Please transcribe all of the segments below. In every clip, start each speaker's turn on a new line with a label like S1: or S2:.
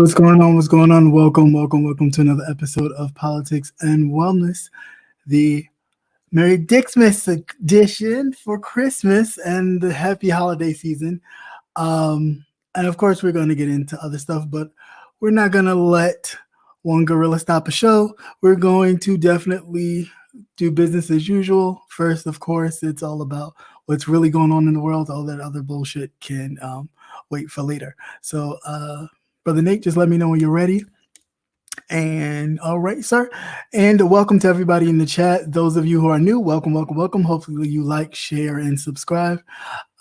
S1: what's going on? What's going on? Welcome to another episode of Politics and Wellness, the Merry Dixmas edition for Christmas and the happy holiday season. And of course, we're going to get into other stuff, but we're not going to let one gorilla stop a show. We're going to definitely do business as usual. First, of course, it's all about what's really going on in the world. All that other bullshit can wait for later. So, Brother Nate, just let me know when you're ready. And all right, sir. And welcome to everybody in the chat. Those of you who are new, welcome. Hopefully you like, share, and subscribe.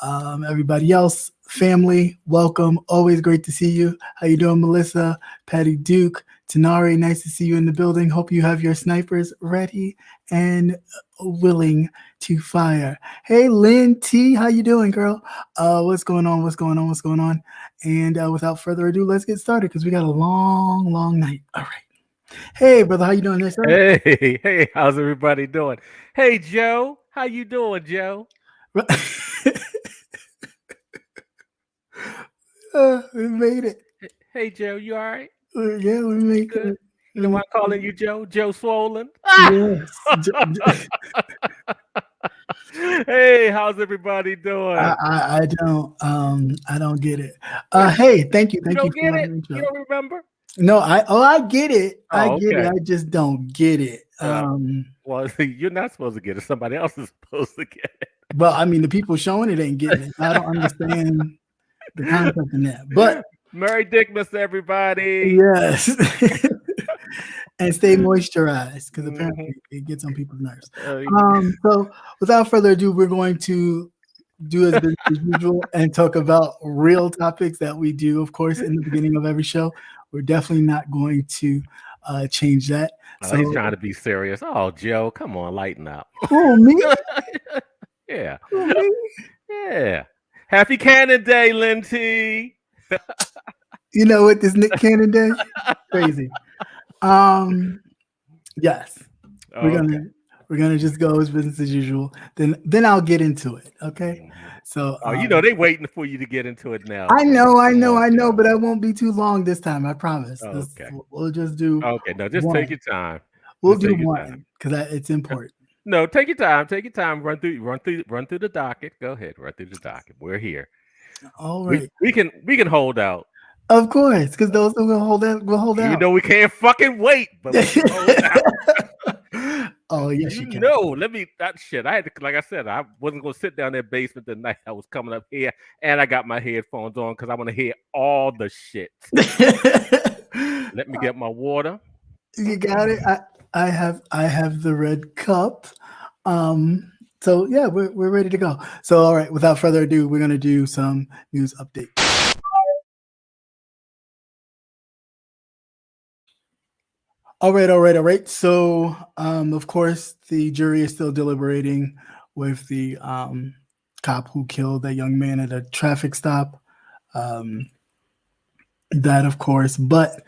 S1: Everybody else, family, welcome. Always great to see you. How you doing, Melissa, Patty Duke, Tanari? Nice to see you in the building. Hope you have your snipers ready and willing to fire. Hey, Lynn T, how you doing, girl? What's going on? And without further ado, let's get started because we got a long night. All right. Hey, brother, how you doing there, sir?
S2: Hey, how's everybody doing? Hey, Joe, how you doing, Joe?
S1: We made it.
S2: Hey, Joe, you all right?
S1: Yeah, we made
S2: Good.
S1: it.
S2: You know why I'm calling you Joe? Joe Swollen?
S1: Yes.
S2: Hey, how's everybody doing?
S1: I don't get it. Hey, thank you.
S2: You don't
S1: For
S2: get
S1: my
S2: it?
S1: intro.
S2: You don't remember?
S1: No, I get it.
S2: Oh,
S1: I get
S2: okay.
S1: it. I just don't get it.
S2: Well, you're not supposed to get it. Somebody else is supposed to get it.
S1: Well, I mean, the people showing it ain't getting it. I don't understand the concept in that. But
S2: Merry Dixmas, everybody.
S1: yes. And stay moisturized because apparently it gets on people's nerves. So without further ado, we're going to do as business as usual and talk about real topics that we do, of course, in the beginning of every show. We're definitely not going to change that.
S2: So he's trying to be serious. Oh, Joe, come on, lighten up.
S1: Who, me?
S2: Yeah.
S1: Who, me?
S2: Yeah. Happy Cannon Day, Linty.
S1: You know what this Nick Cannon Day? Crazy. Yes. We're gonna just go as business as usual. Then I'll get into it. Okay. So
S2: you know they waiting for you to get into it now.
S1: I know, but I won't be too long this time. I promise.
S2: Okay.
S1: We'll just do.
S2: Okay. No, just take your time.
S1: We'll do one because it's important.
S2: No, take your time. Take your time. Run through the docket. Go ahead. Run through the docket. We're here.
S1: All right.
S2: We can hold out.
S1: Of course, because those who will hold out will hold out.
S2: You know we can't fucking wait, but we can hold out.
S1: Oh yes, you can.
S2: No, that shit. I had to, like I said, I wasn't gonna sit down in that basement the night I was coming up here, and I got my headphones on because I want to hear all the shit. Let me get my water.
S1: You got it. I have the red cup. So yeah, we're ready to go. So all right, without further ado, we're gonna do some news updates. All right. So, of course, the jury is still deliberating with the cop who killed that young man at a traffic stop. That, of course, but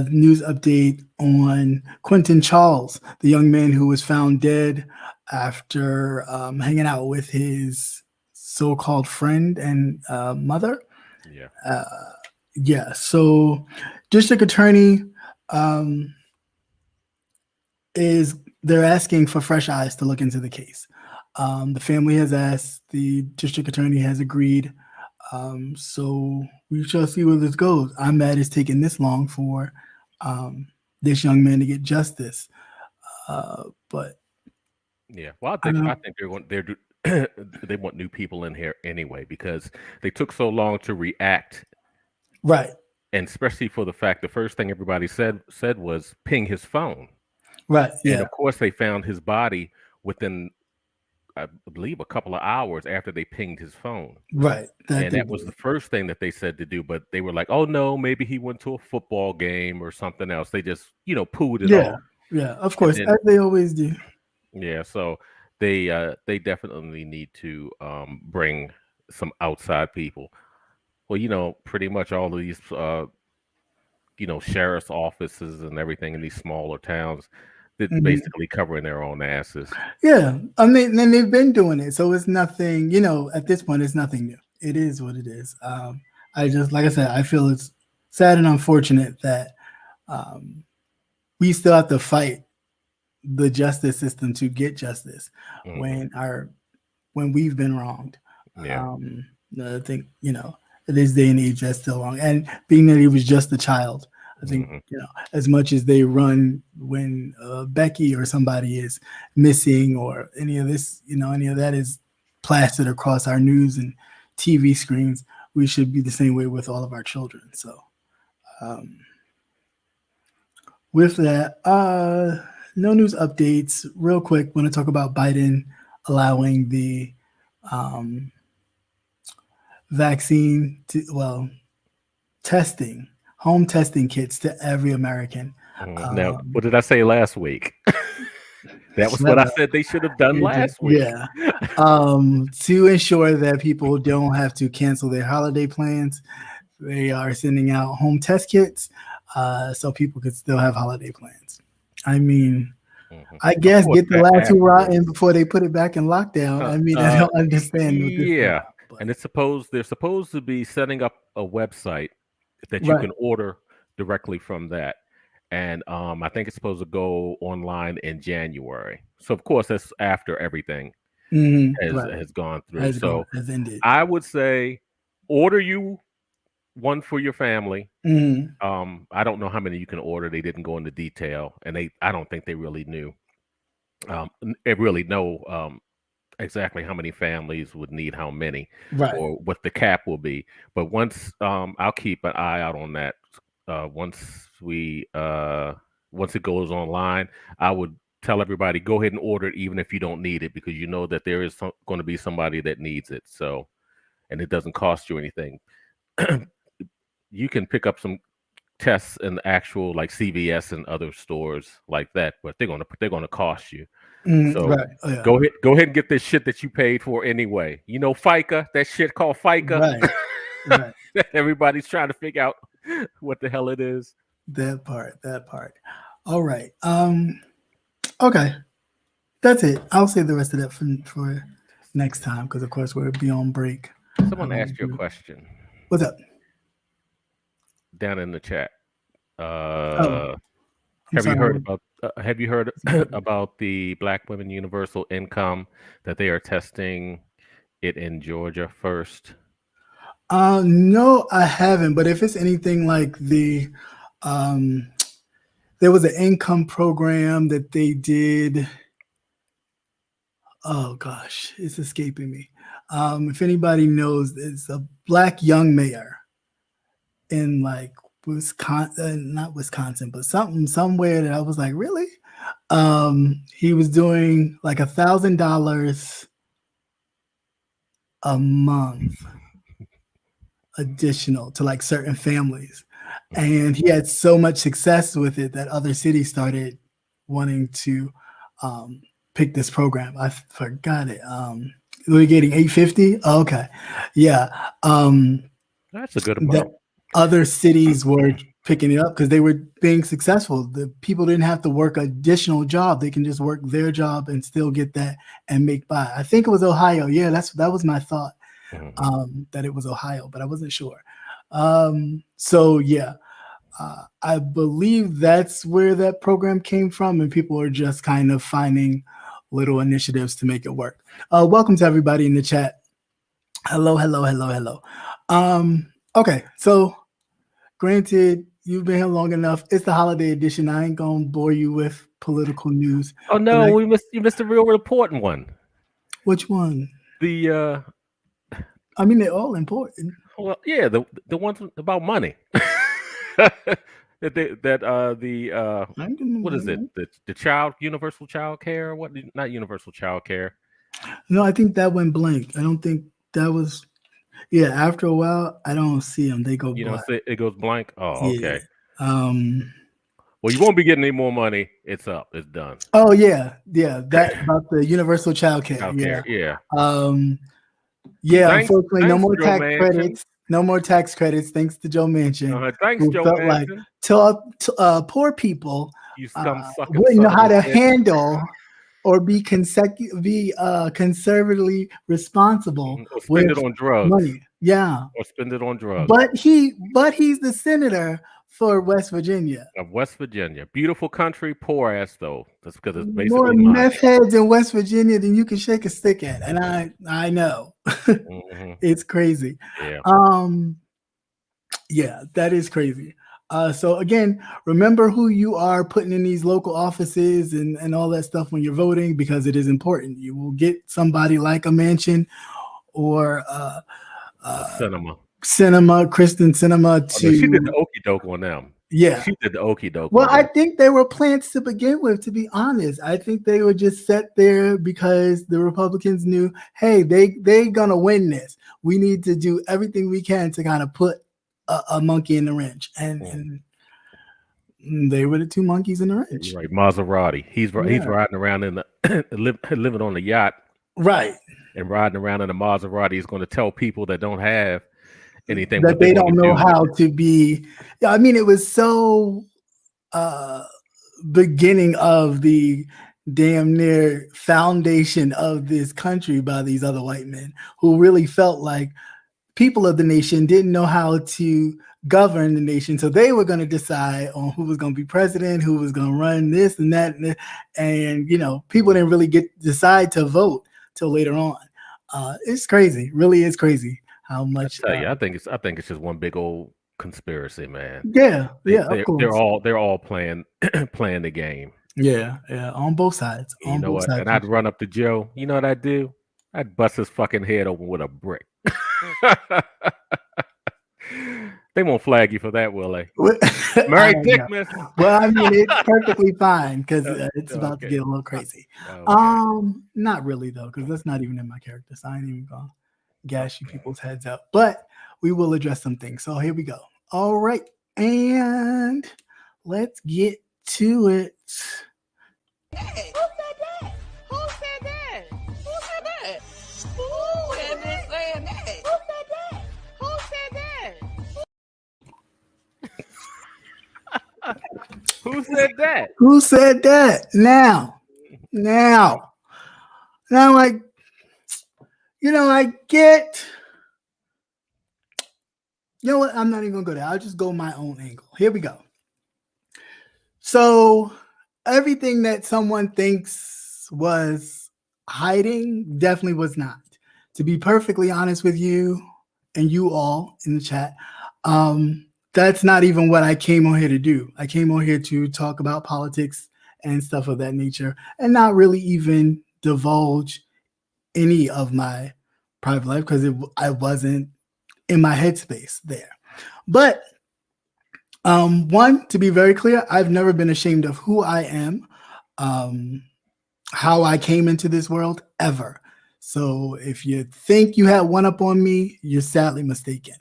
S1: news update on Quentin Charles, the young man who was found dead after hanging out with his so-called friend and mother. Yeah. So, district attorney. They're asking for fresh eyes to look into the case. The family has asked, the district attorney has agreed. So we shall see where this goes. I'm mad it's taking this long for this young man to get justice. But
S2: yeah, well, I think they want new people in here anyway because they took so long to react.
S1: Right.
S2: And especially for the fact the first thing everybody said was ping his phone.
S1: Right. Yeah.
S2: And of course, they found his body within, I believe, a couple of hours after they pinged his phone.
S1: Right.
S2: That was the first thing that they said to do. But they were like, "Oh no, maybe he went to a football game or something else." They just, pooed it off.
S1: Yeah. Of course, as they always do.
S2: Yeah. So they definitely need to bring some outside people. Well, pretty much all of these, sheriff's offices and everything in these smaller towns. Basically covering their own asses.
S1: Yeah, I mean, and they've been doing it, so it's nothing. At this point, it's nothing new. It is what it is. I just, like I said, I feel it's sad and unfortunate that we still have to fight the justice system to get justice when we've been wronged.
S2: Yeah.
S1: I think at this day and age that's still wrong. And being that he was just a child, I think as much as they run when Becky or somebody is missing or any of this, any of that is plastered across our news and TV screens, we should be the same way with all of our children. So with that, no news updates. Real quick, want to talk about Biden allowing the vaccine testing, home testing kits to every American.
S2: Now, what did I say last week? That was what I said they should have done last week.
S1: Yeah. To ensure that people don't have to cancel their holiday plans, they are sending out home test kits so people could still have holiday plans. I mean, I guess get the last hurrah in before they put it back in lockdown. I mean, I don't understand.
S2: Yeah, and they're supposed to be setting up a website that you can order directly from that. And I think it's supposed to go online in January. So of course that's after everything has gone through. Has ended. I would say order you one for your family. I don't know how many you can order. They didn't go into detail, and I don't think they really knew. They really know exactly how many families would need how many, or what the cap will be. But once I'll keep an eye out on that. Once it goes online, I would tell everybody go ahead and order it, even if you don't need it, because you know that there is going to be somebody that needs it. So, and it doesn't cost you anything. You can pick up some tests in the actual like CVS and other stores like that, but they're gonna cost you. So go ahead and get this shit that you paid for anyway. You know, FICA, that shit called FICA. Right. Everybody's trying to figure out what the hell it is.
S1: That part. All right. Okay. That's it. I'll save the rest of that for next time because, of course, we'll be on break.
S2: Someone asked you a question.
S1: What's up?
S2: Down in the chat. Have you heard about the Black Women Universal Income that they are testing it in Georgia first?
S1: No, I haven't. But if it's anything like there was an income program that they did. Oh gosh, it's escaping me. If anybody knows, it's a black young mayor in like Wisconsin, not Wisconsin, but somewhere that I was like, really? He was doing like $1,000 a month additional to like certain families. And he had so much success with it that other cities started wanting to pick this program. I forgot it. We're getting $850. Oh, okay. Yeah.
S2: That's a good amount.
S1: Other cities were picking it up because they were being successful. The people didn't have to work additional job. They can just work their job and still get that and make by. I think it was Ohio. Yeah, that was my thought. That it was Ohio, but I wasn't sure. So yeah, I believe that's where that program came from, and people are just kind of finding little initiatives to make it work. Welcome to everybody in the chat. Hello. Okay, so granted, you've been here long enough. It's the holiday edition. I ain't gonna bore you with political news.
S2: Oh no, you missed a real important one.
S1: Which one? I mean, they're all important.
S2: Well, yeah, the ones about money. What is it? The child universal child care? What? Not universal child care.
S1: No, I think that went blank. I don't think that was. Yeah, after a while, I don't see them. They go.
S2: You know, it goes blank. Oh, okay.
S1: Yeah.
S2: Well, you won't be getting any more money. It's up. It's done.
S1: Oh yeah. That about the universal child care.
S2: Yeah.
S1: Unfortunately, no more tax credits. No more tax credits, thanks to Joe Manchin.
S2: Thanks, Joe Manchin.
S1: Like poor people
S2: wouldn't
S1: know how to handle or be conservatively responsible
S2: spend it on drugs.
S1: Money. Yeah.
S2: or spend it on drugs.
S1: But he's the senator for West Virginia.
S2: Of West Virginia. Beautiful country, poor ass though. That's because it's
S1: More
S2: basically mine.
S1: meth heads in West Virginia than you can shake a stick at. And I know.
S2: Mm-hmm.
S1: It's crazy.
S2: Yeah.
S1: Yeah, that is crazy. So again, remember who you are putting in these local offices and all that stuff when you're voting, because it is important. You will get somebody like a Manchin or Kristen Cinema
S2: Oh, no, she did the
S1: to
S2: okey doke on them.
S1: yeah.
S2: She did the okey doke.
S1: Well, I think they were plants to begin with, to be honest. I think they were just set there because the Republicans knew, hey, they gonna win this. We need to do everything we can to kind of put a monkey in the wrench. And they were the two monkeys in the wrench.
S2: You're right, Maserati. He's riding around in the living on the yacht.
S1: Right.
S2: And riding around in a Maserati is going to tell people that don't have anything
S1: that they don't know how to be. Yeah, I mean, it was so beginning of the damn near foundation of this country by these other white men who really felt like people of the nation didn't know how to govern the nation. So they were going to decide on who was going to be president, who was going to run this and that. And, you know, people didn't really decide to vote till later on. It's crazy. Really is crazy how much.
S2: I think it's just one big old conspiracy, man.
S1: Yeah. Of course.
S2: They're all playing the game.
S1: Yeah. On both sides.
S2: You know what? And I'd run up to Joe. You know what I'd do? I'd bust his fucking head open with a brick. They won't flag you for that, will they? Merry Dickmas.
S1: Well, I mean, it's perfectly fine because it's about to get a little crazy. Okay. Not really though, because that's not even in my character. So I ain't even gonna gash you people's heads up. But we will address some things. So here we go. All right, and let's get to it.
S3: Hey, who said that? Who said that? Who said that? Who had been saying that? Who said that? Who said that?
S2: Who said that?
S1: Who said that? Now, like, you know, I get. You know what? I'm not even gonna go there. I'll just go my own angle. Here we go. So everything that someone thinks was hiding definitely was not. To be perfectly honest with you and you all in the chat, that's not even what I came on here to do. I came on here to talk about politics and stuff of that nature and not really even divulge any of my private life because I wasn't in my headspace there. But one, to be very clear, I've never been ashamed of who I am, how I came into this world, ever. So if you think you had one up on me, you're sadly mistaken.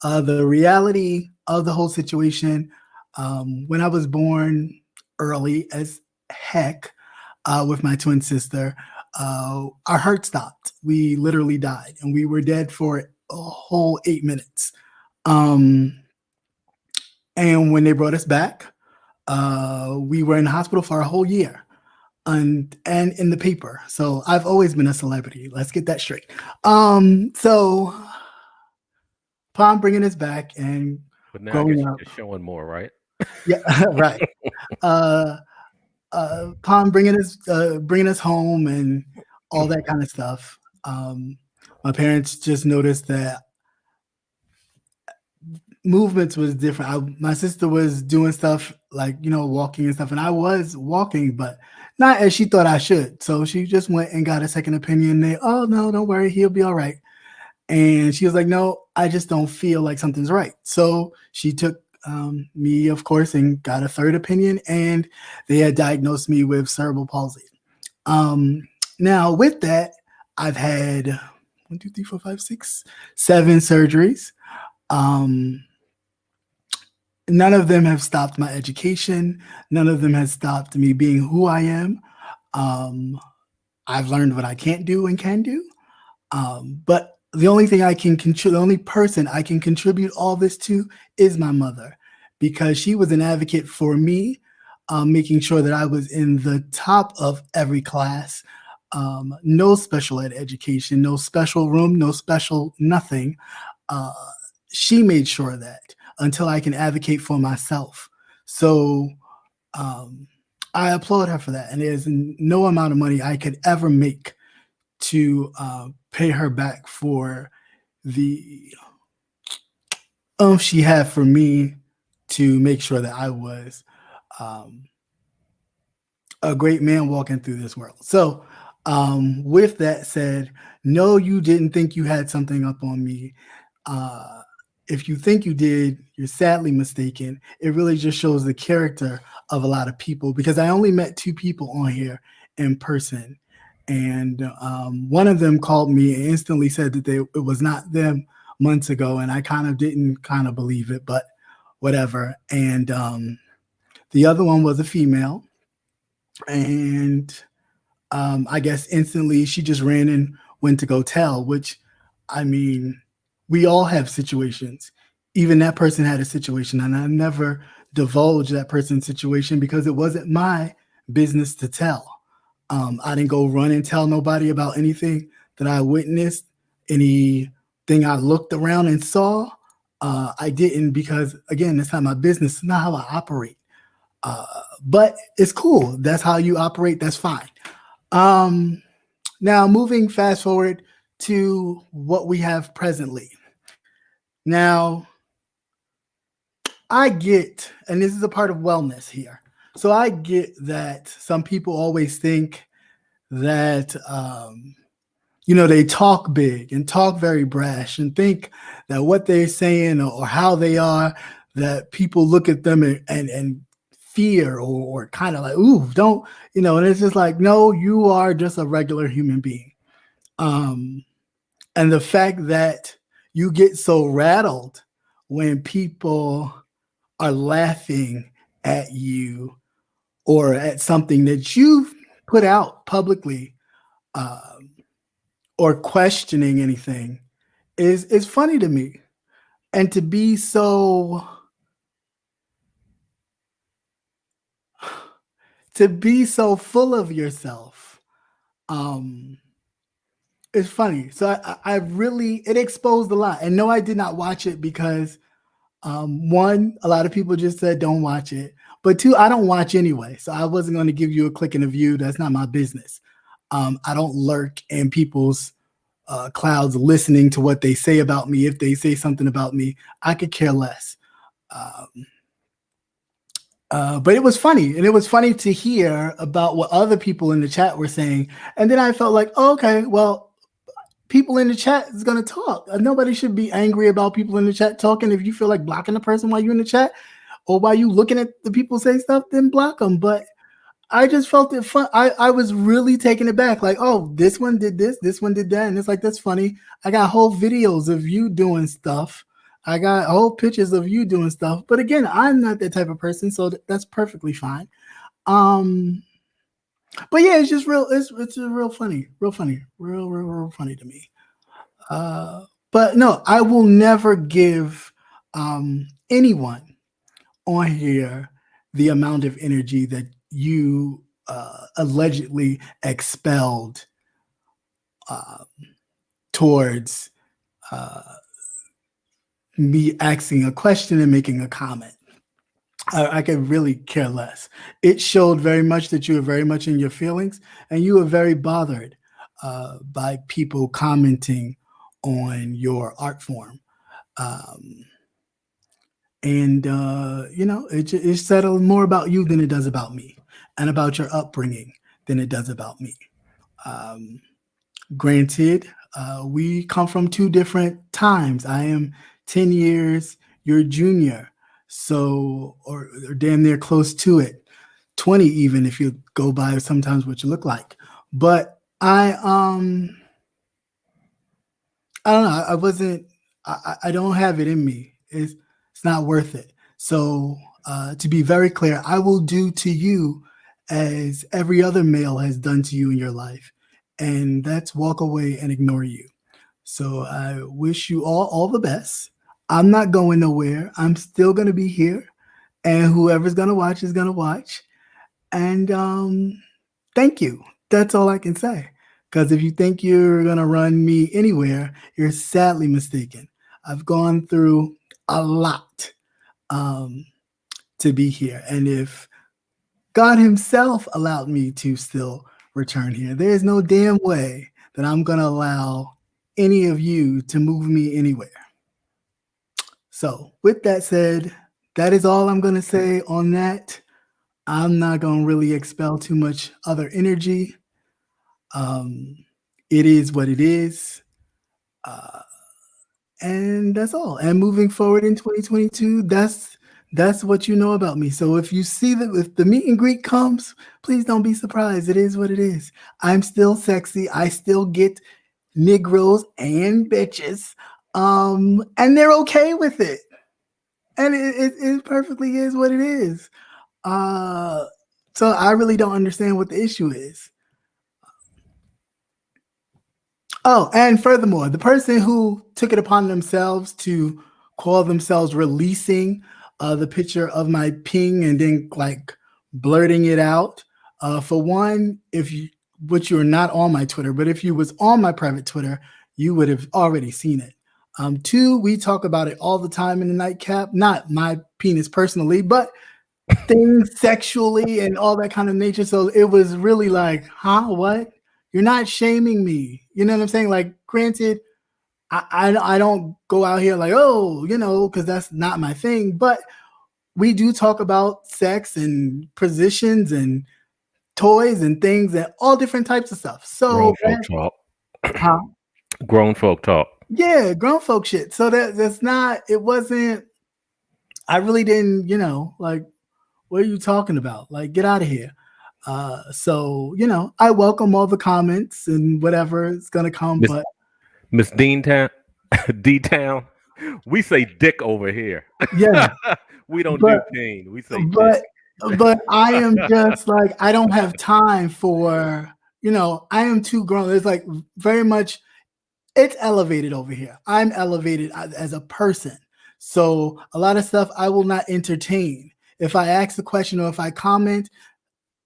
S1: The reality of the whole situation, when I was born early as heck with my twin sister, our heart stopped. We literally died, and we were dead for a whole 8 minutes. And when they brought us back, we were in the hospital for a whole year and in the paper. So I've always been a celebrity. Let's get that straight. So Palm bringing us back and
S2: but now I guess you're showing more, right?
S1: Yeah, right. Palm bringing us home and all that kind of stuff. My parents just noticed that movements was different. My sister was doing stuff like, you know, walking and stuff, and I was walking, but not as she thought I should. So she just went and got a second opinion. Oh no, don't worry, he'll be all right. And she was like, no, I just don't feel like something's right. So she took me, of course, and got a third opinion, and they had diagnosed me with cerebral palsy. Now with that, I've had 1, 2, 3, 4, 5, 6, 7 surgeries. None of them have stopped my education. None of them has stopped me being who I am. I've learned what I can't do and can do. But the only thing I can contribute, the only person I can contribute all this to is my mother, because she was an advocate for me, making sure that I was in the top of every class. No special ed education, no special room, no special nothing. she made sure of that until I can advocate for myself. So I applaud her for that. And there's no amount of money I could ever make to pay her back for the she had for me to make sure that I was a great man walking through this world. So with that said, no, you didn't think you had something up on me. If you think you did, you're sadly mistaken. It really just shows the character of a lot of people, because I only met 2 people on here in person. And one of them called me and instantly said that it was not them months ago. And I kind of didn't believe it, but whatever. And the other one was a female. And I guess instantly she just ran and went to go tell, which, I mean, we all have situations. Even that person had a situation, and I never divulged that person's situation because it wasn't my business to tell. I didn't go run and tell nobody about anything that I witnessed, anything I looked around and saw. I didn't, because, again, it's not my business. It's not how I operate. But it's cool. That's how you operate. That's fine. Now, moving fast forward to what we have presently. Now, I get, and this is a part of wellness here, so I get that some people always think that, they talk big and talk very brash and think that what they're saying or how they are, that people look at them and fear or kind of like, ooh, don't, and it's just like, no, you are just a regular human being. And the fact that you get so rattled when people are laughing at you or at something that you've put out publicly, or questioning anything is funny to me. And to be so full of yourself, it's funny. So I really, it exposed a lot. And no, I did not watch it because, one, a lot of people just said don't watch it. But 2, I don't watch anyway. So I wasn't going to give you a click and a view. That's not my business. I don't lurk in people's clouds listening to what they say about me. If they say something about me, I could care less. But it was funny. And it was funny to hear about what other people in the chat were saying. And then I felt like, oh, okay, well, people in the chat is going to talk. Nobody should be angry about people in the chat talking. If you feel like blocking a person while you're in the chat or while you looking at the people say stuff, then block them. But I just felt it fun. I was really taken aback. Like, oh, this one did this one did that. And it's like, that's funny. I got whole videos of you doing stuff. I got whole pictures of you doing stuff. But again, I'm not that type of person. So that's perfectly fine. But yeah, it's just real. It's real funny to me. But no, I will never give anyone on here the amount of energy that you allegedly expelled towards me asking a question and making a comment. I could really care less. It showed very much that you were very much in your feelings, and you were very bothered by people commenting on your art form. It said more about you than it does about me, and about your upbringing than it does about me. Granted, we come from 2 different times. I am 10 years your junior. So, or damn near close to it, 20 even if you go by sometimes what you look like. But I don't know. I don't have it in me. It's not worth it. So to be very clear, I will do to you as every other male has done to you in your life. And that's walk away and ignore you. So I wish you all the best. I'm not going nowhere. I'm still going to be here. And whoever's going to watch is going to watch. And thank you. That's all I can say. Because if you think you're going to run me anywhere, you're sadly mistaken. I've gone through a lot to be here. And if God himself allowed me to still return here, there is no damn way that I'm going to allow any of you to move me anywhere. So with that said, that is all I'm going to say on that. I'm not going to really expel too much other energy. It is what it is. And that's all. And moving forward in 2022, that's what you know about me. So if you see that, if the meet and greet comes, please don't be surprised. It is what it is. I'm still sexy. I still get Negroes and bitches. And they're okay with it. And it perfectly is what it is. So I really don't understand what the issue is. Oh, and furthermore, the person who took it upon themselves to call themselves releasing the picture of my ping and then like blurting it out. For one, which you're not on my Twitter, but if you was on my private Twitter, you would have already seen it. Two, we talk about it all the time in the nightcap, not my penis personally, but things sexually and all that kind of nature. So it was really like, huh, what? You're not shaming me. You know what I'm saying? Like, granted, I don't go out here like, oh, because that's not my thing. But we do talk about sex and positions and toys and things and all different types of stuff. So
S2: grown folk talk.
S1: Huh?
S2: Grown folk talk.
S1: Yeah, grown folk shit. So that's not. It wasn't. I really didn't. Like, what are you talking about? Like, get out of here. So I welcome all the comments and whatever is gonna come. But
S2: Miss D-Town, we say dick over here.
S1: Yeah,
S2: we don't do pain. We say
S1: but
S2: dick.
S1: But I am just like, I don't have time for, I am too grown. It's like very much, it's elevated over here. I'm elevated as a person. So a lot of stuff I will not entertain. If I ask a question or if I comment,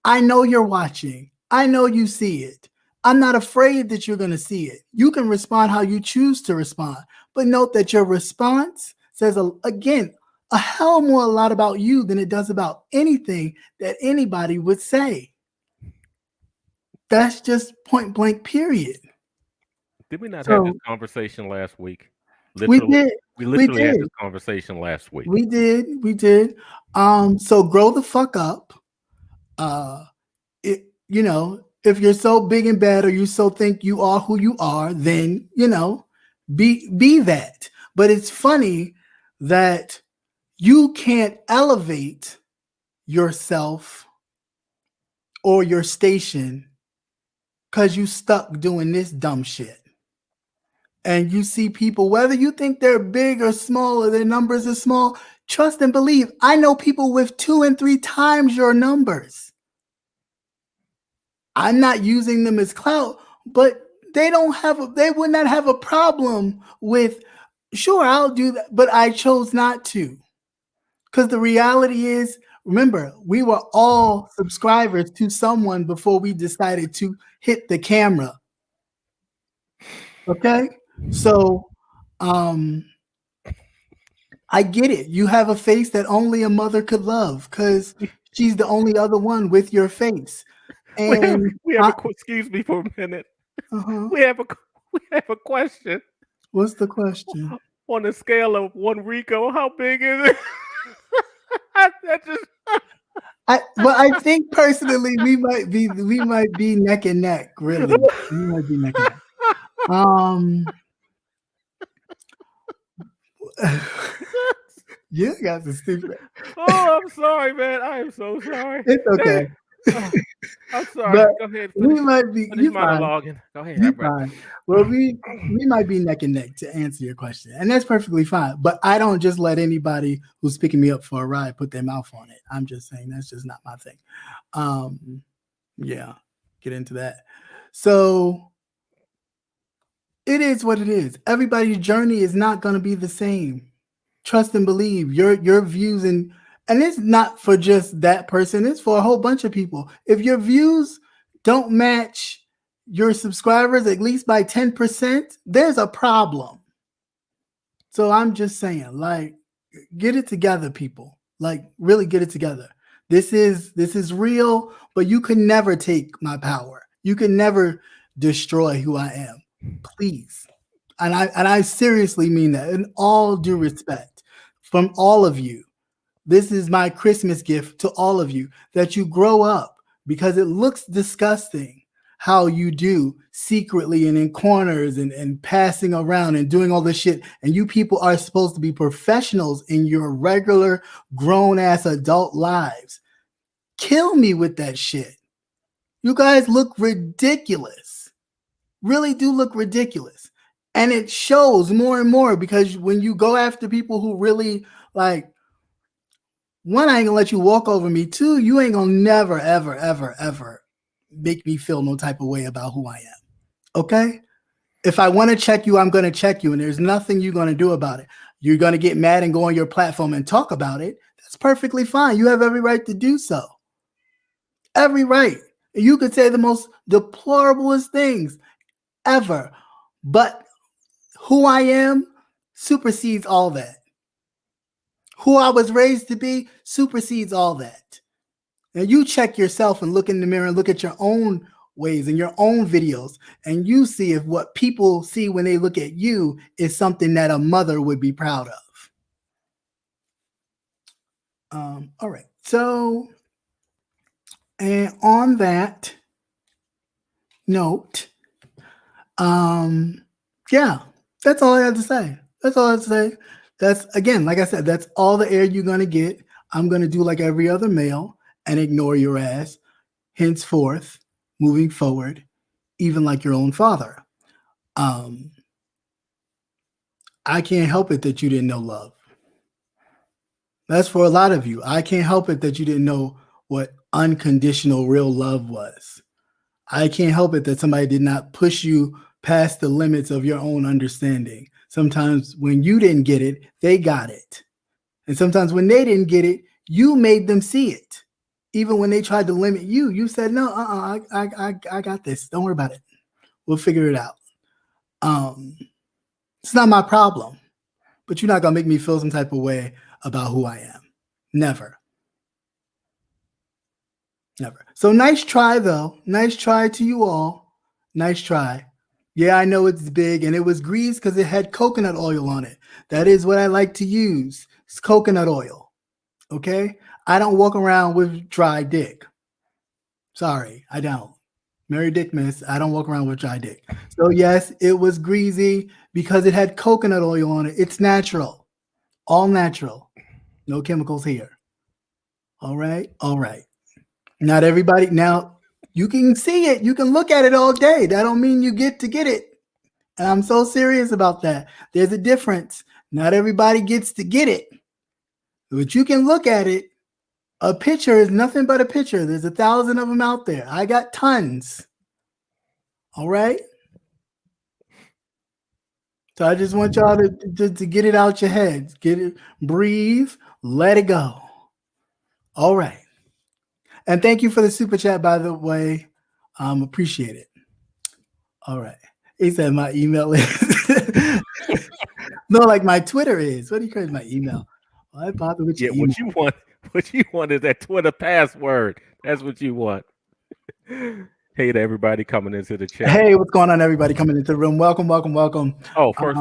S1: I know you're watching. I know you see it. I'm not afraid that you're going to see it. You can respond how you choose to respond. But note that your response says, again, a hell more a lot about you than it does about anything that anybody would say. That's just point blank, period.
S2: Did we not have this conversation last week?
S1: We did.
S2: We literally had this conversation last week.
S1: We did. So grow the fuck up. If you're so big and bad or you so think you are who you are, then, be that. But it's funny that you can't elevate yourself or your station because you stuck doing this dumb shit. And you see people, whether you think they're big or small or their numbers are small, trust and believe. I know people with 2 and 3 times your numbers. I'm not using them as clout, but they would not have a problem with, sure, I'll do that, but I chose not to. Because the reality is, remember, we were all subscribers to someone before we decided to hit the camera. Okay? So, I get it. You have a face that only a mother could love because she's the only other one with your face. And
S2: excuse me for a minute.
S1: Uh-huh.
S2: We have a question.
S1: What's the question?
S2: On a scale of 1 Rico, how big is it?
S1: I think personally we might be neck and neck. Really, we might be neck and neck. You guys are stupid.
S2: Oh, I'm sorry, man. I am so sorry.
S1: It's okay.
S2: I'm sorry.
S1: But
S2: go ahead.
S1: We might be.
S2: You monologuing. Go ahead.
S1: You fine. Well, we might be neck and neck to answer your question, and that's perfectly fine. But I don't just let anybody who's picking me up for a ride put their mouth on it. I'm just saying that's just not my thing. Yeah, get into that. So it is what it is. Everybody's journey is not going to be the same. Trust and believe your views and it's not for just that person. It's for a whole bunch of people. If your views don't match your subscribers at least by 10%, there's a problem. So I'm just saying, like, get it together, people. Like, really get it together. This is real, but you can never take my power. You can never destroy who I am. Please. And I seriously mean that in all due respect from all of you. This is my Christmas gift to all of you, that you grow up, because it looks disgusting how you do secretly and in corners and passing around and doing all this shit. And you people are supposed to be professionals in your regular grown ass adult lives. Kill me with that shit. You guys look ridiculous. Really do look ridiculous. And it shows more and more, because when you go after people who really, like, one, I ain't gonna let you walk over me. Two, you ain't gonna never, ever, ever, ever make me feel no type of way about who I am. Okay? If I want to check you, I'm gonna check you, and there's nothing you're gonna do about it. You're gonna get mad and go on your platform and talk about it. That's perfectly fine. You have every right to do so. Every right. You could say the most deplorablest things ever, but who I am supersedes all that. Who I was raised to be supersedes all that. Now you check yourself and look in the mirror and look at your own ways and your own videos, and you see if what people see when they look at you is something that a mother would be proud of. All right. So, and on that note, yeah, that's all I have to say. That's all I have to say. That's, again, like I said, that's all the air you're going to get. I'm going to do like every other male and ignore your ass henceforth, moving forward, even like your own father. I can't help it that you didn't know love. That's for a lot of you. I can't help it that you didn't know what unconditional real love was. I can't help it that somebody did not push you past the limits of your own understanding. Sometimes when you didn't get it, they got it. And sometimes when they didn't get it, you made them see it. Even when they tried to limit you, you said, no, I got this. Don't worry about it. We'll figure it out. It's not my problem, but you're not going to make me feel some type of way about who I am. Never. Never. So nice try, though. Nice try to you all. Nice try. Yeah, I know it's big, and it was greased because it had coconut oil on it. That is what I like to use. It's coconut oil. Okay? I don't walk around with dry dick. Sorry, I don't. Mary Dickmas, I don't walk around with dry dick. So yes, it was greasy because it had coconut oil on it. It's natural. All natural. No chemicals here. All right? All right. Not everybody. Now, you can see it. You can look at it all day. That don't mean you get to get it. And I'm so serious about that. There's a difference. Not everybody gets to get it. But you can look at it. A picture is nothing but a picture. There's 1,000 of them out there. I got tons. All right? So I just want y'all to get it out your heads. Get it, breathe, let it go. All right. And thank you for the super chat, by the way. Appreciate it. All right. He said my email is no, like my Twitter is. What do you call my email? Why bother with your email?
S2: What you want is that Twitter password. That's what you want. Hey to everybody coming into the chat.
S1: Hey, what's going on, everybody coming into the room? Welcome.
S2: Oh, first.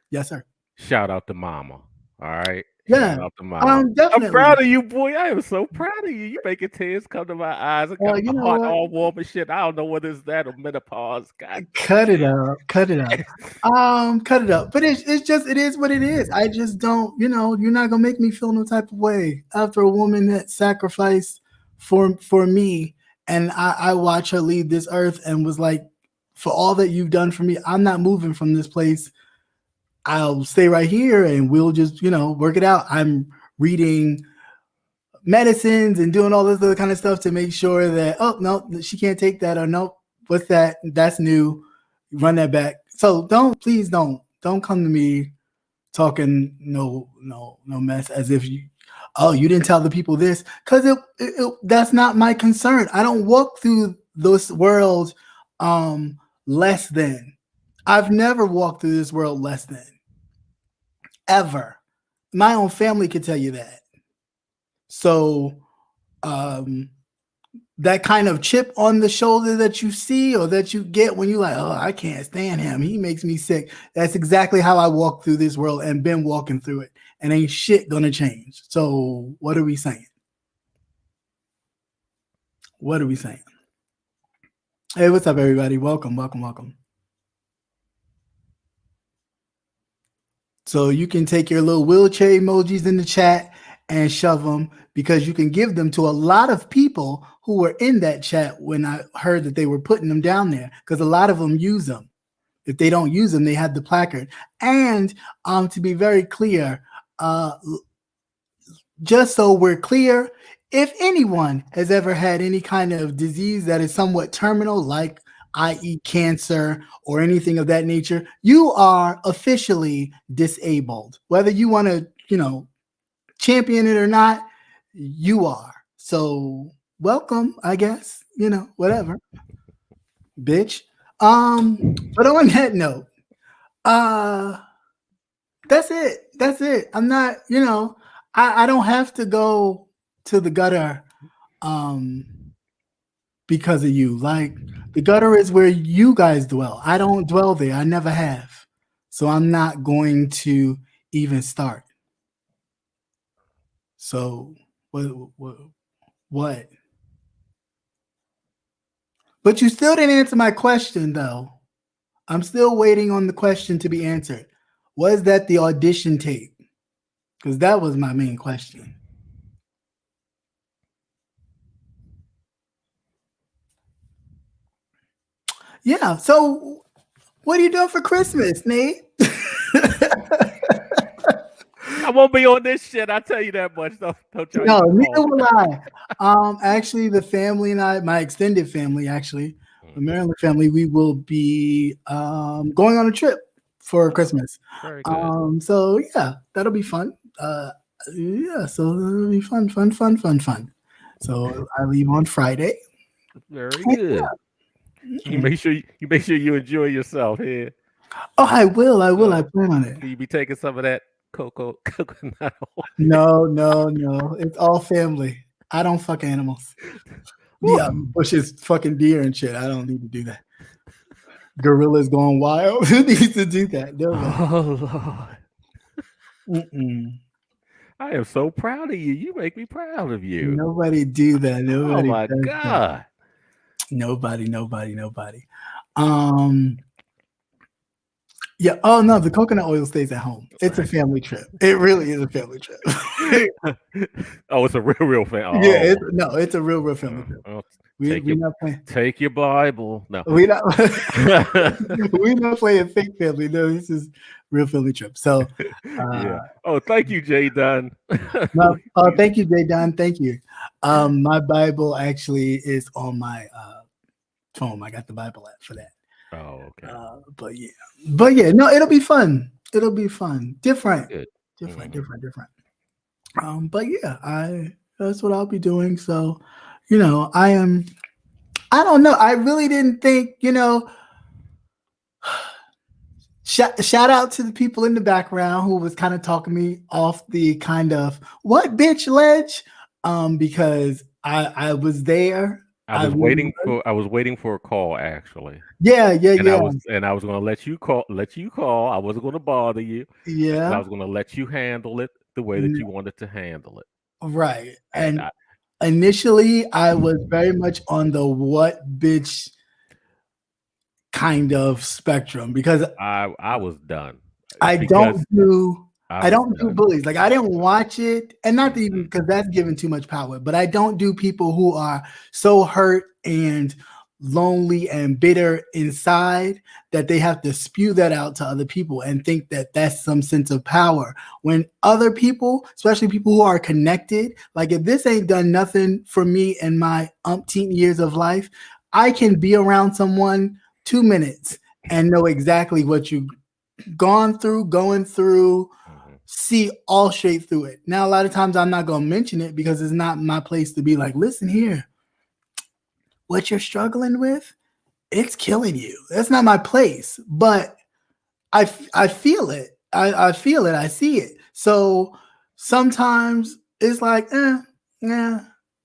S1: Yes, sir.
S2: Shout out to Mama. All right.
S1: Yeah.
S2: Shout out to Mama.
S1: Definitely.
S2: I'm proud of you, boy. I am so proud of you. You making tears come to my eyes. I got my heart all warm and shit. I don't know what is that or menopause. God.
S1: Cut it up. Cut it up. But it's just, it is what it is. I just don't, you're not gonna make me feel no type of way after a woman that sacrificed for me. And I watch her leave this earth and was like, for all that you've done for me, I'm not moving from this place. I'll stay right here and we'll just, work it out. I'm reading medicines and doing all this other kind of stuff to make sure that, oh, no, she can't take that, or no, what's that? That's new. Run that back. So please don't come to me talking no mess as if you didn't tell the people this, because that's not my concern. I don't walk through this world less than. I've never walked through this world less than. ever. My own family could tell you that. So that kind of chip on the shoulder that you see or that you get when you're like, oh, I can't stand him. He makes me sick. That's exactly how I walk through this world and been walking through it. And ain't shit gonna change. So what are we saying? What are we saying? Hey, what's up, everybody? Welcome. So you can take your little wheelchair emojis in the chat and shove them, because you can give them to a lot of people who were in that chat when I heard that they were putting them down there, because a lot of them use them. If they don't use them, they have the placard. And to be very clear, just so we're clear, if anyone has ever had any kind of disease that is somewhat terminal, like i.e. cancer or anything of that nature, you are officially disabled. Whether you want to, champion it or not, you are. So welcome, I guess, whatever, bitch. But on that note, that's it. I'm not, I don't have to go to the gutter because of you. Like, the gutter is where you guys dwell. I don't dwell there. I never have. So I'm not going to even start. So what? But you still didn't answer my question, though. I'm still waiting on the question to be answered. Was that the audition tape? Because that was my main question. Yeah. So what are you doing for Christmas, Nate?
S2: I won't be on this shit. I'll tell you that much. Don't try.
S1: No, neither will I. Actually, the family and I, my extended family, actually, the Maryland family, we will be going on a trip for Christmas.
S2: Very good.
S1: So yeah, that'll be fun. Yeah, so it'll be fun. So I leave on Friday.
S2: Very good. You make sure you enjoy yourself here.
S1: Oh, I will. I plan on it.
S2: You be taking some of that coconut
S1: oil. No. It's all family. I don't fuck animals. Yeah, bushes, fucking deer and shit. I don't need to do that. Gorillas going wild. Who needs to do that?
S2: Oh Lord. I am so proud of you. You make me proud of you.
S1: Nobody do that. Nobody.
S2: Oh my God.
S1: That. Nobody. Yeah. Oh no, the coconut oil stays at home. It's a family trip. It really is a family trip.
S2: Oh, it's a real family. Oh.
S1: Yeah. It's a real family trip. We're not playing.
S2: Take your Bible. No,
S1: we're not. We're not playing fake family. No, this is real family trip. So,
S2: yeah. Oh, thank you, Jay Dunn.
S1: Thank you, Jay Dunn. Thank you. My Bible actually is on my phone. I got the Bible app for that.
S2: Oh, okay.
S1: But yeah, no, it'll be fun. Different.
S2: Good.
S1: Different. But yeah, that's what I'll be doing. So, I don't know. I really didn't think, shout out to the people in the background who was kind of talking me off the kind of what bitch ledge, because I was there.
S2: I was waiting for a call, actually.
S1: Yeah.
S2: I was going to let you call. I wasn't going to bother you.
S1: Yeah.
S2: I was going to let you handle it the way that you wanted to handle it.
S1: Right. And initially, I was very much on the what bitch kind of spectrum, because
S2: I was done.
S1: I don't do bullies. Like, I didn't watch it, and not even because that's giving too much power, but I don't do people who are so hurt and lonely and bitter inside that they have to spew that out to other people and think that that's some sense of power, when other people, especially people who are connected, like, if this ain't done nothing for me in my umpteen years of life, I can be around someone 2 minutes and know exactly what you've going through, see all straight through it. Now, a lot of times I'm not going to mention it because it's not my place to be like, listen here, what you're struggling with, it's killing you. That's not my place, but I feel it. I feel it. I see it. So sometimes it's like, yeah,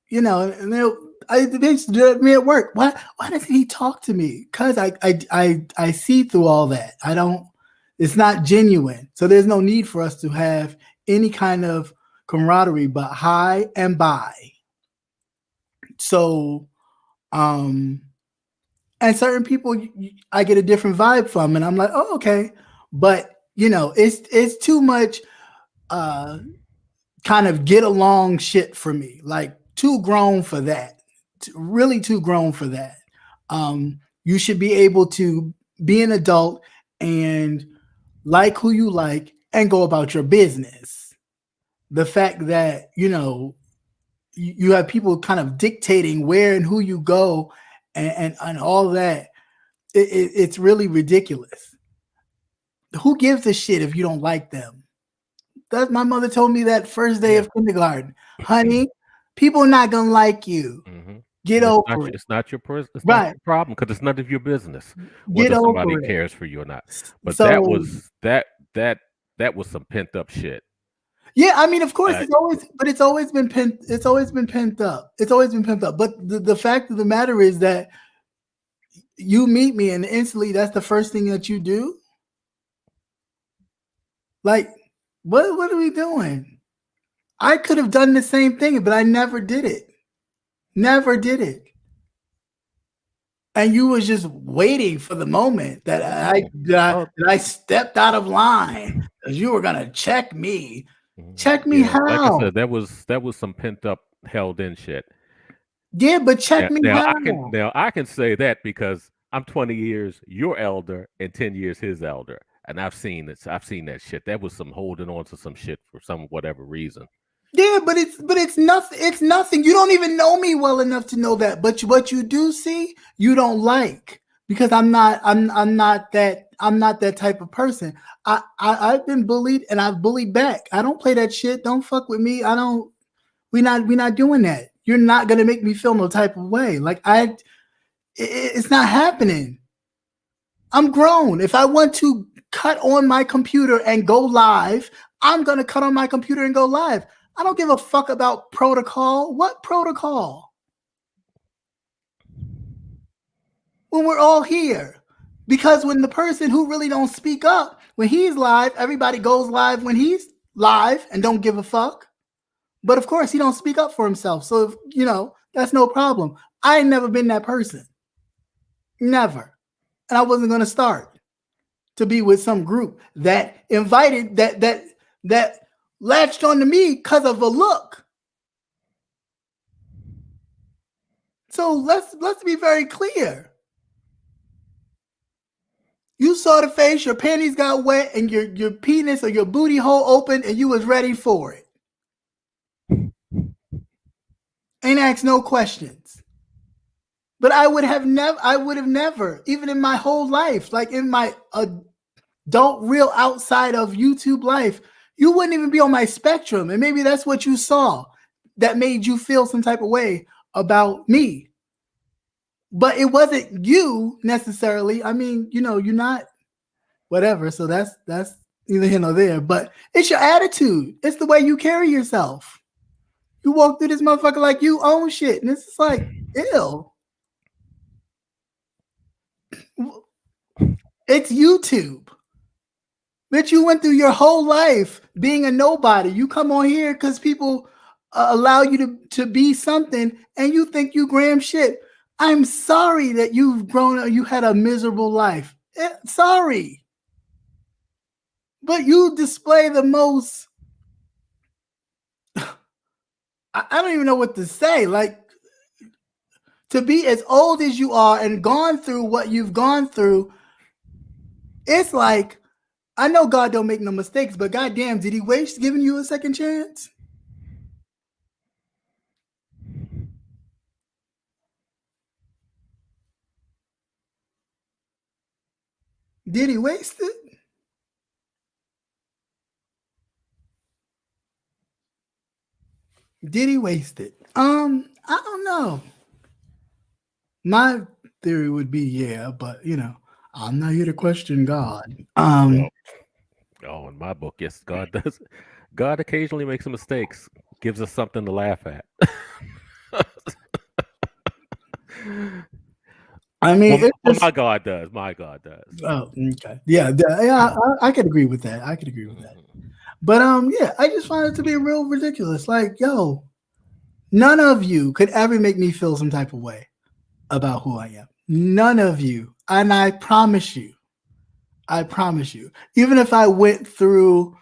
S1: you know, and they used to do it to me at work. Why doesn't he talk to me? Because I see through all that. I don't. It's not genuine. So there's no need for us to have any kind of camaraderie, but hi and bye. So, and certain people I get a different vibe from, and I'm like, oh, okay. But you know, it's too much kind of get along shit for me. Like too grown for that. Really too grown for that. You should be able to be an adult and like who you like and go about your business. The fact that, you know, you have people kind of dictating where and who you go and all that, it's really ridiculous. Who gives a shit if you don't like them? That my mother told me that first day of kindergarten. Honey, people are not gonna like you. Get over it.
S2: It's not your problem because it's none of your business
S1: Get
S2: whether somebody
S1: over it.
S2: cares for you or not. But
S1: So
S2: that was some pent up shit.
S1: yeah, I mean, of course, it's always been pent. It's always been pent up. It's always been pent up. But the fact of the matter is that you meet me and instantly that's the first thing that you do. Like, what are we doing? I could have done the same thing, but I never did it. Never did it. And you was just waiting for the moment that I stepped out of line because you were gonna check me. Check me how?
S2: Like I said, that was some pent up, held in shit.
S1: Yeah, but check me how?
S2: I can say that because I'm 20 years your elder and 10 years his elder, and I've seen this. I've seen that shit. That was some holding on to some shit for some whatever reason.
S1: Yeah, but it's nothing. It's nothing. You don't even know me well enough to know that. But what you do see, you don't like because I'm not that type of person. I've been bullied and I've bullied back. I don't play that shit. Don't fuck with me. We're not doing that. You're not gonna make me feel no type of way. Like it's not happening. I'm grown. If I want to cut on my computer and go live, I'm gonna cut on my computer and go live. I don't give a fuck about protocol. What protocol? When we're all here. Because when the person who really don't speak up, when he's live, everybody goes live when he's live and don't give a fuck. But of course, he don't speak up for himself. So, you know, that's no problem. I ain't never been that person. Never. And I wasn't going to start to be with some group that invited, that latched on to me because of a look. So let's be very clear. You saw the face, your panties got wet, and your penis or your booty hole opened, and you was ready for it. Ain't asked no questions. But I would have never, even in my whole life, like in my adult, real outside of YouTube life, you wouldn't even be on my spectrum. And maybe that's what you saw that made you feel some type of way about me. But it wasn't you necessarily. I mean, you know, you're not whatever. So that's neither here nor there. But it's your attitude. It's the way you carry yourself. You walk through this motherfucker like you own shit. And it's just like, ew. It's YouTube. Bitch, you went through your whole life being a nobody. You come on here because people allow you to be something and you think you gram shit. I'm sorry that you've grown up, you had a miserable life. Sorry. But you display the most, I don't even know what to say. Like, to be as old as you are and gone through what you've gone through, it's like, I know God don't make no mistakes, but goddamn, did he waste giving you a second chance? Did he waste it? Did he waste it? I don't know. My theory would be yeah, but you know, I'm not here to question God.
S2: I Oh, in my book, yes, God does. God occasionally makes some mistakes, gives us something to laugh at.
S1: I mean,
S2: Well,
S1: it's just
S2: my God does. My God does.
S1: oh, okay, yeah, I could agree with that. I could agree with that.
S2: Mhm.
S1: But yeah, I just find it to be real ridiculous. Like, yo, none of you could ever make me feel some type of way about who I am. None of you, and I promise you, even if I went through,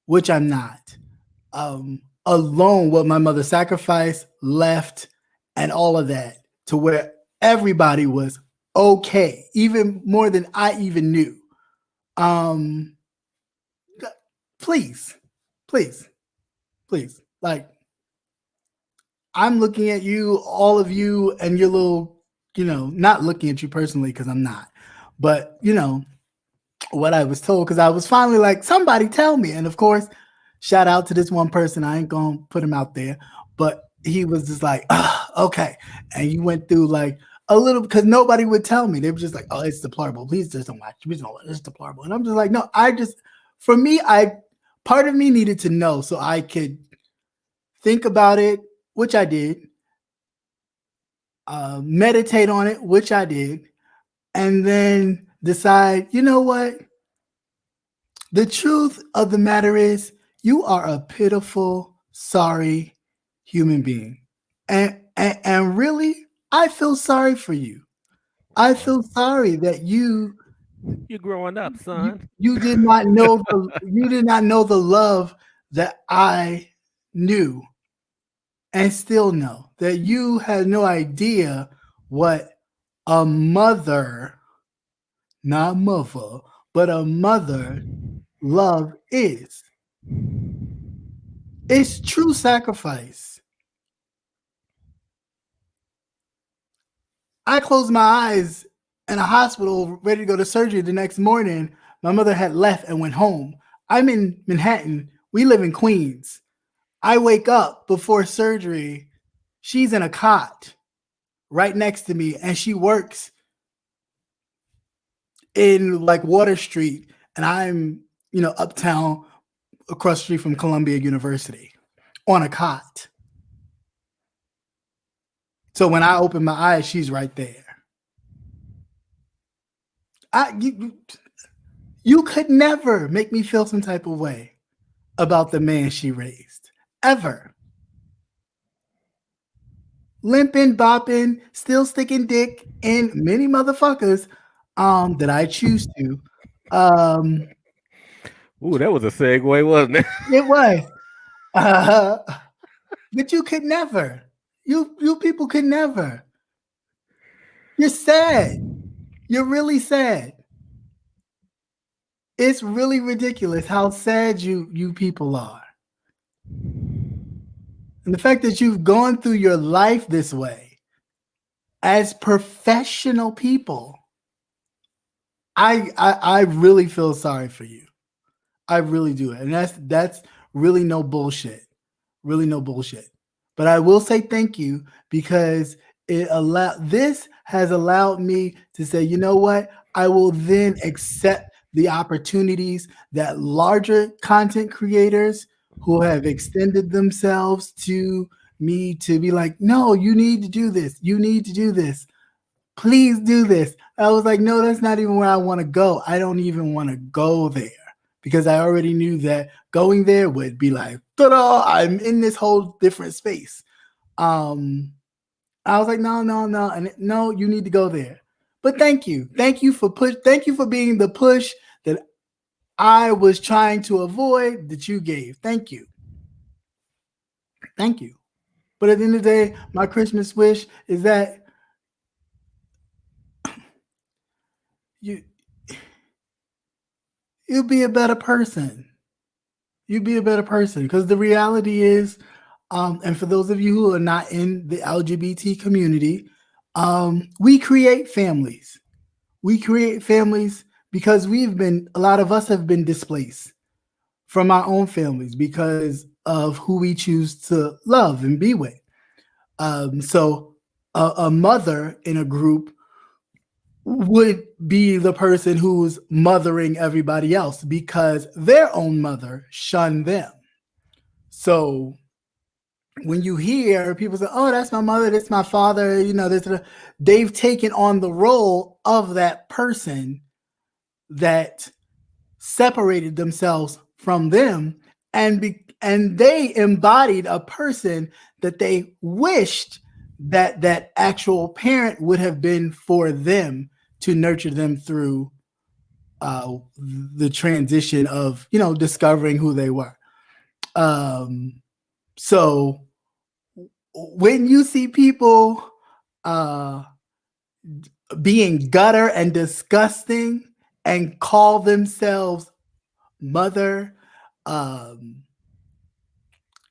S1: which I'm not, alone what my mother sacrificed, left, and all of that to where everybody was okay, even more than I even knew. Um, please, please, please, like I'm looking at you, all of you, and your little, not looking at you personally because I'm not, but what I was told because I was finally like, somebody tell me. And of course, shout out to this one person. I ain't gonna put him out there, but he was just like, okay. And you went through like a little because nobody would tell me. They were just like, oh, it's deplorable. Please just don't watch. Please don't. It's deplorable. And I'm just like, no, for me, part of me needed to know so I could think about it, which I did, meditate on it, which I did, and then decide, you know what? The truth of the matter is, you are a pitiful, sorry human being. And really, I feel sorry for you. I
S2: Well,
S1: feel sorry that
S2: you're growing up,
S1: you,
S2: son.
S1: you did not know the love that I knew and still know. That you had no idea what a mother, not mother, but a mother love is. It's true sacrifice. I closed my eyes in a hospital ready to go to surgery the next morning. My mother had left and went home. I'm in Manhattan. We live in Queens. I wake up before surgery. She's in a cot right next to me, and she works in like Water Street, and I'm, uptown across the street from Columbia University on a cot. So when I open my eyes, she's right there. You could never make me feel some type of way about the man she raised. Ever. Limping, bopping, still sticking dick in many motherfuckers that I choose to. Um,
S2: Ooh, that was a segue, wasn't it?
S1: it was. Uh, but you could never. You people could never. You're sad. You're really sad. It's really ridiculous how sad you people are. And the fact that you've gone through your life this way as professional people, I really feel sorry for you. I really do. And that's really no bullshit. Really no bullshit. But I will say thank you because this has allowed me to say, you know what? I will then accept the opportunities that larger content creators who have extended themselves to me to be like, no, you need to do this. You need to do this. Please do this. I was like, no, that's not even where I want to go. I don't even want to go there because I already knew that going there would be like, ta-da, I'm in this whole different space. I was like, no, and no, you need to go there. But thank you for being the push that I was trying to avoid that you gave. Thank you. But at the end of the day, my Christmas wish is that you'll be a better person. You be a better person because the reality is, and for those of you who are not in the LGBT community, we create families. We create families because a lot of us have been displaced from our own families because of who we choose to love and be with. So a mother in a group would be the person who's mothering everybody else because their own mother shunned them. So when you hear people say, "Oh, that's my mother, that's my father," they've taken on the role of that person that separated themselves from them, and they embodied a person that they wished that actual parent would have been for them to nurture them through the transition of discovering who they were. So when you see people being gutter and disgusting and call themselves mother,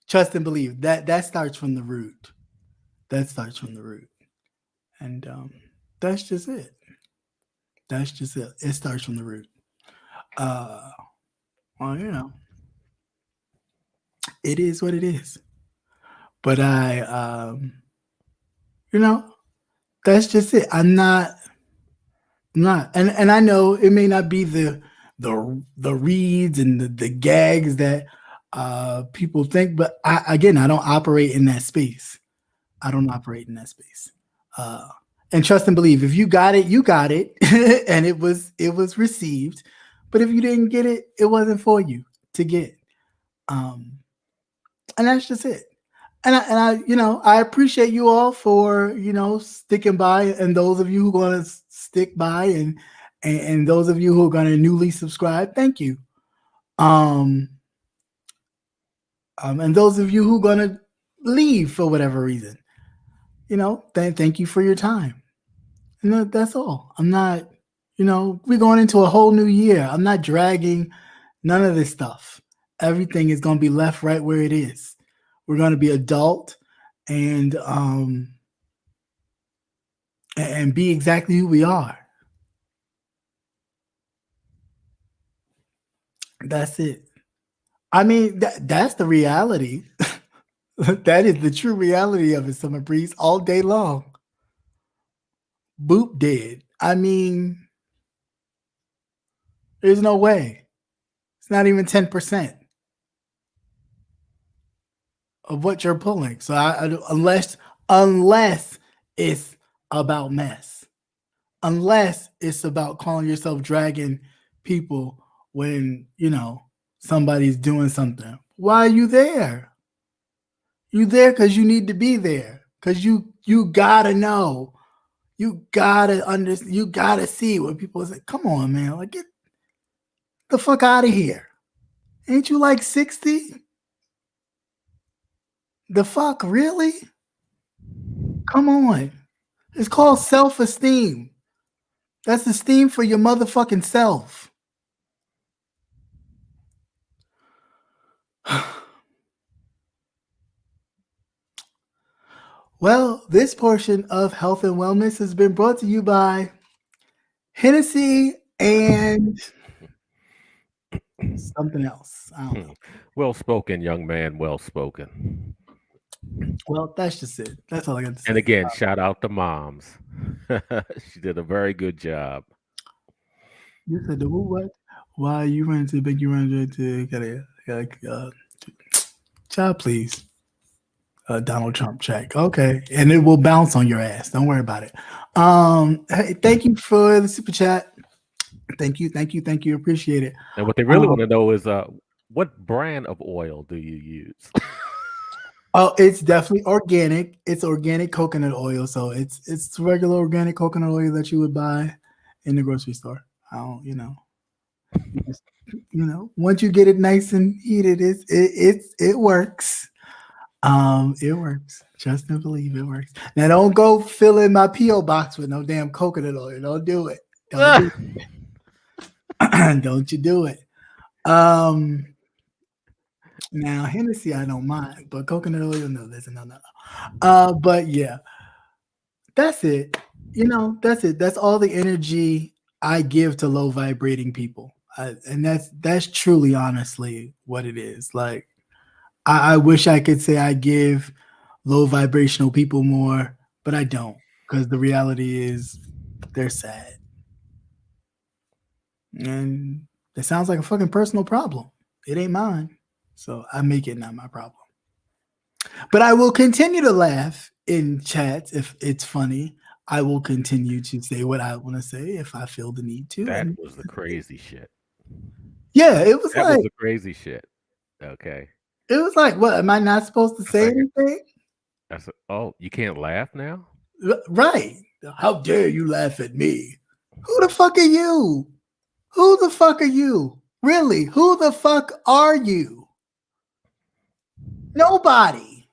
S1: trust and believe that starts from the root. That starts from the root. And that's just it. That's just it. It starts from the root. Well, it is what it is. But that's just it. I'm not, and I know it may not be the reads and the gags that people think, but I don't operate in that space. I don't operate in that space. And trust and believe, if you got it, you got it, and it was received. But if you didn't get it, it wasn't for you to get. And that's just it. And I appreciate you all for sticking by, and those of you who are going to stick by, and those of you who are going to newly subscribe, thank you. And those of you who are going to leave for whatever reason, thank you for your time. And that's all. I'm not, we're going into a whole new year. I'm not dragging none of this stuff. Everything is going to be left right where it is. We're going to be adult and be exactly who we are. That's it. I mean, that's the reality. That is the true reality of it, Summer Breeze, all day long. Boop dead. I mean, there's no way. It's not even 10% of what you're pulling. So unless it's about mess, unless it's about calling yourself dragging people when somebody's doing something. Why are you there? You there because you need to be there, because you gotta know, you gotta understand, you gotta see when people say, "Come on, man, like get the fuck out of here. Ain't you like 60? The fuck, really? Come on." It's called self-esteem. That's esteem for your motherfucking self. Well, this portion of Health and Wellness has been brought to you by Hennessy and something else. I don't know.
S2: Well spoken, young man. Well spoken.
S1: Well, that's just it. That's all I got to say.
S2: And again, shout out to moms. She did a very good job.
S1: You said the who, what? Why you ran to big? You ran to child, please. Donald Trump check. Okay. And it will bounce on your ass. Don't worry about it. Hey, thank you for the super chat. Thank you. Appreciate it.
S2: And what they really want to know is what brand of oil do you use?
S1: Oh, it's definitely organic. It's organic coconut oil. So it's regular organic coconut oil that you would buy in the grocery store. I don't, once you get it nice and heated, it works. It works. Trust and believe it works. Now don't go fill in my P.O. box with no damn coconut oil. Don't do it. Don't you do it. Now Hennessy, I don't mind, but coconut oil, no, there's no. But yeah, that's it. That's it. That's all the energy I give to low vibrating people. And that's truly, honestly, what it is. Like, I wish I could say I give low vibrational people more, but I don't, because the reality is they're sad. And it sounds like a fucking personal problem. It ain't mine. So I make it not my problem. But I will continue to laugh in chats if it's funny. I will continue to say what I want to say if I feel the need to.
S2: That
S1: And
S2: was the crazy shit.
S1: yeah, it was
S2: That
S1: like
S2: was the crazy shit. Okay.
S1: it was like, what? Am I not supposed to say anything?
S2: Oh, you can't laugh now?
S1: Right. How dare you laugh at me? Who the fuck are you? Who the fuck are you? Really? Who the fuck are you? Nobody.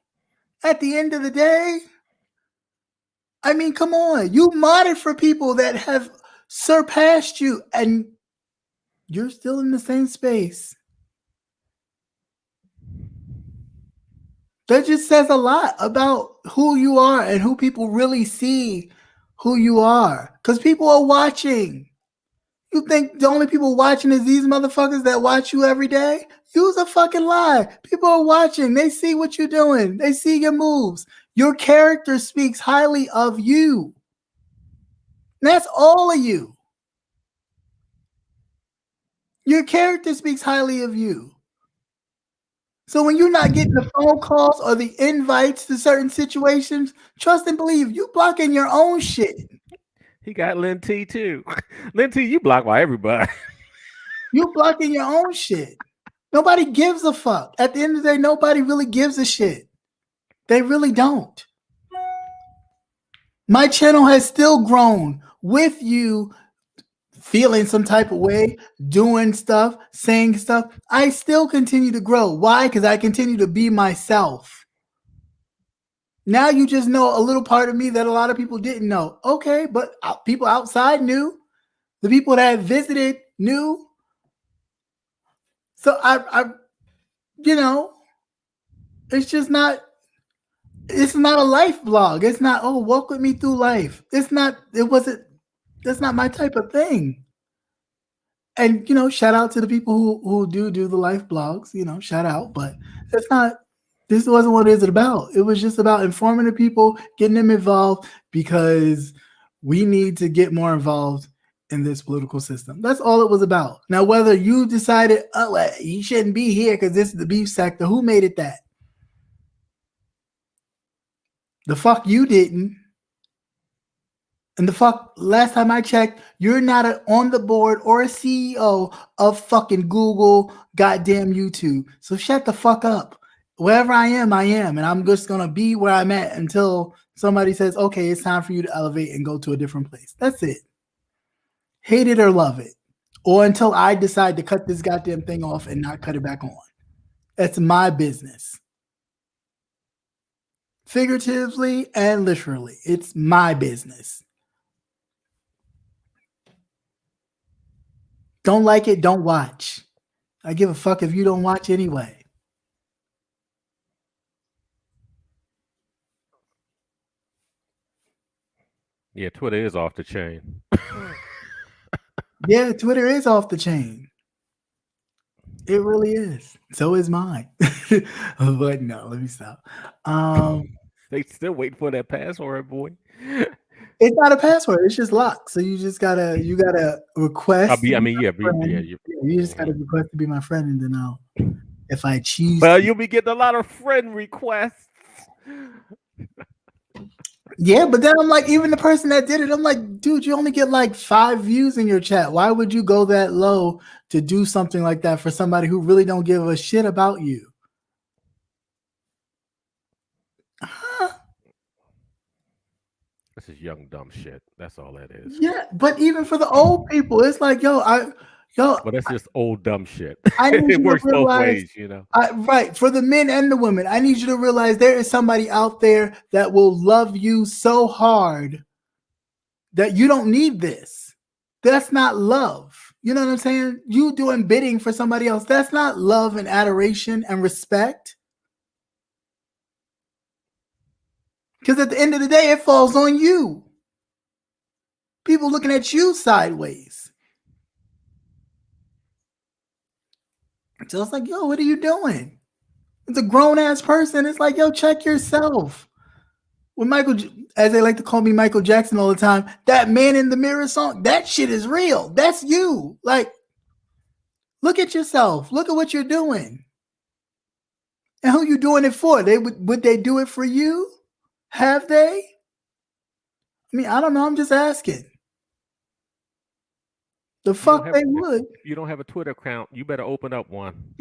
S1: At the end of the day, I mean, come on. You modded for people that have surpassed you and you're still in the same space. That just says a lot about who you are and who people really see who you are. Because people are watching. You think the only people watching is these motherfuckers that watch you every day? Use a fucking lie. People are watching. They see what you're doing. They see your moves. Your character speaks highly of you. And that's all of you. Your character speaks highly of you. So when you're not getting the phone calls or the invites to certain situations, trust and believe you blocking your own shit.
S2: He got Lin T too. Lin T, you blocked by everybody.
S1: You blocking your own shit. Nobody gives a fuck. At the end of the day, nobody really gives a shit. They really don't. My channel has still grown with you feeling some type of way, doing stuff, saying stuff. I still continue to grow. Why? Because I continue to be myself. Now you just know a little part of me that a lot of people didn't know. Okay, but people outside knew. The people that visited knew. So I it's just not. It's not a life blog. It's not. Oh, walk with me through life. It's not. It wasn't. That's not my type of thing. And shout out to the people who do the life blogs. Shout out. But that's not. This wasn't what it is about. It was just about informing the people, getting them involved because we need to get more involved in this political system. That's all it was about. Now, whether you decided, oh, you shouldn't be here because this is the beef sector, who made it that? The fuck you didn't. And the fuck, last time I checked, you're not on the board or a CEO of fucking Google, goddamn YouTube. So shut the fuck up. Wherever I am. And I'm just going to be where I'm at until somebody says, okay, it's time for you to elevate and go to a different place. That's it. Hate it or love it. Or until I decide to cut this goddamn thing off and not cut it back on. That's my business. Figuratively and literally, it's my business. Don't like it, don't watch. I give a fuck if you don't watch anyway.
S2: Yeah, Twitter is off the chain.
S1: Yeah, Twitter is off the chain. It really is. So is mine. But no, let me stop.
S2: They still waiting for that password, boy.
S1: It's not a password. It's just locked. So you gotta request. You just gotta request to be my friend, and then if I choose.
S2: Well, you'll be getting a lot of friend requests.
S1: Yeah, but then I'm like, even the person that did it, I'm like, dude, you only get like 5 views in your chat. Why would you go that low to do something like that for somebody who really don't give a shit about you?
S2: This is young dumb shit. That's all that is.
S1: Yeah, but even for the old people, it's like, well,
S2: that's just old dumb shit.
S1: It
S2: works both ways,
S1: right. For the men and the women, I need you to realize there is somebody out there that will love you so hard that you don't need this. That's not love. You know what I'm saying? You doing bidding for somebody else. That's not love and adoration and respect. Because at the end of the day, it falls on you. People looking at you sideways. So it's like, yo, what are you doing? It's a grown-ass person. It's like, yo, check yourself. when as they like to call me, Michael Jackson all the time, that Man in the Mirror song, that shit is real. That's you. Like, look at yourself. Look at what you're doing. And who you doing it for? Would they do it for you? Have they? I mean, I don't know. I'm just asking. The fuck they would.
S2: If you don't have a Twitter account, you better open up one.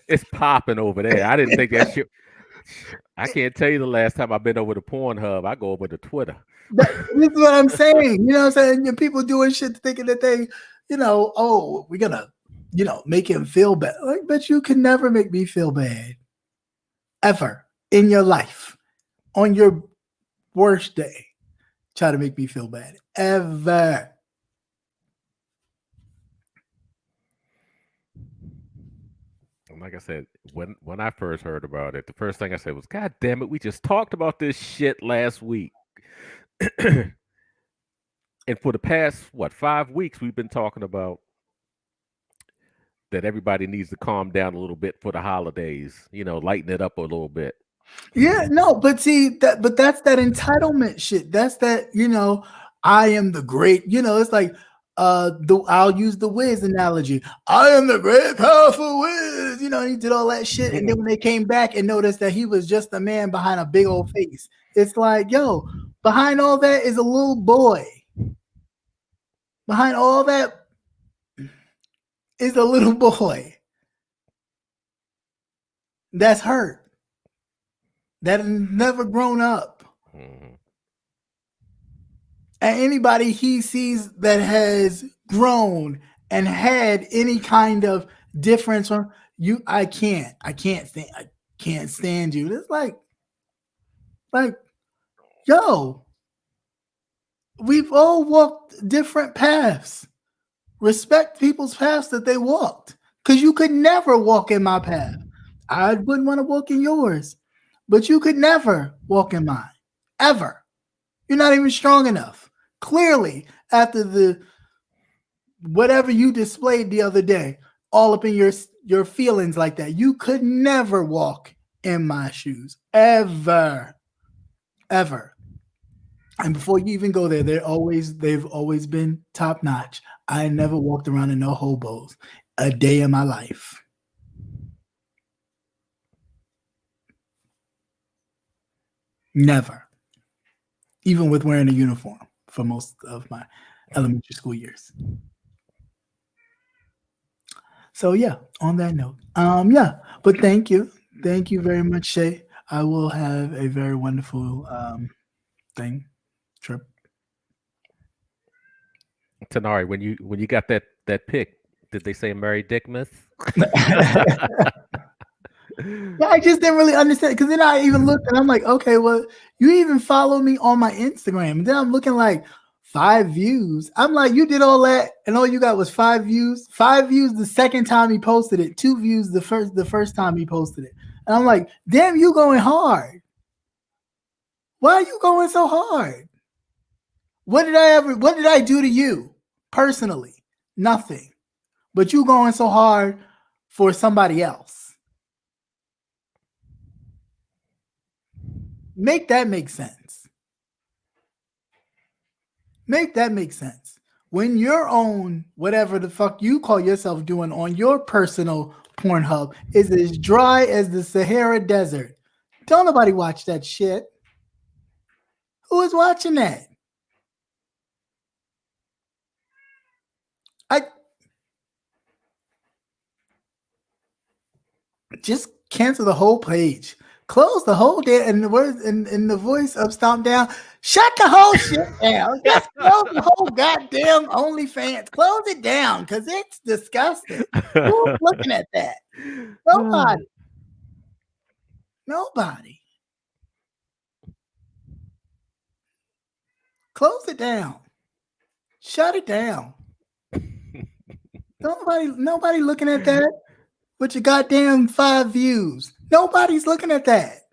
S2: It's popping over there. I didn't think that shit. I can't tell you the last time I've been over to Pornhub. I go over to Twitter.
S1: This is what I'm saying. You know what I'm saying? And people doing shit thinking that they, oh, we're gonna, make him feel bad. Like, but you can never make me feel bad. Ever in your life. On your worst day. Try to make me feel bad. Ever.
S2: Like I said, when I first heard about it, the first thing I said was, God damn it, we just talked about this shit last week. And for the past, 5 weeks, we've been talking about that everybody needs to calm down a little bit for the holidays, lighten it up a little bit.
S1: Yeah, no, but see, that's that entitlement shit. That's that, I am the great, it's like, I'll use the Wiz analogy. I am the great powerful Wiz. He did all that shit, and then when they came back and noticed that he was just a man behind a big old face, it's like, yo, behind all that is a little boy. Behind all that is a little boy that's hurt, that has never grown up. Mm-hmm. And anybody he sees that has grown and had any kind of difference from you, I can't stand you. It's like, yo, we've all walked different paths. Respect people's paths that they walked, because you could never walk in my path. I wouldn't want to walk in yours, but you could never walk in mine, ever. You're not even strong enough. Clearly, after the whatever you displayed the other day, all up in your feelings like that, you could never walk in my shoes, ever. And before you even go there, they've always been top notch. I never walked around in no hobos a day in my life. Never. Even with wearing a uniform for most of my elementary school years. So yeah, on that note, but thank you very much, Shay. I will have a very wonderful trip.
S2: Tanari, when you got that pic, did they say Mary Dickmas?
S1: Yeah, I just didn't really understand, because then I even looked and I'm like, okay, well, you even follow me on my Instagram, and then I'm looking like 5 views. I'm like, you did all that and all you got was 5 views. 5 views the second time he posted it, 2 views the first time he posted it. And I'm like, damn, you going hard. Why are you going so hard? What did I do to you personally? Nothing. But you going so hard for somebody else. Make that make sense. Make that make sense. When your own, whatever the fuck you call yourself doing on your personal Pornhub is as dry as the Sahara Desert, don't nobody watch that shit. Who is watching that? I just cancel the whole page. Close the whole damn, and the words in the voice of Stomp Down, shut the whole shit down. Just close the whole goddamn OnlyFans. Close it down, because it's disgusting. Who's looking at that? Nobody. Close it down. Shut it down. Nobody looking at that with your goddamn 5 views. Nobody's looking at that.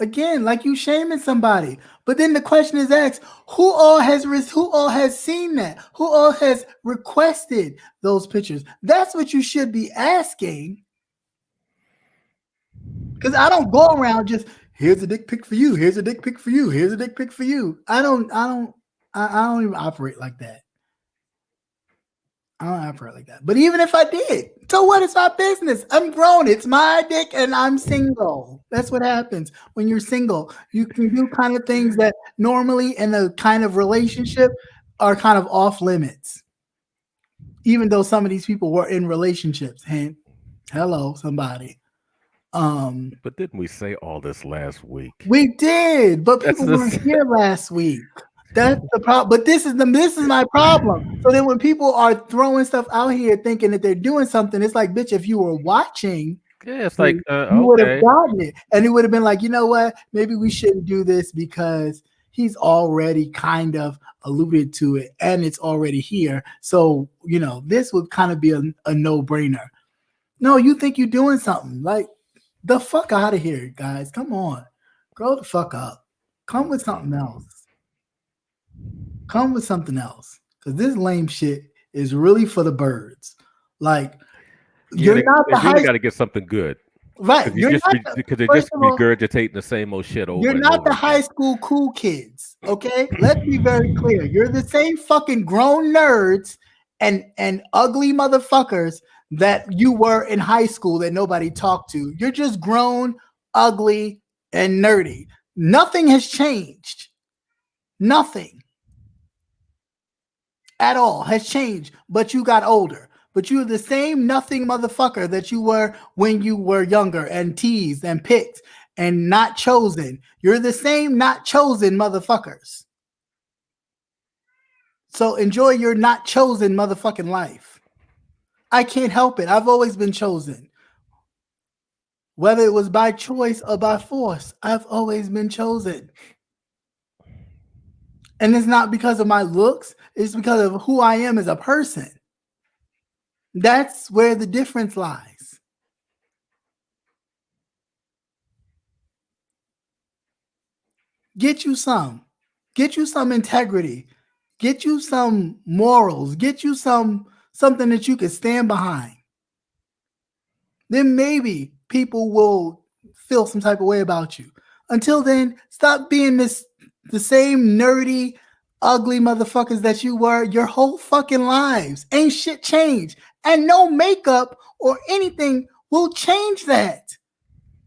S1: Again, like you shaming somebody. But then the question is asked, who all has seen that? Who all has requested those pictures? That's what you should be asking. Because I don't go around just here's a dick pic for you, here's a dick pic for you, here's a dick pic for you. I don't even operate like that. I don't operate like that. But even if I did, so what? It's my business. I'm grown. It's my dick and I'm single. That's what happens when you're single. You can do kind of things that normally in a kind of relationship are kind of off limits. Even though some of these people were in relationships. Hint, hello, somebody.
S2: But didn't we say all this last week?
S1: We did, but people weren't here last week. That's the problem. But this is my problem. So then when people are throwing stuff out here thinking that they're doing something, it's like, bitch, if you were watching,
S2: yeah, it's like
S1: you would have gotten it. And it would have been like, you know what? Maybe we shouldn't do this because he's already kind of alluded to it and it's already here. So, this would kind of be a no-brainer. No, you think you're doing something. Like, the fuck out of here, guys. Come on. Grow the fuck up. Come with something else. Come with something else. Because this lame shit is really for the birds. Like, you're not the high.
S2: You got to get something good.
S1: Right.
S2: Because they're just regurgitating the same old shit over.
S1: You're not the high school cool kids. Okay? Let's be very clear. You're the same fucking grown nerds and ugly motherfuckers that you were in high school that nobody talked to. You're just grown, ugly, and nerdy. Nothing has changed. Nothing at all has changed, but you got older. But you're the same nothing motherfucker that you were when you were younger and teased and picked and not chosen. You're the same not chosen motherfuckers. So enjoy your not chosen motherfucking life. I can't help it. I've always been chosen. Whether it was by choice or by force, I've always been chosen. And it's not because of my looks. It's because of who I am as a person. That's where the difference lies. Get you some. Get you some integrity. Get you some morals. Get you something that you can stand behind. Then maybe people will feel some type of way about you. Until then, stop being the same nerdy, ugly motherfuckers that you were your whole fucking lives. Ain't shit changed. And no makeup or anything will change that.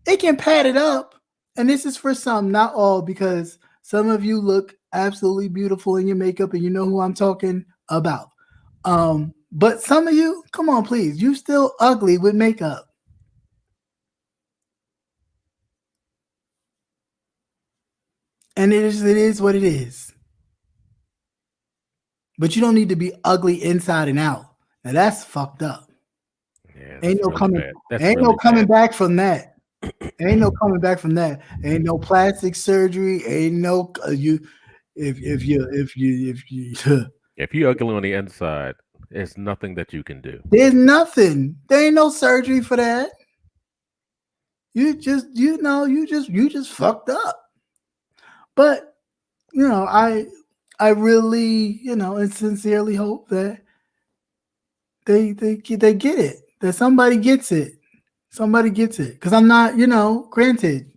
S1: It can pad it up. And this is for some, not all, because some of you look absolutely beautiful in your makeup and you know who I'm talking about. But some of you, come on, please. You still ugly with makeup. And it is what it is. But you don't need to be ugly inside and out. Now that's fucked up.
S2: Yeah,
S1: ain't no
S2: really
S1: coming back from that. Ain't no coming back from that. Ain't no plastic surgery. Ain't no if
S2: you're ugly on the inside, there's nothing that you can do.
S1: There's nothing. There ain't no surgery for that. You just fucked up. But I really, and sincerely hope that they get it. That somebody gets it. Somebody gets it. Because I'm not, granted,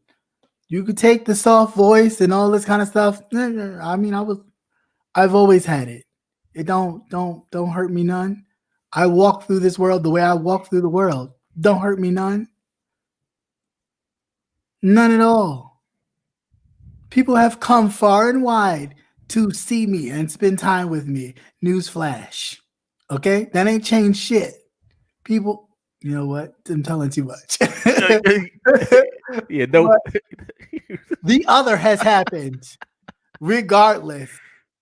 S1: you could take the soft voice and all this kind of stuff. I mean, I've always had it. It don't hurt me none. I walk through this world the way I walk through the world. Don't hurt me none. None at all. People have come far and wide to see me and spend time with me. Newsflash. Okay? That ain't changed shit. People, you know what? I'm telling too much.
S2: Yeah, no.
S1: The other has happened regardless.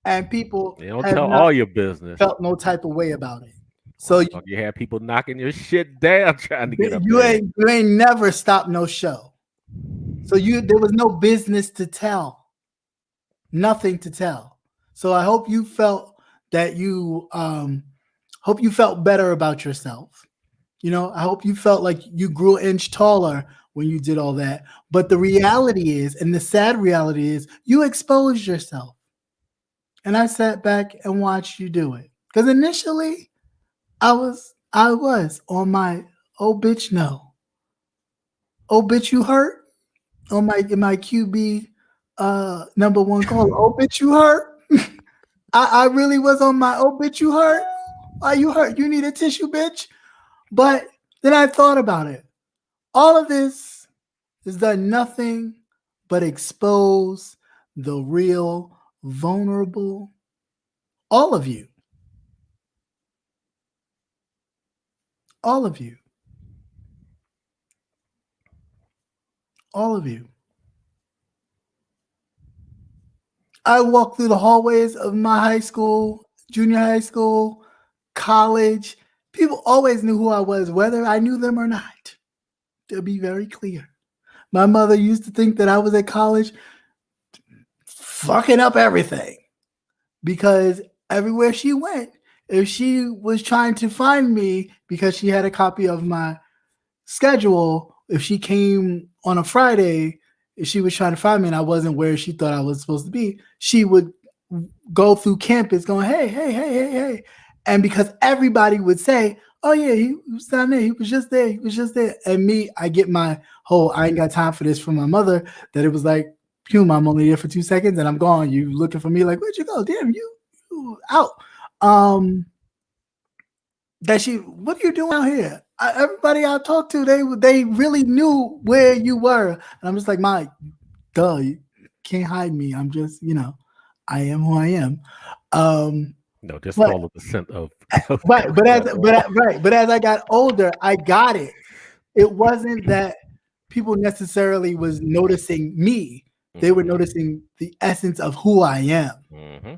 S1: And people
S2: don't tell all your business.
S1: Felt no type of way about it. So
S2: you have people knocking your shit down trying to get up.
S1: You ain't never stopped no show. So there was no business to tell. Nothing to tell. So I hope you felt that you felt better about yourself. I hope you felt like you grew an inch taller when you did all that. But the reality is, and the sad reality is, you exposed yourself. And I sat back and watched you do it. Because initially, I was on my, oh bitch, no. oh bitch you hurt on my QB number one call. Oh bitch you hurt. I really was on my oh bitch you hurt. Why you hurt? You need a tissue, bitch. But then I thought about it. All of this has done nothing but expose the real vulnerable, all of you. All of you. All of you. I walked through the hallways of my high school, junior high school, college. People always knew who I was, whether I knew them or not. To be very clear. My mother used to think that I was at college fucking up everything because everywhere she went, if she was trying to find me because she had a copy of my schedule, if she came on a Friday, if she was trying to find me and I wasn't where she thought I was supposed to be, she would go through campus going, hey. And because everybody would say, oh yeah, he was down there. He was just there. And me, I get my whole, I ain't got time for this from my mother, that it was like, Pum, I'm only there for 2 seconds and I'm gone. You looking for me like, where'd you go? Damn, you out. That she, what are you doing out here? Everybody I talked to, they really knew where you were. And I'm just like, Mike, duh, you can't hide me. I'm just, I am who I am.
S2: No, just follow the scent of
S1: right. But as I got older, I got it. It wasn't that people necessarily was noticing me. They were noticing the essence of who I am. Mm-hmm.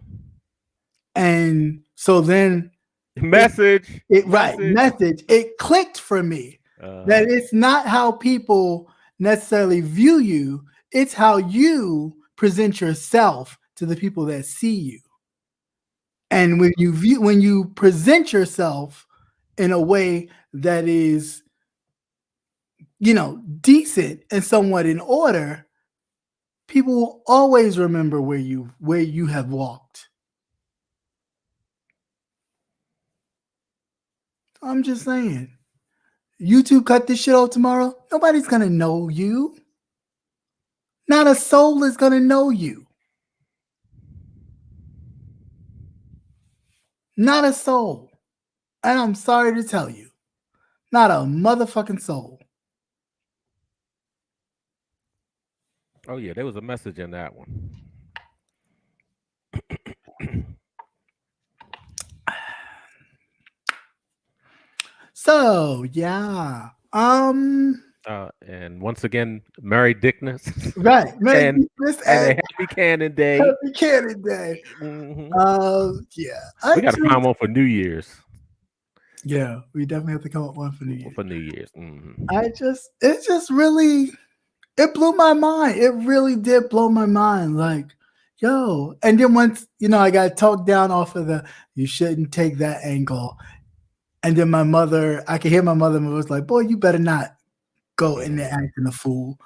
S1: And so then
S2: message.
S1: It clicked for me that it's not how people necessarily view you, it's how you present yourself to the people that see you. And when you present yourself in a way that is, decent and somewhat in order, people will always remember where you have walked. I'm just saying. YouTube cut this shit off tomorrow. Nobody's gonna know you. Not a soul is gonna know you. Not a soul. And I'm sorry to tell you, not a motherfucking soul.
S2: Oh yeah, there was a message in that one.
S1: So yeah.
S2: And once again, Merry Dickness.
S1: Right. Merry
S2: Dickness and a Happy Cannon Day.
S1: Happy Cannon Day. Mm-hmm. Yeah.
S2: We got to find one for New Year's.
S1: Yeah, we definitely have to come up with one for New Year's.
S2: For New Year's. Mm-hmm.
S1: It just really, it blew my mind. It really did blow my mind. Like, yo. And then once, I got talked down off of you shouldn't take that angle. And then I could hear my mother was like, boy, you better not go in there acting a fool.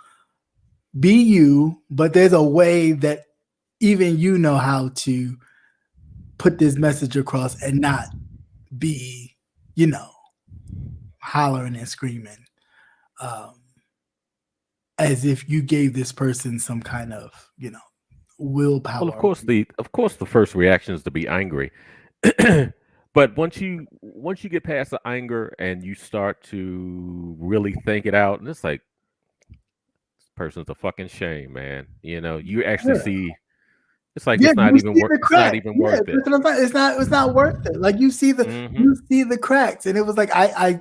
S1: Be you, but there's a way that even you know how to put this message across and not be, hollering and screaming as if you gave this person some kind of, willpower.
S2: Well, of course, the first reaction is to be angry. But once you get past the anger and you start to really think it out, and it's like, this person's a fucking shame, man. You actually see. It's like it's not even worth. It's not even worth it.
S1: It's not worth it. Like you see the cracks, and it was like I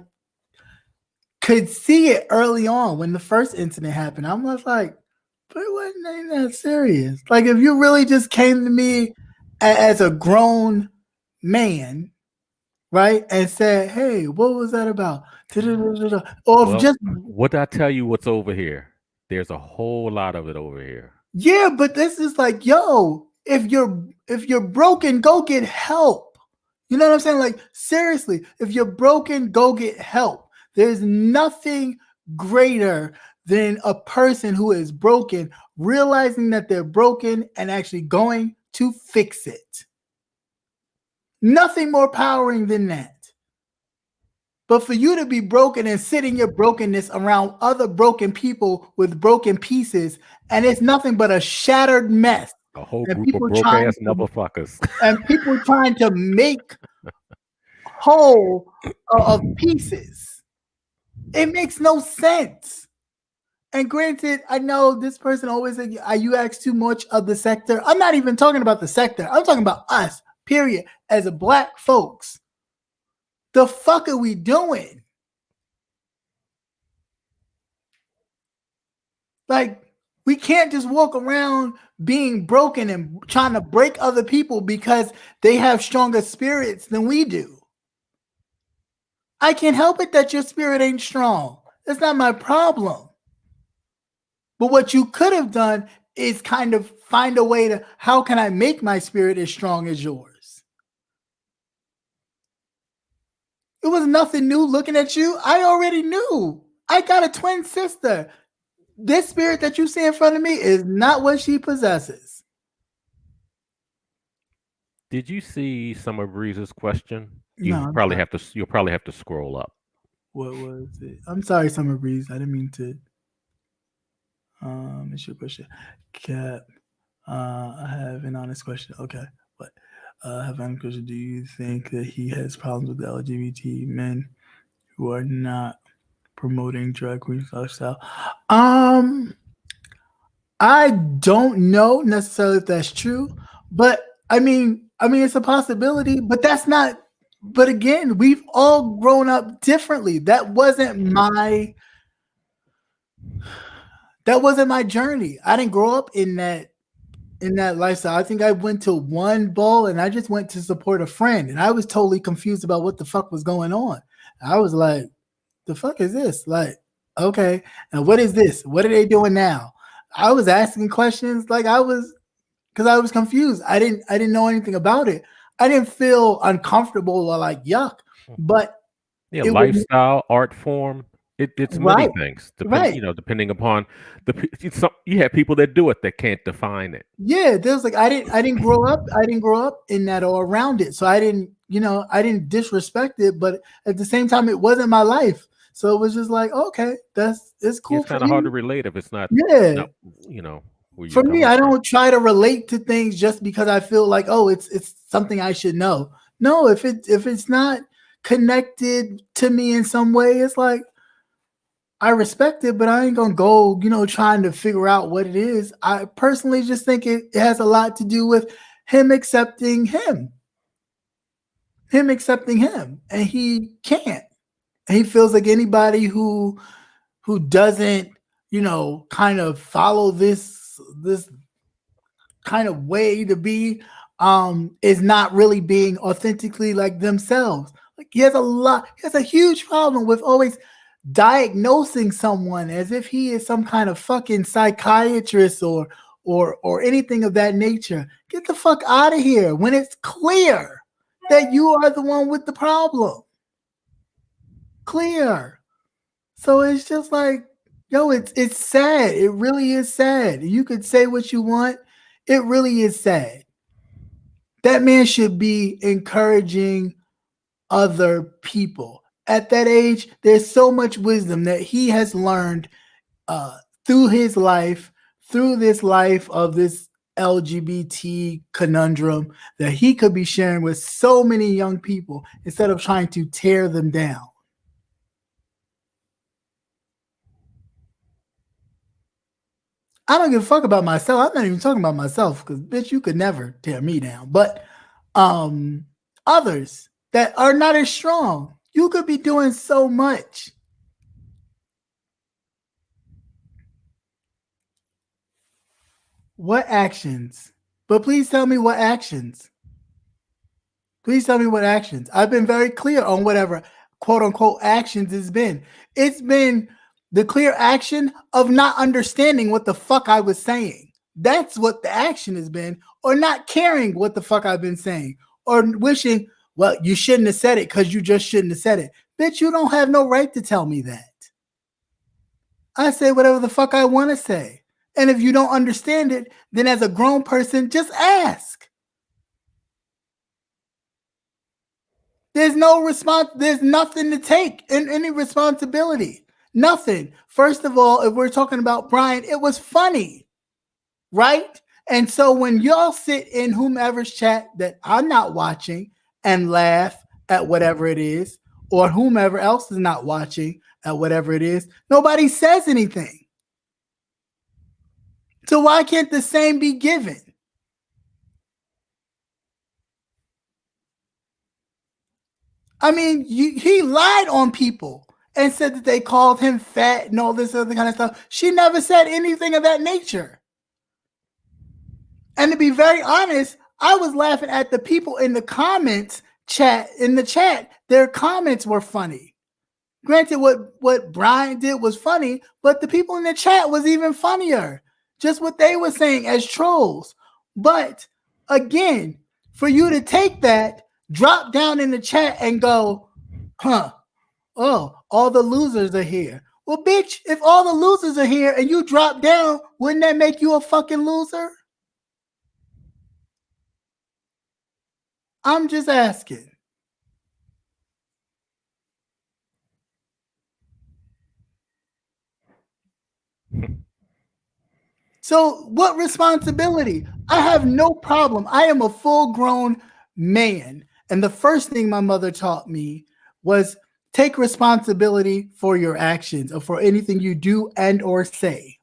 S1: could see it early on when the first incident happened. I'm just like, but it wasn't that serious. Like if you really just came to me as a grown man. Right, and said, "Hey, what was that about?" Or
S2: what did I tell you? What's over here? There's a whole lot of it over here.
S1: Yeah, but this is like, yo, if you're broken, go get help. You know what I'm saying? Like seriously, if you're broken, go get help. There's nothing greater than a person who is broken realizing that they're broken and actually going to fix it. Nothing more powering than that. But for you to be broken and sit in your brokenness around other broken people with broken pieces, and it's nothing but a shattered mess.
S2: A whole
S1: And
S2: group of broke ass motherfuckers.
S1: And people trying to make whole of pieces. It makes no sense. And granted, I know this person always said, you ask too much of the sector. I'm not even talking about the sector. I'm talking about us, period, as a black folks. The fuck are we doing? Like, we can't just walk around being broken and trying to break other people because they have stronger spirits than we do. I can't help it that your spirit ain't strong. That's not my problem. But what you could have done is kind of find a way to, how can I make my spirit as strong as yours? It was nothing new looking at you. I already knew. I got a twin sister. This spirit that you see in front of me is not what she possesses.
S2: Did you see Summer Breeze's question?
S1: No,
S2: You'll probably have to scroll up.
S1: What was it? I'm sorry, Summer Breeze. I didn't mean to. It's your question. Cap. I have an honest question. Okay. What? I have an honest question. Do you think that he has problems with the LGBT men who are not promoting drag queen lifestyle? I don't know necessarily if that's true, but I mean, it's a possibility, but that's not. But again, we've all grown up differently. That wasn't my journey. I didn't grow up in that lifestyle. I think I went to one ball and I just went to support a friend, and I was totally confused about what the fuck was going on. I was like, the fuck is this? Like, okay, and what is this? What are they doing now? I was asking questions because I was confused. I didn't know anything about it. I didn't feel uncomfortable or like yuck, but
S2: lifestyle, art form. It's many things. Depending upon you have people that do it that can't define it.
S1: Yeah, there's like I didn't grow up in that or around it, so I didn't disrespect it, but at the same time, it wasn't my life. So it was just like, okay, it's cool.
S2: It's kind of hard to relate if it's not.
S1: Yeah,
S2: For
S1: me, I don't try to relate to things just because I feel like, oh, it's something I should know. No, if it's not connected to me in some way, it's like I respect it, but I ain't gonna go, trying to figure out what it is. I personally just think it has a lot to do with him accepting him, and he can't. And he feels like anybody who doesn't, kind of follow this kind of way to be, is not really being authentically like themselves. Like he has a huge problem with always diagnosing someone as if he is some kind of fucking psychiatrist or anything of that nature. Get the fuck out of here when it's clear that you are the one with the problem. Clear. So it's just like, yo, it's sad. It really is sad. You could say what you want. It really is sad. That man should be encouraging other people. At that age, there's so much wisdom that he has learned through his life, through this life of this LGBT conundrum that he could be sharing with so many young people instead of trying to tear them down. I don't give a fuck about myself. I'm not even talking about myself because, bitch, you could never tear me down. But others that are not as strong, you could be doing so much. What actions? But please tell me what actions. Please tell me what actions. I've been very clear on whatever quote unquote actions it's been. It's been the clear action of not understanding what the fuck I was saying. That's what the action has been, or not caring what the fuck I've been saying, or wishing, well, you shouldn't have said it because you just shouldn't have said it. Bitch, you don't have no right to tell me that. I say whatever the fuck I want to say. And if you don't understand it, then as a grown person, just ask. There's no response. There's nothing to take in any responsibility. Nothing. First of all, if we're talking about Brian, it was funny, right? And so when y'all sit in whomever's chat that I'm not watching and laugh at whatever it is, or whomever else is not watching at whatever it is, nobody says anything. So why can't the same be given? I mean, he lied on people and said that they called him fat and all this other kind of stuff. She never said anything of that nature. And to be very honest, I was laughing at the people in the comments chat. In the chat, their comments were funny. Granted, what Brian did was funny, but the people in the chat was even funnier. Just what they were saying as trolls. But again, for you to take that, drop down in the chat and go, oh, all the losers are here. Well, bitch, if all the losers are here and you drop down, wouldn't that make you a fucking loser? I'm just asking. So what responsibility? I have no problem. I am a full-grown man. And the first thing my mother taught me was take responsibility for your actions or for anything you do and or say.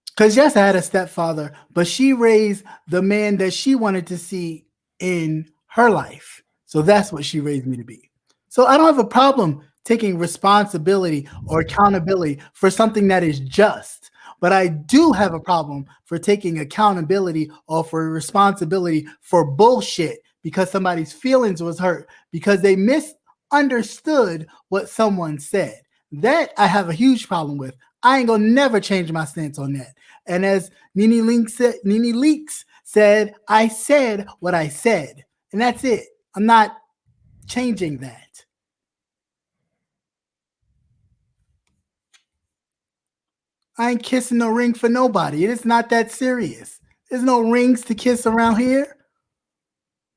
S1: Because yes, I had a stepfather, but she raised the man that she wanted to see in her life. So that's what she raised me to be. So I don't have a problem taking responsibility or accountability for something that is just. But I do have a problem for taking accountability or for responsibility for bullshit because somebody's feelings was hurt because they misunderstood what someone said. That I have a huge problem with. I ain't gonna never change my stance on that. And as Nene Leaks said, I said what I said. And that's it. I'm not changing that. I ain't kissing no ring for nobody. It is not that serious. There's no rings to kiss around here.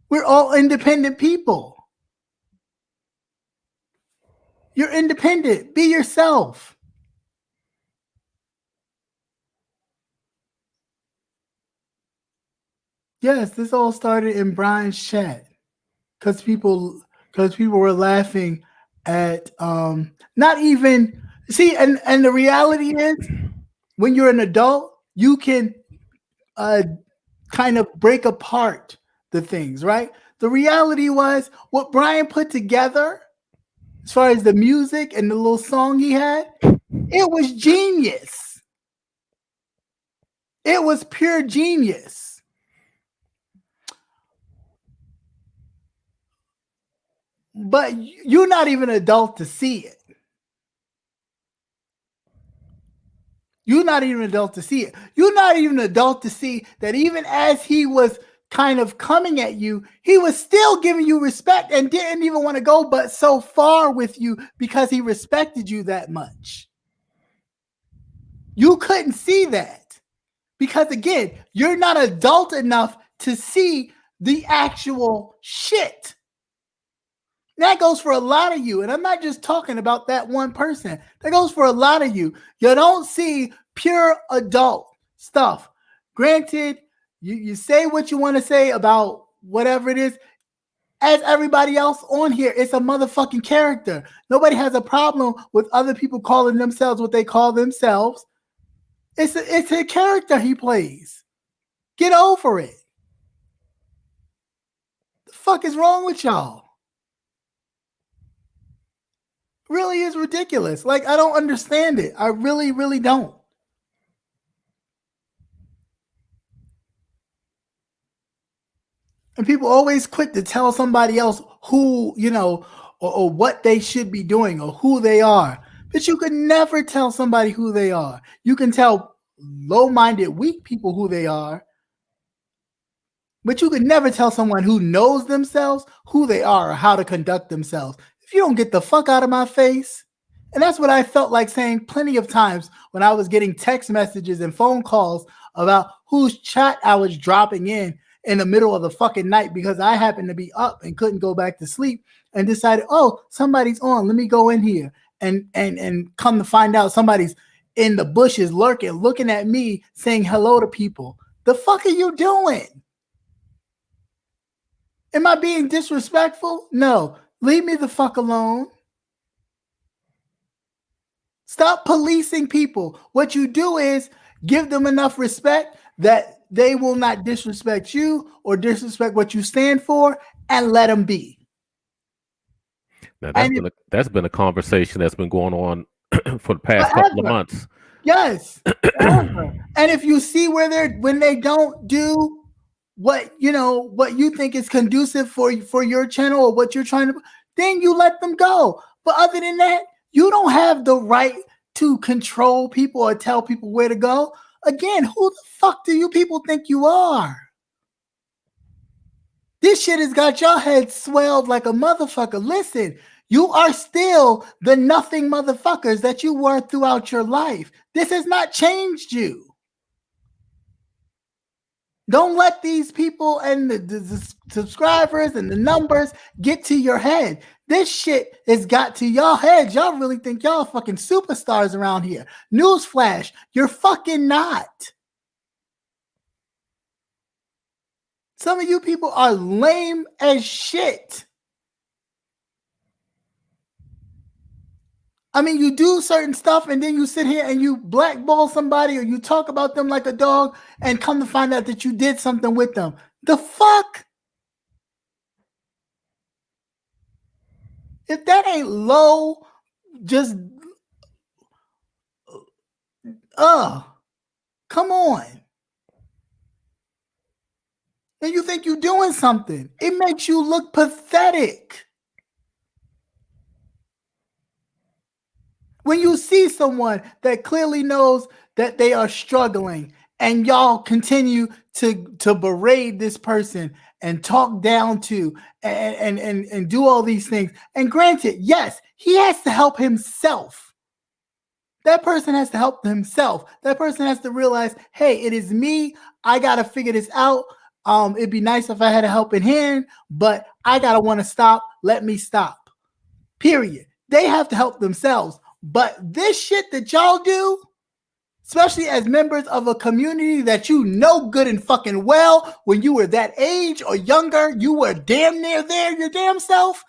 S1: We're all independent people. You're independent. Be yourself. Yes, this all started in Brian's chat because people were laughing at not even see and the reality is when you're an adult you can kind of break apart the things, right? The reality was what Brian put together as far as the music and the little song he had, it was genius. It was pure genius. But you're not even an adult to see it. You're not even an adult to see it. You're not even an adult to see that even as he was kind of coming at you, he was still giving you respect and didn't even want to go but so far with you because he respected you that much. You couldn't see that because, again, you're not adult enough to see the actual shit. That goes for a lot of you. And I'm not just talking about that one person. That goes for a lot of you. You don't see pure adult stuff. Granted, you say what you want to say about whatever it is. As everybody else on here, it's a motherfucking character. Nobody has a problem with other people calling themselves what they call themselves. It's a character he plays. Get over it. The fuck is wrong with y'all? Really is ridiculous. Like, I don't understand it. I really, really don't. And people always quick to tell somebody else who, or what they should be doing or who they are. But you could never tell somebody who they are. You can tell low-minded, weak people who they are. But you could never tell someone who knows themselves who they are or how to conduct themselves. If you don't get the fuck out of my face. And that's what I felt like saying plenty of times when I was getting text messages and phone calls about whose chat I was dropping in. in the middle of the fucking night because I happened to be up and couldn't go back to sleep and decided, oh, somebody's on. Let me go in here and come to find out somebody's in the bushes lurking, looking at me, saying hello to people. The fuck are you doing? Am I being disrespectful? No. Leave me the fuck alone. Stop policing people. What you do is give them enough respect that they will not disrespect you or disrespect what you stand for, and let them be.
S2: Now that's been a conversation that's been going on for the past
S1: forever.
S2: couple of months.
S1: Yes. And if you see when they don't do what you think is conducive for your channel or what you're trying to, then you let them go. But other than that, you don't have the right to control people or tell people where to go. Again, who the fuck do you people think you are? This shit has got your head swelled like a motherfucker. Listen, you are still the nothing motherfuckers that you were throughout your life. This has not changed you. Don't let these people and the subscribers and the numbers get to your head. This shit has got to y'all heads. Y'all really think y'all fucking superstars around here. Newsflash, you're fucking not. Some of you people are lame as shit. I mean, you do certain stuff and then you sit here and you blackball somebody or you talk about them like a dog and come to find out that you did something with them. The fuck? If that ain't low, just come on. And you think you're doing something. It makes you look pathetic. When you see someone that clearly knows that they are struggling and y'all continue to berate this person and talk down to and do all these things. And granted, yes, he has to help himself. That person has to help himself. That person has to realize, hey, it is me. I got to figure this out. It'd be nice if I had a helping hand, but I got to want to stop. Let me stop. Period. They have to help themselves. But this shit that y'all do, especially as members of a community that you know good and fucking well, when you were that age or younger, you were damn near there your damn self,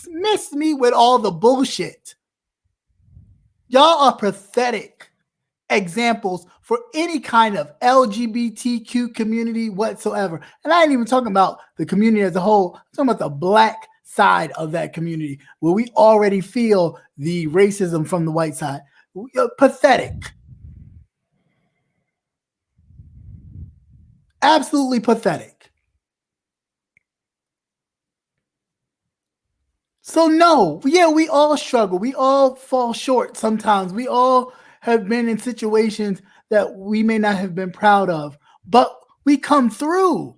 S1: miss me with all the bullshit. Y'all are pathetic examples for any kind of LGBTQ community whatsoever. And I ain't even talking about the community as a whole. I'm talking about the black side of that community where we already feel the racism from the white side. Pathetic. Absolutely pathetic. So no, yeah, we all struggle. We all fall short sometimes. We all have been in situations that we may not have been proud of, but we come through.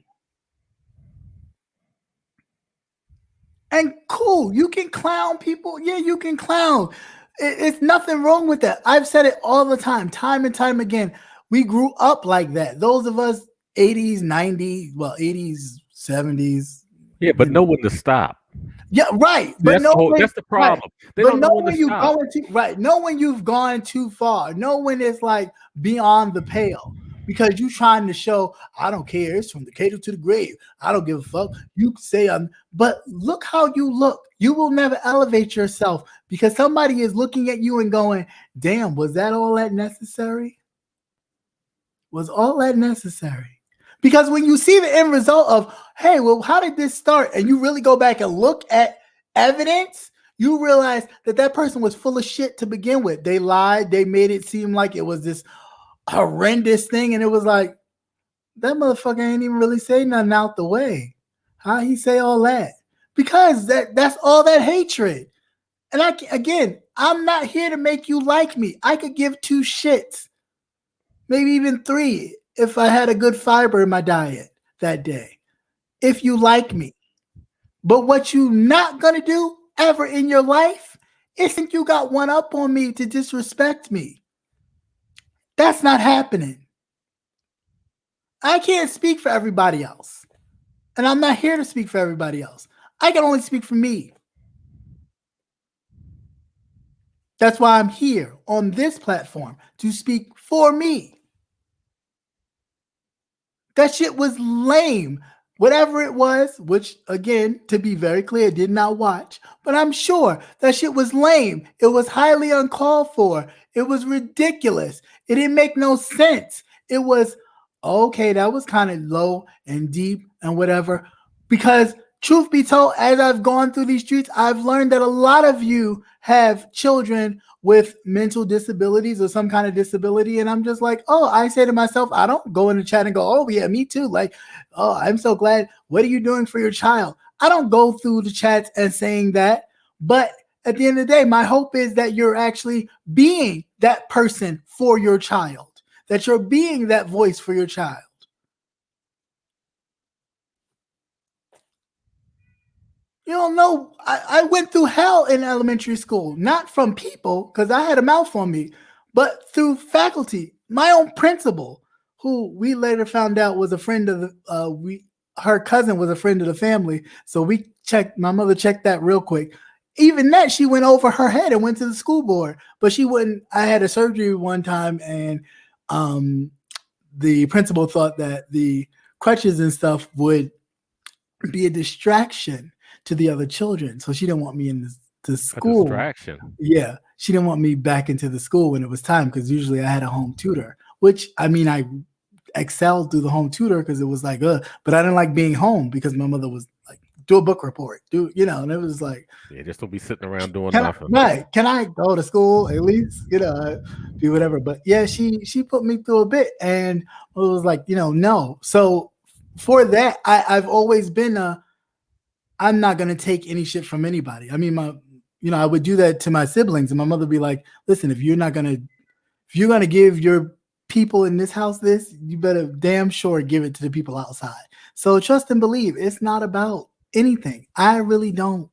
S1: And cool, you can clown people. Yeah, you can clown. It's nothing wrong with that. I've said it all the time and time again. We grew up like that. Those of us 80s, 90s, well, 80s, 70s.
S2: Yeah, but know when to stop.
S1: Yeah, right.
S2: But that's the problem. Right. They don't know when to stop.
S1: Know when you've gone too far. Know when it's like beyond the pale. Because you trying to show, I don't care. It's from the cradle to the grave. I don't give a fuck. You say but look how you look. You will never elevate yourself because somebody is looking at you and going, damn, was that all that necessary? Was all that necessary? Because when you see the end result of, hey, well, how did this start? And you really go back and look at evidence, you realize that person was full of shit to begin with. They lied. They made it seem like it was this horrendous thing. And it was like, that motherfucker ain't even really say nothing out the way. How he say all that? Because that's all that hatred. And I'm not here to make you like me. I could give two shits, maybe even three, if I had a good fiber in my diet that day, if you like me. But what you not going to do ever in your life is think you got one up on me to disrespect me. That's not happening. I can't speak for everybody else. And I'm not here to speak for everybody else. I can only speak for me. That's why I'm here on this platform to speak for me. That shit was lame. Whatever it was, which again, to be very clear, did not watch, but I'm sure that shit was lame. It was highly uncalled for. It was ridiculous. It didn't make no sense. It was okay. That was kind of low and deep and whatever. Because truth be told, as I've gone through these streets, I've learned that a lot of you have children with mental disabilities or some kind of disability. And I'm just like, oh, I say to myself, I don't go in the chat and go, oh, yeah, me too. Like, oh, I'm so glad. What are you doing for your child? I don't go through the chats and saying that. But at the end of the day, my hope is that you're actually being that person for your child, that you're being that voice for your child. You don't know, I went through hell in elementary school, not from people, because I had a mouth on me, but through faculty. My own principal, who we later found out was a friend of the, her cousin was a friend of the family. So my mother checked that real quick. Even that, she went over her head and went to the school board, but she wouldn't. I had a surgery one time, and the principal thought that the crutches and stuff would be a distraction to the other children. So she didn't want me in the school.
S2: A distraction.
S1: Yeah. She didn't want me back into the school when it was time, because usually I had a home tutor, which I mean, I excelled through the home tutor because it was like, but I didn't like being home because my mother was like, do a book report, and it was like,
S2: yeah, just don't be sitting around doing nothing.
S1: Right. Can I go to school at least, do whatever. But yeah, she put me through a bit, and it was like, no. So for that, I've always been I'm not going to take any shit from anybody. I mean, I would do that to my siblings, and my mother would be like, listen, if you're going to give your people in this house this, you better damn sure give it to the people outside. So trust and believe. It's not about anything. I really don't.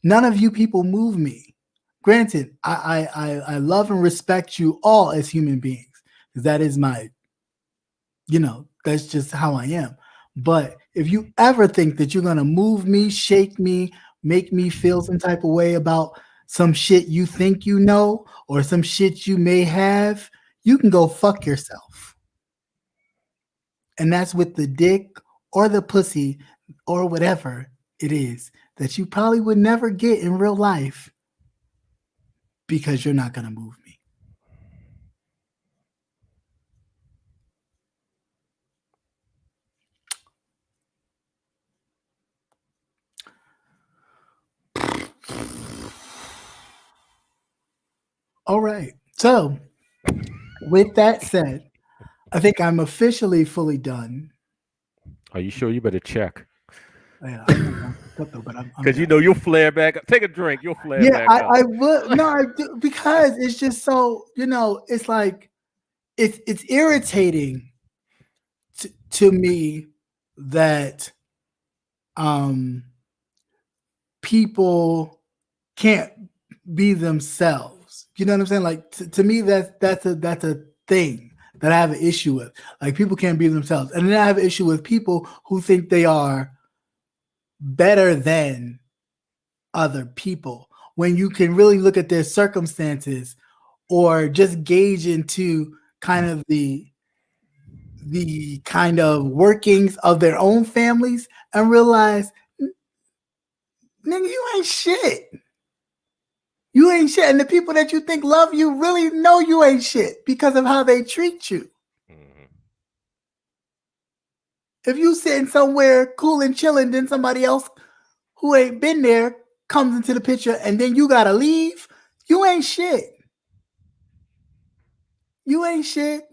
S1: None of you people move me. Granted, I love and respect you all as human beings, because that is my, that's just how I am. But if you ever think that you're going to move me, shake me, make me feel some type of way about some shit you think you know or some shit you may have, you can go fuck yourself. And that's with the dick or the pussy or whatever it is that you probably would never get in real life, because you're not going to move me. All right. So with that said, I think I'm officially fully done.
S2: Are you sure? You better check.
S1: Yeah,
S2: because you'll flare back up. Take a drink, you'll flare back up.
S1: I would. No, I do, because it's just so, it's like it's irritating to me that people can't be themselves. You know what I'm saying? Like to me, that's a thing that I have an issue with. Like, people can't be themselves, and then I have an issue with people who think they are better than other people when you can really look at their circumstances or just gauge into kind of the kind of workings of their own families and realize, nigga, you ain't shit. You ain't shit. And the people that you think love you really know you ain't shit because of how they treat you. Mm-hmm. If you sitting somewhere cool and chilling, then somebody else who ain't been there comes into the picture, and then you gotta leave, you ain't shit. You ain't shit.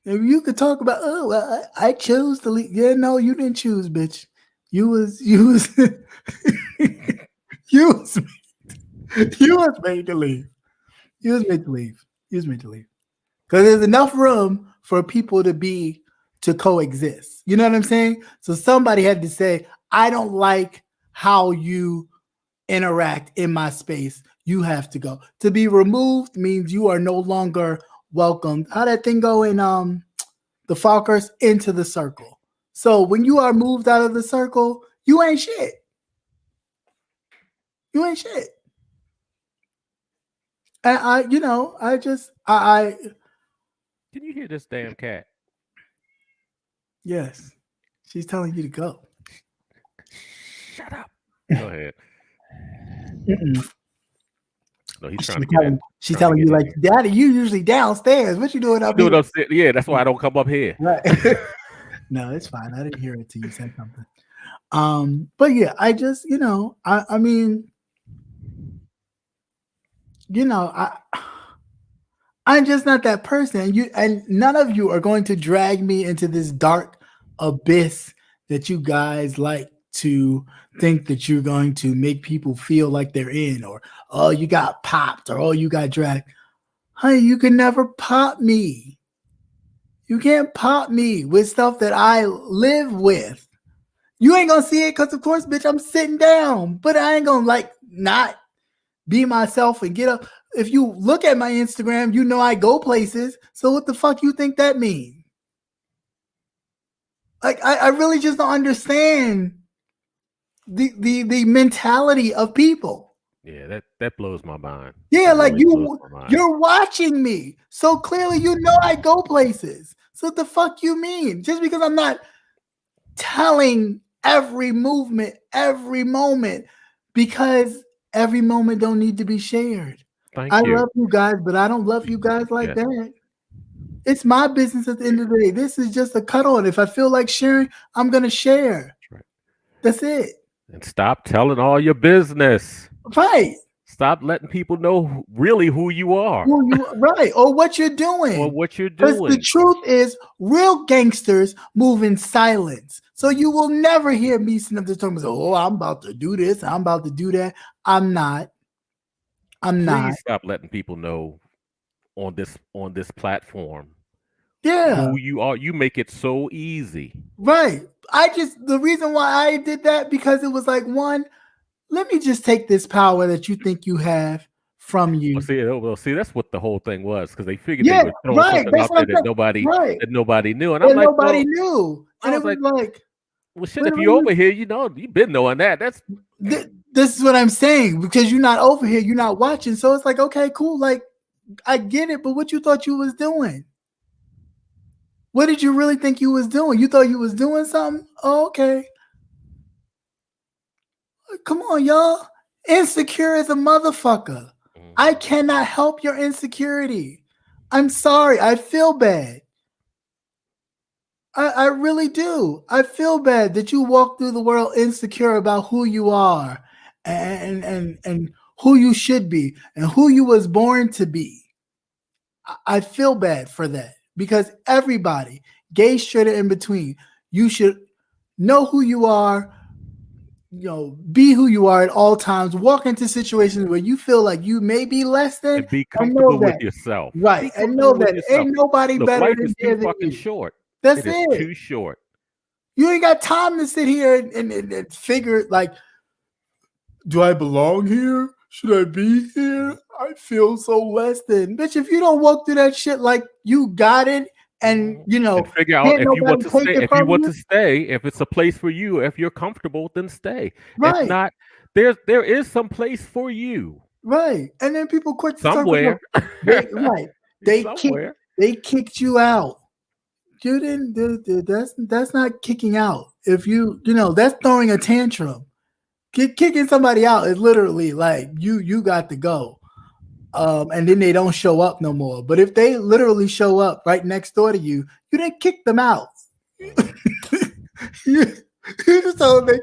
S1: If you could talk about, oh, well, I chose to leave. Yeah, no, you didn't choose, bitch. You was you was made to leave. You was made to leave. You was made to leave. Because there's enough room for people to coexist. You know what I'm saying? So somebody had to say, I don't like how you interact in my space. You have to go. To be removed means you are no longer welcome. How that thing go in the Falkers into the circle. So when you are moved out of the circle, you ain't shit. You ain't shit. And I
S2: Can you hear this damn cat?
S1: yes, she's telling you to go.
S2: Shut up. Go ahead. No, he's trying to get in.
S1: She's telling you like, Daddy, you usually downstairs. What you doing up here?
S2: Yeah, that's why I don't come up here.
S1: Right. No, it's fine. I didn't hear it till you said something. But yeah, I just, I mean, I'm just not that person. And none of you are going to drag me into this dark abyss that you guys like to think that you're going to make people feel like they're in, or oh, you got popped, or oh, you got dragged. Honey, you can never pop me. You can't pop me with stuff that I live with. You ain't gonna see it because, of course, bitch, I'm sitting down. But I ain't gonna like not be myself and get up. If you look at my Instagram, you know I go places. So what the fuck you think that means? Like I really just don't understand the mentality of people.
S2: Yeah, that blows my mind.
S1: Yeah, like you're watching me. So clearly you know I go places. So what the fuck you mean? Just because I'm not telling every movement, every moment, because every moment don't need to be shared. I love you guys, but I don't love you guys like that. It's my business at the end of the day. This is just a cut on. If I feel like sharing, I'm going to share.
S2: Right.
S1: That's it.
S2: And stop telling all your business.
S1: Right.
S2: Stop letting people know really who you are.
S1: Right. Or what you're doing.
S2: Because
S1: the truth is, real gangsters move in silence. So you will never hear me sitting up there talking about, oh, I'm about to do this. I'm about to do that. I'm not.
S2: Please stop letting people know on this platform who you are. You make it so easy.
S1: Right. The reason why I did that, because it was like, one, let me just take this power that you think you have from you.
S2: Well, see, that's what the whole thing was, because they figured they would throw something out there that nobody knew. And I'm like,
S1: nobody knew. And it was like,
S2: well, shit, if you're over here, you've been knowing that.
S1: This is what I'm saying, because you're not over here, you're not watching. So it's like, okay, cool. Like, I get it, but what you thought you was doing? What did you really think you was doing? You thought you was doing something? Oh, okay. Come on, y'all. Insecure as a motherfucker. I cannot help your insecurity. I'm sorry. I feel bad. I really do. I feel bad that you walk through the world insecure about who you are and who you should be and who you was born to be. I feel bad for that, because everybody, gay, straight, or in between, you should know who you are, be who you are at all times. Walk into situations where you feel like you may be less than,
S2: and be comfortable with yourself.
S1: Right, and know that ain't nobody better than you.
S2: Life is too fucking short.
S1: That's
S2: it. Is too short.
S1: You ain't got time to sit here and figure like, do I belong here? Should I be here? I feel so less than. Bitch, if you don't walk through that shit like you got it, and
S2: figure out if you want to stay, if it's a place for you, if you're comfortable, then stay. Right. If not, there is some place for you.
S1: Right. And then people quit
S2: somewhere.
S1: Right. They kicked you out. You didn't. That's not kicking out. If that's throwing a tantrum. Kicking somebody out is literally like you got to go, and then they don't show up no more. But if they literally show up right next door to you, you didn't kick them out. you just told them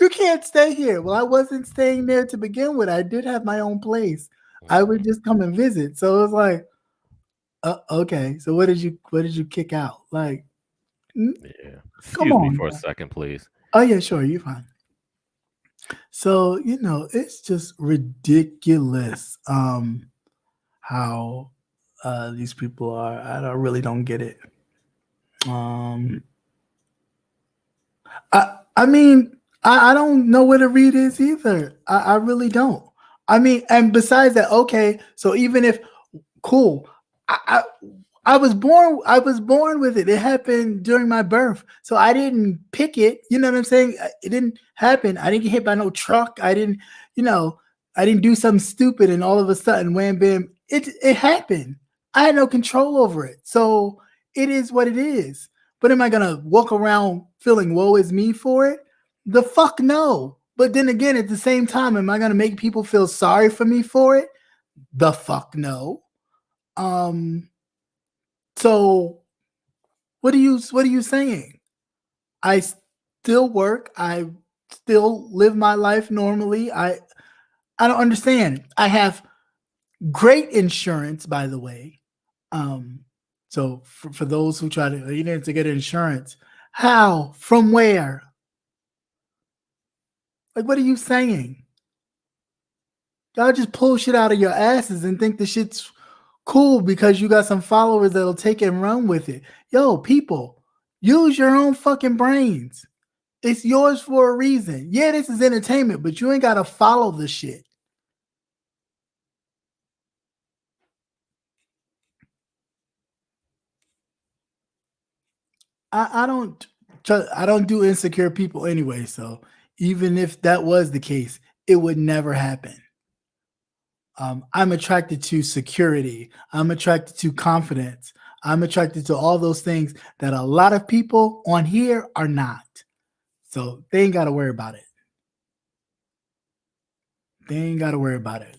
S1: you can't stay here. Well, I wasn't staying there to begin with. I did have my own place. I would just come and visit. So it was like, okay. So what did you kick out? Like,
S2: excuse me for a second, please.
S1: Oh yeah, sure, you're fine. So, it's just ridiculous how these people are. I really don't get it. I mean, I don't know what a read is either. I really don't. I mean, and besides that, okay, so even if, cool, I was born with it. It happened during my birth. So I didn't pick it. You know what I'm saying? It didn't happen. I didn't get hit by no truck. I didn't do something stupid and all of a sudden, wham bam, it happened. I had no control over it. So it is what it is. But am I gonna walk around feeling woe is me for it? The fuck no. But then again, at the same time, am I gonna make people feel sorry for me for it? The fuck no. So what are you saying? I still work. I still live my life normally. I don't understand. I have great insurance, by the way. So for those who try to get insurance, how? From where? Like, what are you saying? Y'all just pull shit out of your asses and think the shit's cool because you got some followers that'll take it and run with it. Yo, people, use your own fucking brains. It's yours for a reason. Yeah, this is entertainment, but you ain't got to follow the shit. I don't do insecure people anyway. So even if that was the case, it would never happen. I'm attracted to security. I'm attracted to confidence. I'm attracted to all those things that a lot of people on here are not. So they ain't got to worry about it. They ain't got to worry about it.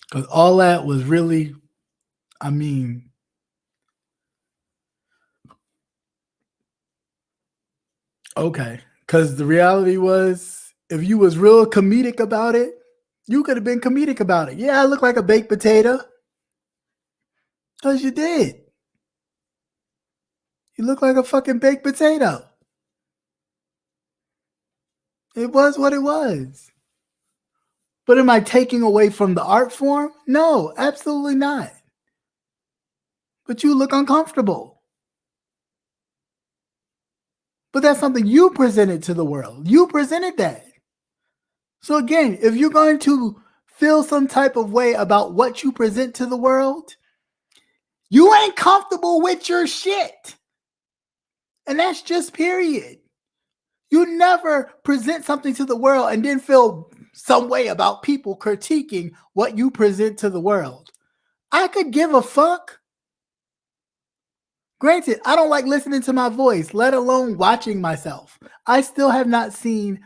S1: Because all that was really, okay. Because the reality was, if you was real comedic about it, you could have been comedic about it. Yeah, I look like a baked potato. Because you did. You look like a fucking baked potato. It was what it was. But am I taking away from the art form? No, absolutely not. But you look uncomfortable. But that's something you presented to the world. You presented that. So again, if you're going to feel some type of way about what you present to the world, you ain't comfortable with your shit. And that's just period. You never present something to the world and then feel some way about people critiquing what you present to the world. I could give a fuck. Granted, I don't like listening to my voice, let alone watching myself. I still have not seen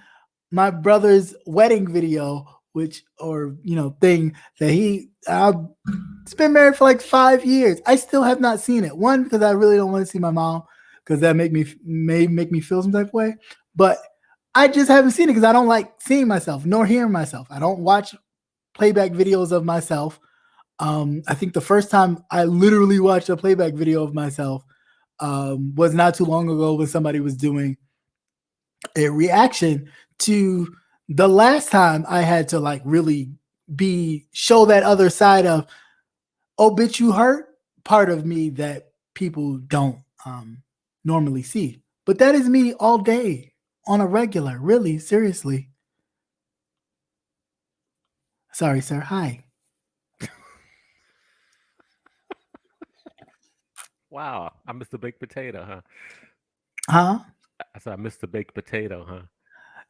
S1: my brother's wedding video, thing that it's been married for like 5 years. I still have not seen it. One, because I really don't want to see my mom, because that may make me feel some type of way. But I just haven't seen it because I don't like seeing myself nor hearing myself. I don't watch playback videos of myself. I think the first time I literally watched a playback video of myself was not too long ago when somebody was doing a reaction to the last time I had to like really show that other side of, oh, bitch, you hurt, part of me that people don't normally see. But that is me all day on a regular, really, seriously. Sorry, sir. Hi.
S2: Wow, I missed the baked potato, huh?
S1: Huh?
S2: I said I missed the baked potato, huh?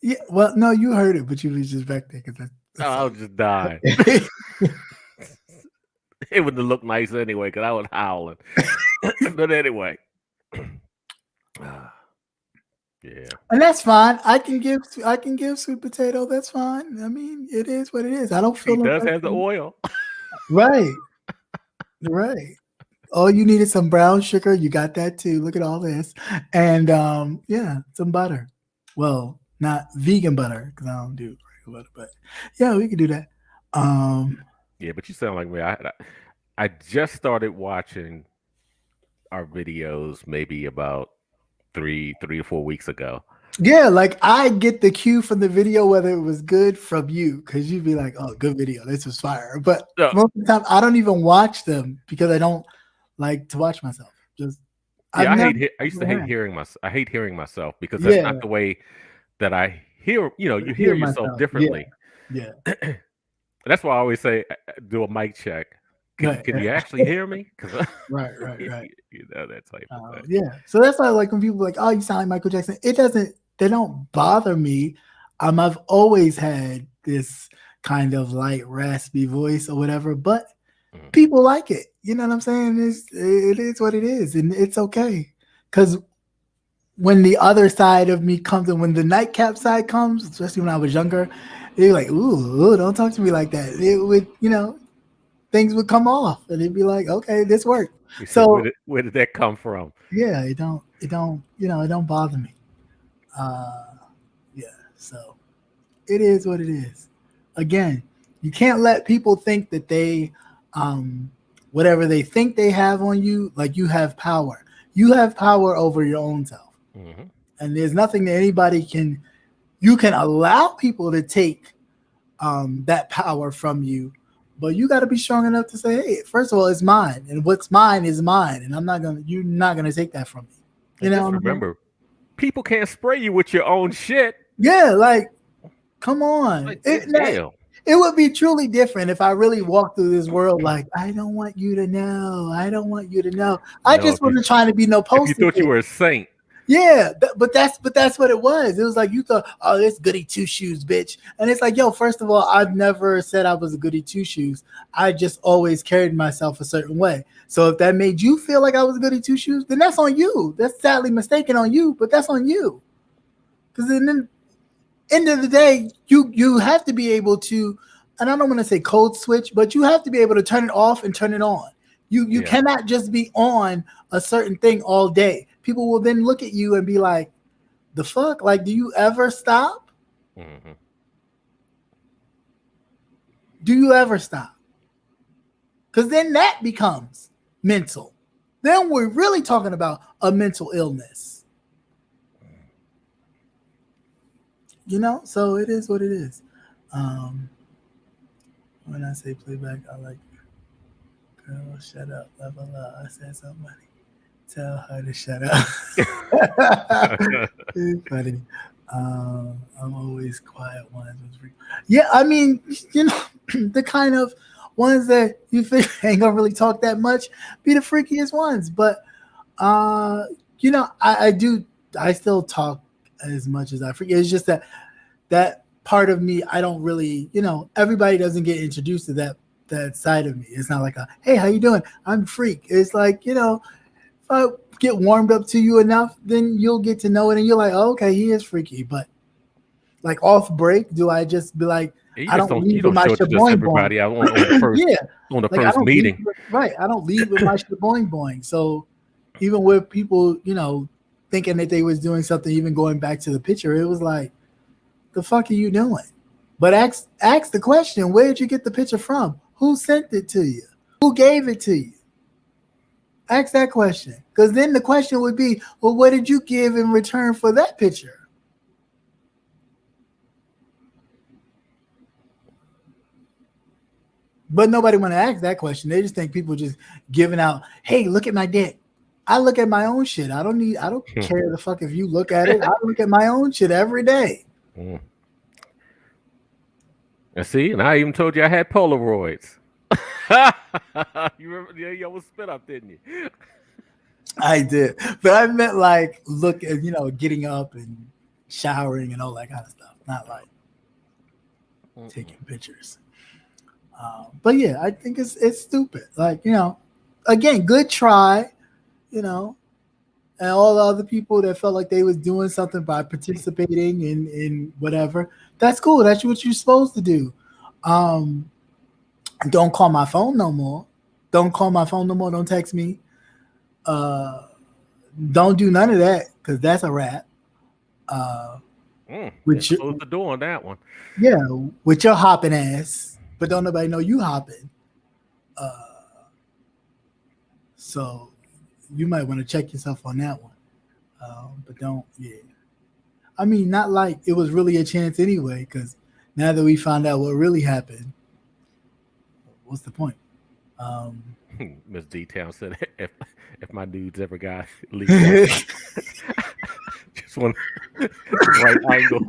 S1: Yeah, well, no, you heard it, but you was just back there.
S2: I was just dying. It wouldn't have looked nice anyway, because I was howling. But anyway. Yeah.
S1: And that's fine. I can give sweet potato. That's fine. I mean, it is what it is. I don't feel
S2: He does have the oil.
S1: Right. Right. Oh, you needed some brown sugar. You got that too. Look at all this. And yeah, some butter. Well, not vegan butter, because I don't do regular butter, but yeah, we can do that.
S2: Yeah, but you sound like me. I just started watching our videos maybe about three or 4 weeks ago.
S1: Yeah, like I get the cue from the video whether it was good from you, because you'd be like, "Oh, good video. This was fire." But most of the time, I don't even watch them because I don't like to watch myself. Just
S2: yeah, I used to hate hearing myself. I hate hearing myself because that's not the way that I hear. You hear yourself differently.
S1: Yeah.
S2: That's why I always say do a mic check. Can you actually hear me?
S1: Right.
S2: You know, that type of thing.
S1: Yeah. So that's why, like, when people are like, oh, you sound like Michael Jackson, they don't bother me. I've always had this kind of light, raspy voice or whatever, but people like it. You know what I'm saying? It is what it is, and it's okay. Because when the other side of me comes, and when the nightcap side comes, especially when I was younger, they're like, ooh, don't talk to me like that. It would, things would come off, and it'd be like, okay, this worked.
S2: You said,
S1: So
S2: where did that come from?
S1: yeah, it don't, it don't bother me. Yeah, so it is what it is. Again, you can't let people think that they, whatever they think they have on you, like you have power. You have power over your own self, and there's nothing that anybody can. You can allow people to take that power from you, but you got to be strong enough to say, "Hey, first of all, it's mine, and what's mine is mine, and you're not gonna take that from me." You know,
S2: just remember, people can't spray you with your own shit.
S1: Yeah, like, come on.
S2: Like,
S1: It would be truly different if I really walked through this world like, I don't want you to know. I don't want you to know. I just wasn't trying to be no poster.
S2: If you thought you were a saint.
S1: Yeah, but that's what it was. It was like, you thought, oh, this goody two shoes, bitch. And it's like, yo, first of all, I've never said I was a goody two shoes. I just always carried myself a certain way. So if that made you feel like I was a goody two shoes, then that's on you. That's sadly mistaken on you, but that's on you. Because then end of the day, you have to be able to, and I don't want to say code switch, but you have to be able to turn it off and turn it on. You cannot just be on a certain thing all day. People will then look at you and be like, the fuck? Like, do you ever stop? Do you ever stop? Because then that becomes mental. Then we're really talking about a mental illness. So it is what it is. When I say playback, I like, girl, shut up, blah, blah, blah. I said somebody. Tell her to shut up. It's funny. I'm always quiet ones. Yeah, I mean, the kind of ones that you think ain't gonna really talk that much be the freakiest ones. But I still talk as much as I forget. It's just that part of me, I don't really, everybody doesn't get introduced to that side of me. It's not like hey, how you doing? I'm a freak. It's like, if I get warmed up to you enough, then you'll get to know it, and you're like, oh, okay, he is freaky. But like off break, do I just be like, I don't leave with my shaboing boing?
S2: On the first meeting,
S1: right? I don't leave with my shaboing boing. So even with people, thinking that they was doing something, even going back to the picture, it was like, the fuck are you doing? But ask the question, where did you get the picture from? Who sent it to you? Who gave it to you? Ask that question. Because then the question would be, well, what did you give in return for that picture? But nobody want to ask that question. They just think people just giving out, hey, look at my dick. I look at my own shit. I don't care the fuck if you look at it. I look at my own shit every day.
S2: And see, and I even told you I had Polaroids. You remember? Yeah, you almost spit up, didn't you?
S1: I did, but I meant like look at getting up and showering and all that kind of stuff, not like taking pictures. But yeah, I think it's stupid. Like again, good try, and all the other people that felt like they was doing something by participating in whatever. That's cool. That's what you're supposed to do. Don't call my phone no more. Don't call my phone no more. Don't text me. Don't do none of that because that's a wrap.
S2: Close the door on that one.
S1: Yeah, with your hopping ass, but don't nobody know you hopping. So you might want to check yourself on that one. But don't, yeah. I mean, not like it was really a chance anyway, because now that we found out what really happened, what's the point?
S2: Miss D-Town said if my dudes ever got leaked out, just This one, right angle.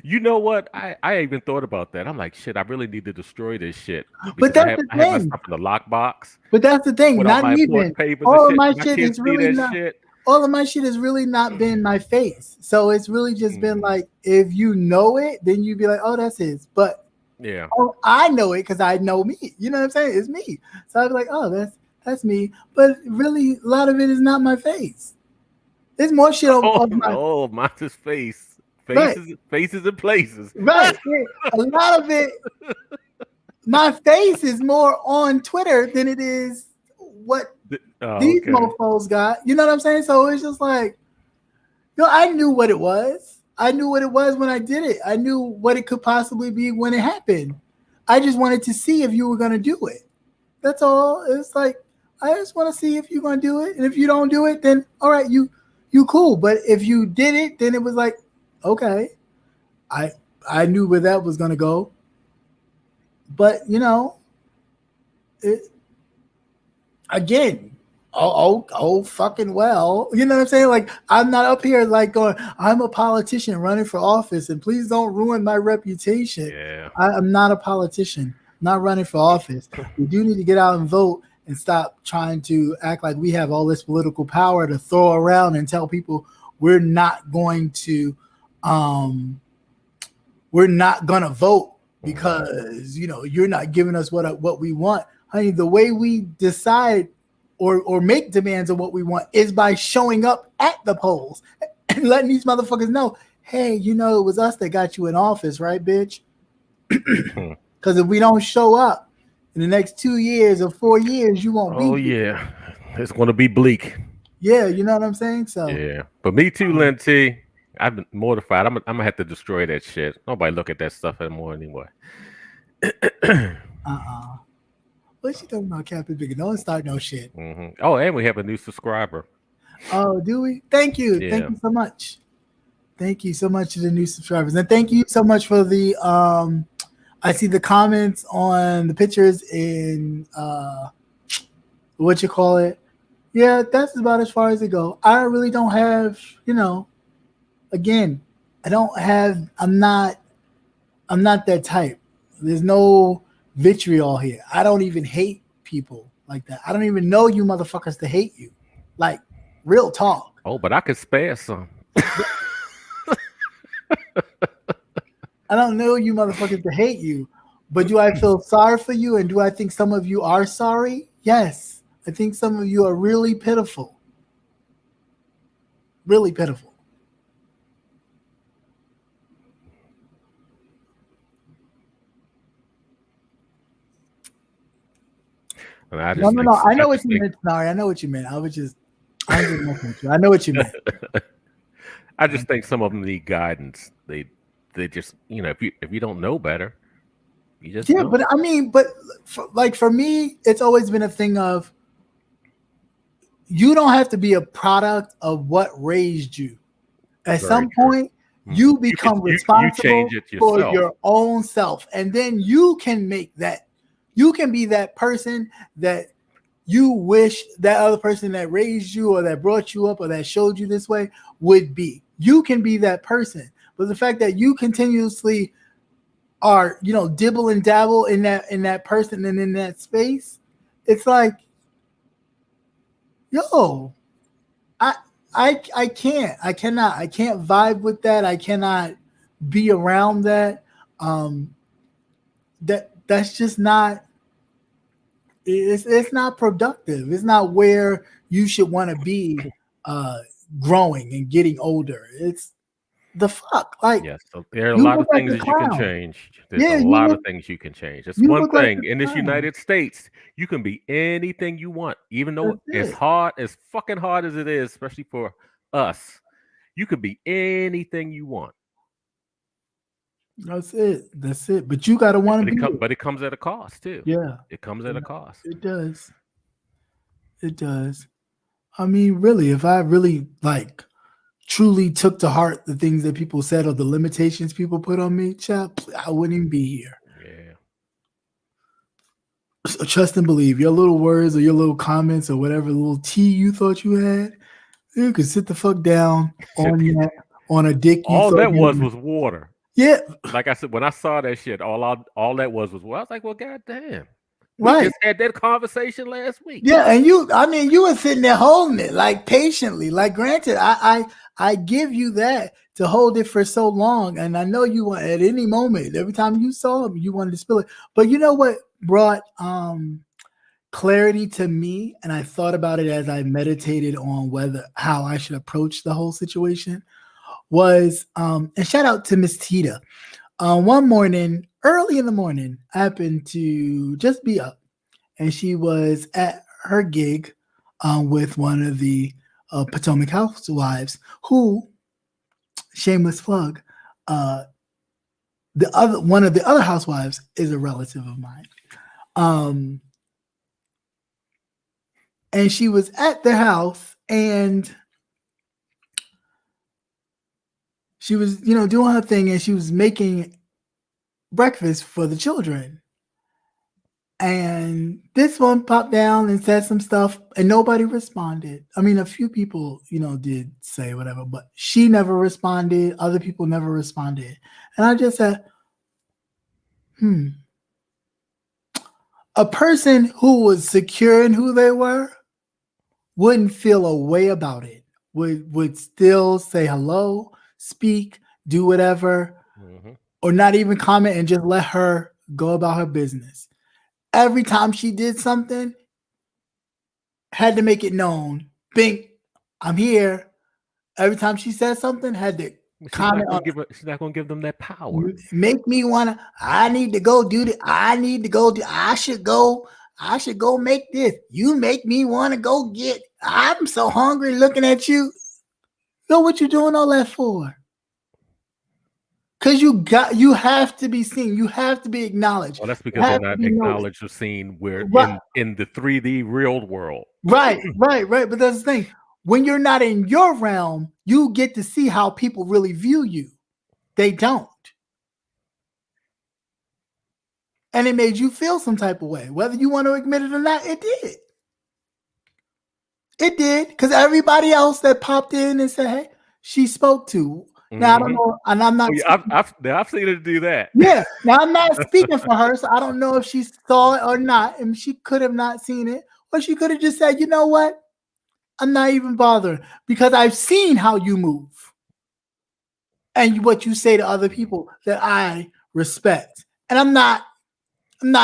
S2: You know what? I even thought about that. I'm like, shit, I really need to destroy this shit
S1: But
S2: because
S1: that's the
S2: I have my
S1: thing.
S2: stuff in the lockbox
S1: But that's the thing.
S2: with all
S1: Not
S2: my
S1: even
S2: important papers and
S1: all of
S2: shit.
S1: my
S2: My
S1: shit
S2: kids
S1: is
S2: see
S1: really
S2: that
S1: not.
S2: shit.
S1: All of my shit has really not been my face. So it's really just been like, if you know it, then you'd be like, oh, that's his. But
S2: Yeah.
S1: oh, I know it because I know me. You know what I'm saying? It's me. So I'd be like, oh, that's me. But really, a lot of it is not my face. There's more shit of my
S2: Oh, mine's face.
S1: right,
S2: Faces and places.
S1: right. Yeah. A lot of it, my face is more on Twitter than it is what these
S2: Okay.
S1: mofos got. You know what I'm saying? So it's just like, I knew what it was. I knew what it was when I did it. I knew what it could possibly be when it happened. I just wanted to see if you were going to do it. That's all. It's like, I just want to see if you're going to do it. And if you don't do it, then all right, you cool. But if you did it, then it was like, okay, I knew where that was going to go. But, it, again, oh, fucking well. You know what I'm saying? Like, I'm not up here like going, I'm a politician running for office and please don't ruin my reputation.
S2: Yeah.
S1: I'm not a politician, not running for office. We do need to get out and vote and stop trying to act like we have all this political power to throw around and tell people we're not going to vote because, you're not giving us what we want. Honey, the way we decide or make demands of what we want is by showing up at the polls and letting these motherfuckers know, hey, it was us that got you in office, right, bitch? Because if we don't show up in the next 2 years or 4 years, you won't be.
S2: Oh, yeah. It's going to be bleak.
S1: Yeah, you know what I'm saying? So
S2: yeah. But me too, Lindsay. I've been mortified. I'm going to have to destroy that shit. Nobody look at that stuff anymore anyway.
S1: What you talking about, Captain Bigger? Don't start no shit.
S2: Mm-hmm. Oh, and we have a new subscriber.
S1: Oh, do we? Thank you.
S2: Yeah.
S1: Thank you so much. Thank you so much to the new subscribers. And thank you so much for the I see the comments on the pictures in what you call it. Yeah, that's about as far as it go. I really don't have, again, I'm not that type. There's no vitriol here. I don't even hate people like that. I don't even know you motherfuckers to hate you. Like, real talk.
S2: Oh, but I could spare some.
S1: I don't know you motherfuckers to hate you. But do I feel sorry for you? And do I think some of you are sorry? Yes. I think some of you are really pitiful. Really pitiful. No. I know what you meant. Sorry, I know what you meant. I'm just messing with you. I know what you meant.
S2: I just think some of them need guidance. They just, if you don't know better, you just don't.
S1: But I mean, for me, it's always been a thing of you don't have to be a product of what raised you. At some point, you become responsible for your own self, and then you can make that. You can be that person that you wish that other person that raised you or that brought you up or that showed you this way would be. You can be that person. But the fact that you continuously are, dibble and dabble in that person and in that space, it's like, yo, I can't vibe with that. I cannot be around that. That's just not. It's not productive. It's not where you should want to be growing and getting older. It's the fuck. Like,
S2: yes, so there are a lot of things that you can change. There's a lot of things you can change. It's one thing in this United States, you can be anything you want, even though as fucking hard as it is, especially for us, you could be anything you want.
S1: That's it. But you gotta want to be.
S2: But it comes at a cost too.
S1: Yeah,
S2: it comes at a cost.
S1: It does. I mean, really, if I really truly took to heart the things that people said or the limitations people put on me, I wouldn't even be here.
S2: Yeah.
S1: So trust and believe. Your little words or your little comments or whatever little tea you thought you had, you could sit the fuck down on a dick you
S2: All
S1: thought
S2: that
S1: you
S2: was water.
S1: Yeah,
S2: Like I said, when I saw that shit, all that was water. I was like, well, goddamn. We
S1: right.
S2: just had that conversation last week.
S1: Yeah, and you were sitting there holding it like patiently. Like, granted, I give you that to hold it for so long, and I know you want at any moment, every time you saw him, you wanted to spill it. But you know what brought clarity to me, and I thought about it as I meditated on how I should approach the whole situation was and shout out to Miss Tita. One morning, early in the morning, I happened to just be up, and she was at her gig with one of the Potomac housewives, who, shameless plug, one of the other housewives is a relative of mine. And she was at their house, and she was, doing her thing, and she was making breakfast for the children. And this one popped down and said some stuff, and nobody responded. I mean, a few people, did say whatever, but she never responded. Other people never responded. And I just said, a person who was secure in who they were wouldn't feel a way about it, would still say hello, speak, do whatever, or not even comment and just let her go about her business. Every time she did something, had to make it known. Bink, I'm here. Every time she said something, had to comment on it.
S2: She's not going to give them that power.
S1: Make me want to, I need to go do this. I should go make this. You make me want to go get, I'm so hungry looking at you. Know what you're doing all that for? Because you have to be seen. You have to be acknowledged.
S2: Well, that's because they're not acknowledged or seen. We're in the 3D real world.
S1: Right. But that's the thing. When you're not in your realm, you get to see how people really view you. They don't. And it made you feel some type of way. Whether you want to admit it or not, it did. It did. Because everybody else that popped in and said, hey, she spoke to. Now, I don't know, and I'm not.
S2: I've seen her do that.
S1: Yeah. Now, I'm not speaking for her, so I don't know if she saw it or not. And she could have not seen it. Or she could have just said, you know what? I'm not even bothering because I've seen how you move. And what you say to other people that I respect. And I'm not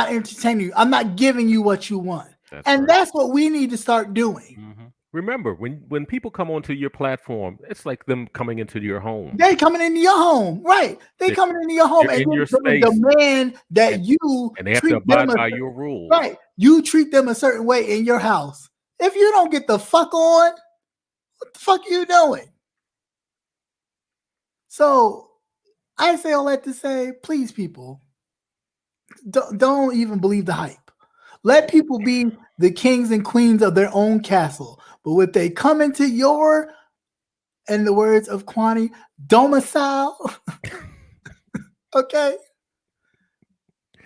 S1: entertaining you. I'm not giving you what you want. That's what we need to start doing.
S2: Mm-hmm. Remember, when people come onto your platform, it's like them coming into your home.
S1: They coming into your home, right? They coming into your home, and
S2: in your space,
S1: demand that you
S2: and they have to abide by your rules.
S1: Right? You treat them a certain way in your house. If you don't get the fuck on, what the fuck are you doing? So I say all that to say, please, people, don't even believe the hype. Let people be the kings and queens of their own castle. But when they come into your, in the words of Kwani, domicile, okay,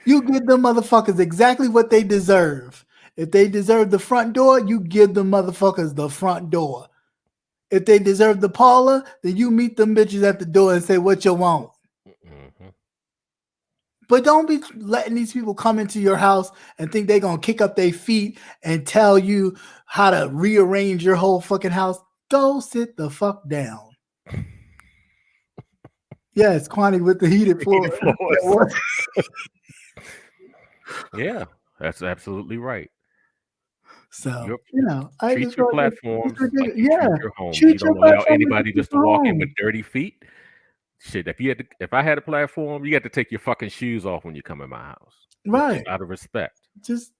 S1: you give them motherfuckers exactly what they deserve. If they deserve the front door, you give them motherfuckers the front door. If they deserve the parlor, then you meet them bitches at the door and say what you want. Mm-hmm. But don't be letting these people come into your house and think they're going to kick up their feet and tell you how to rearrange your whole fucking house. Go sit the fuck down. Yes, Kwani with the heated floors.
S2: Yeah, that's absolutely right.
S1: So,
S2: I treat your platforms like you treat your home. You don't allow anybody just to walk in with dirty feet. Shit, if I had a platform, you got to take your fucking shoes off when you come in my house.
S1: Right.
S2: Out of respect.
S1: Just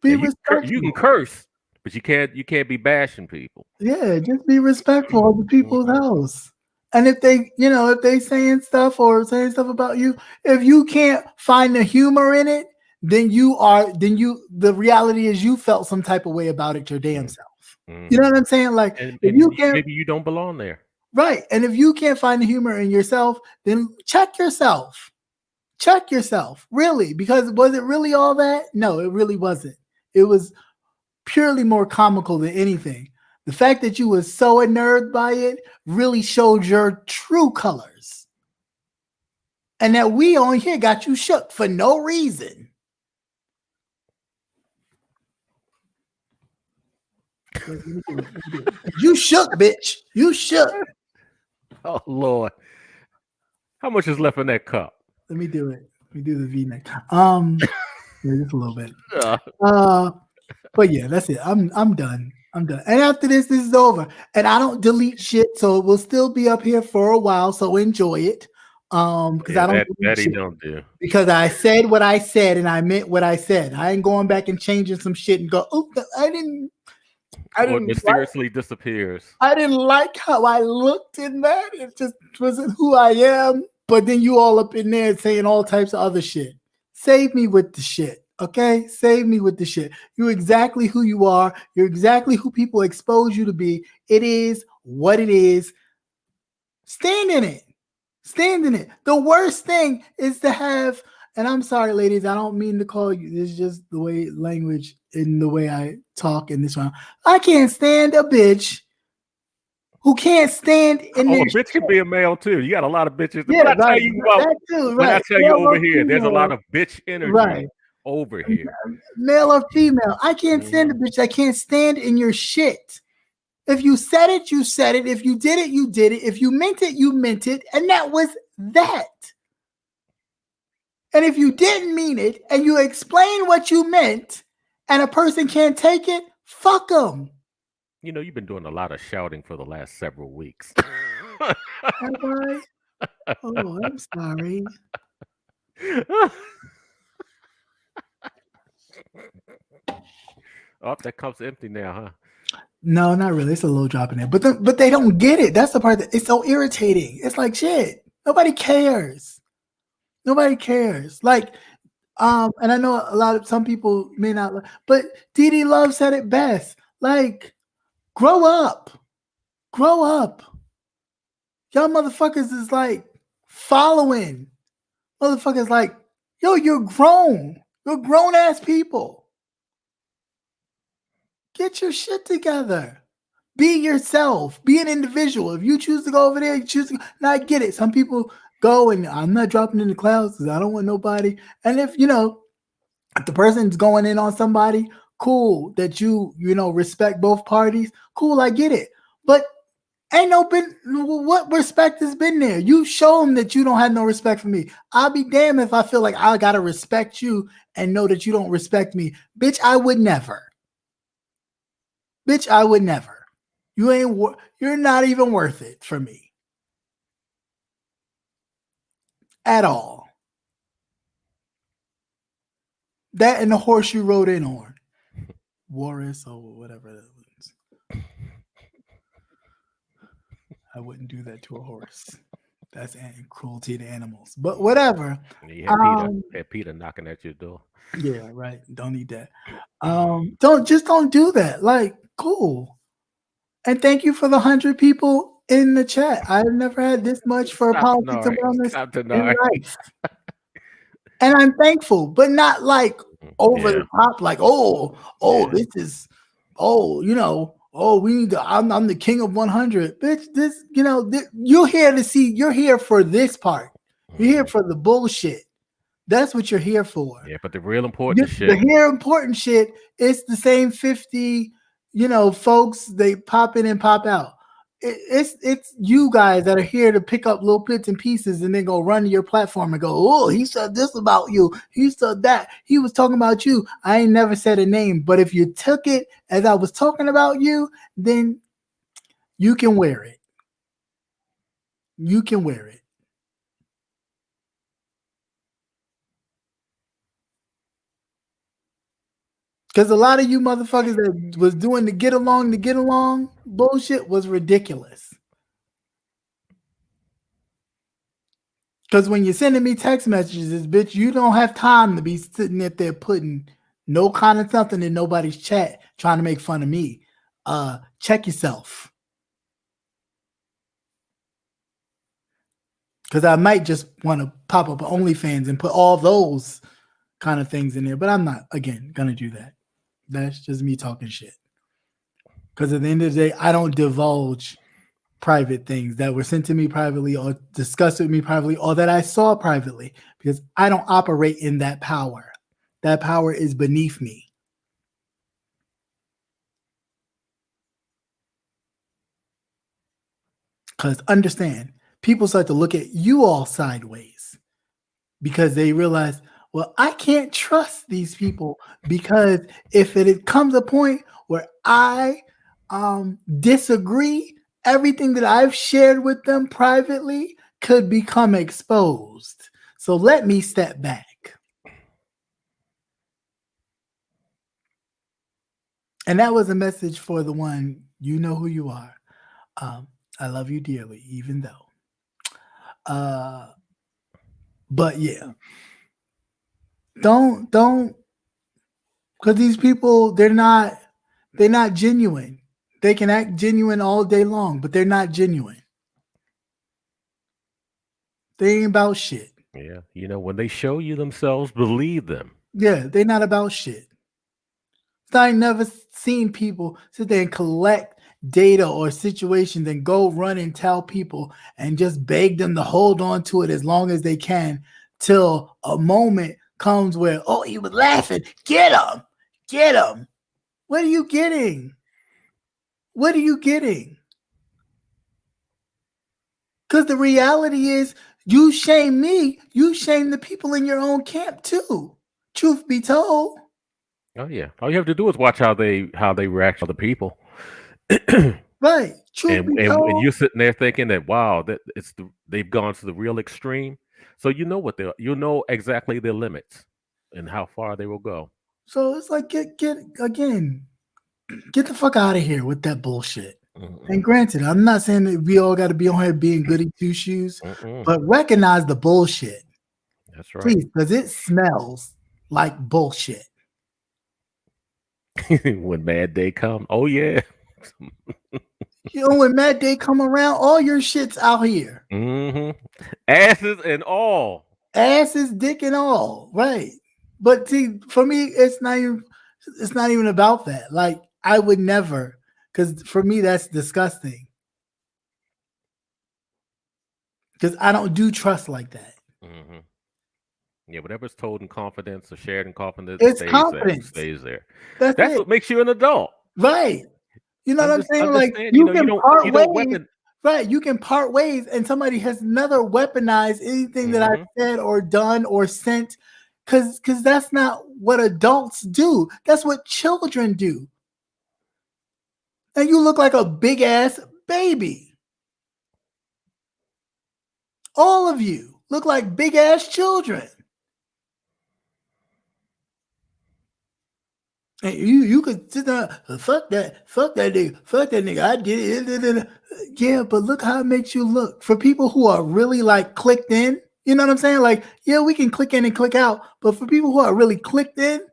S1: be respectful.
S2: You can curse, but you can't be bashing people.
S1: Yeah, just be respectful of the people's house. And if they, if they saying stuff about you, if you can't find the humor in it, then the reality is you felt some type of way about it your damn self. Mm-hmm. You know what I'm saying? Like,
S2: and maybe you don't belong there.
S1: Right. And if you can't find the humor in yourself, then check yourself. Check yourself. Really. Because was it really all that? No, it really wasn't. It was purely more comical than anything. The fact that you was so unnerved by it really showed your true colors. And that we on here got you shook for no reason. You shook, bitch. You shook.
S2: Oh Lord. How much is left in that cup?
S1: Let me do it. Let me do the V-neck. Just a little bit. But yeah, that's it. I'm done. I'm done. And after this is over. And I don't delete shit, so it will still be up here for a while. So enjoy it. Because I don't
S2: that he don't do.
S1: Because I said what I said and I meant what I said. I ain't going back and changing some shit and go, oh, I didn't
S2: mysteriously disappears.
S1: I didn't like how I looked in that. It just wasn't who I am. But then you all up in there saying all types of other shit. Save me with the shit. Okay? Save me with the shit. You're exactly who you are. You're exactly who people expose you to be. It is what it is. Stand in it. Stand in it. The worst thing is to have, and I'm sorry, ladies, I don't mean to call you. This is just the way language in the way I talk in this one. I can't stand a bitch who can't stand in
S2: a
S1: this
S2: bitch can be a male too. You got a lot of bitches.
S1: Yeah,
S2: when I tell you about,
S1: that too,
S2: when I tell you over here,
S1: female,
S2: there's a lot of bitch energy over here.
S1: Male or female. I can't stand a bitch. I can't stand in your shit. If you said it, you said it. If you did it, you did it. If you meant it, you meant it. And that was that. And if you didn't mean it and you explain what you meant and a person can't take it, fuck them.
S2: You know, you've been doing a lot of shouting for the last several weeks.
S1: Have I? Oh, I'm sorry.
S2: Oh, that cup's empty now, huh?
S1: No, not really. It's a little drop in there. But they don't get it. That's the part that it's so irritating. It's like shit. Nobody cares. Nobody cares. Like, and I know a lot of some people may not, but Dee Love said it best. Like, grow up. Grow up. Y'all motherfuckers is like following. Motherfuckers like, yo, you're grown. You're grown ass people. Get your shit together. Be yourself. Be an individual. If you choose to go over there, you choose to go. Now I get it. Some people go and I'm not dropping in the clouds because I don't want nobody. And if if the person's going in on somebody, cool that you respect both parties. Cool, I get it. But ain't what respect has been there? You show them that you don't have no respect for me. I'll be damned if I feel like I gotta respect you and know that you don't respect me. Bitch, I would never. Bitch, I would never. You're not even worth it for me. At all. That and the horse you rode in on. Walrus or whatever that was. I wouldn't do that to a horse. That's cruelty to animals. But whatever.
S2: Yeah, Peter knocking at your door.
S1: Yeah, right. Don't need that. Don't do that. Like, cool. And thank you for the 100 people in the chat. I've never had this much for politics and wellness in life. And I'm thankful, but not like over the top, like, this is, we need to, I'm the king of 100. Bitch, you're here for this part. You're here for the bullshit. That's what you're here for.
S2: Yeah, but the real important shit.
S1: The real important shit is the same 50, folks, they pop in and pop out. It's you guys that are here to pick up little bits and pieces and then go run to your platform and go, oh, he said this about you. He said that. He was talking about you. I ain't never said a name, but if you took it as I was talking about you, then you can wear it. You can wear it. Because a lot of you motherfuckers that was doing the get along bullshit was ridiculous. Because when you're sending me text messages, bitch, you don't have time to be sitting up there putting no kind of something in nobody's chat trying to make fun of me. Check yourself. Because I might just want to pop up OnlyFans and put all those kind of things in there. But I'm not, again, going to do that. That's just me talking shit. Because at the end of the day, I don't divulge private things that were sent to me privately or discussed with me privately or that I saw privately because I don't operate in that power. That power is beneath me. Because understand, people start to look at you all sideways because they realize, well, I can't trust these people because if it comes a point where I disagree, everything that I've shared with them privately could become exposed. So let me step back. And that was a message for the one, you know who you are. I love you dearly, even though. But yeah, don't, because these people, they're not genuine. They can act genuine all day long, but they're not genuine. They ain't about shit.
S2: Yeah, you know, when they show you themselves, believe them.
S1: Yeah, they're not about shit. I never seen people sit there and collect data or situations and go run and tell people and just beg them to hold on to it as long as they can till a moment comes where, oh, he was laughing. Get him. Get him. What are you getting? What are you getting? Because the reality is, you shame me, you shame the people in your own camp too. Truth be told.
S2: Oh yeah, all you have to do is watch how they react to other people.
S1: Right. Truth be told.
S2: And you're sitting there thinking that wow, that they've gone to the real extreme. So you know exactly their limits and how far they will go.
S1: So it's like get the fuck out of here with that bullshit. And granted, I'm not saying that we all got to be on here being goody two shoes, but recognize the bullshit.
S2: That's right.
S1: Please, because it smells like bullshit.
S2: When Mad Day come, oh yeah.
S1: You know, when Mad Day come around, all your shit's out here.
S2: Asses and all.
S1: Asses, dick, and all. Right. But see, for me, it's not even about that. Like, I would never, because for me, that's disgusting. Because I don't do trust like that.
S2: Yeah, whatever's told in confidence or shared in confidence,
S1: it's confidence.
S2: Stays there.
S1: That's
S2: what makes you an adult.
S1: Right. You know what I'm saying? Like,
S2: you can part ways.
S1: Right. You can part ways and somebody has never weaponized anything that I've said or done or sent. Because that's not what adults do. That's what children do. And you look like a big ass baby. All of you look like big ass children. And you could sit there, fuck that nigga, I did it. Yeah, but look how it makes you look. For people who are really like clicked in, you know what I'm saying? Like, yeah, we can click in and click out, but for people who are really clicked in,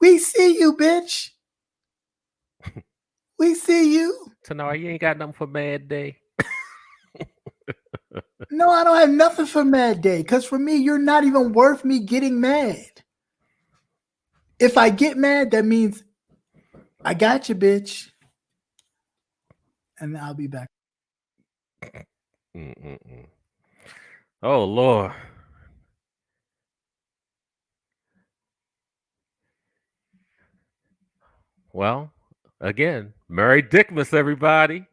S1: we see you, bitch. We see you.
S2: So now you ain't got nothing for Mad Day.
S1: No, I don't have nothing for Mad Day, because for me, you're not even worth me getting mad. If I get mad, that means I got you, bitch. And I'll be back.
S2: Oh, Lord. Well, again, Merry Dickmas, everybody.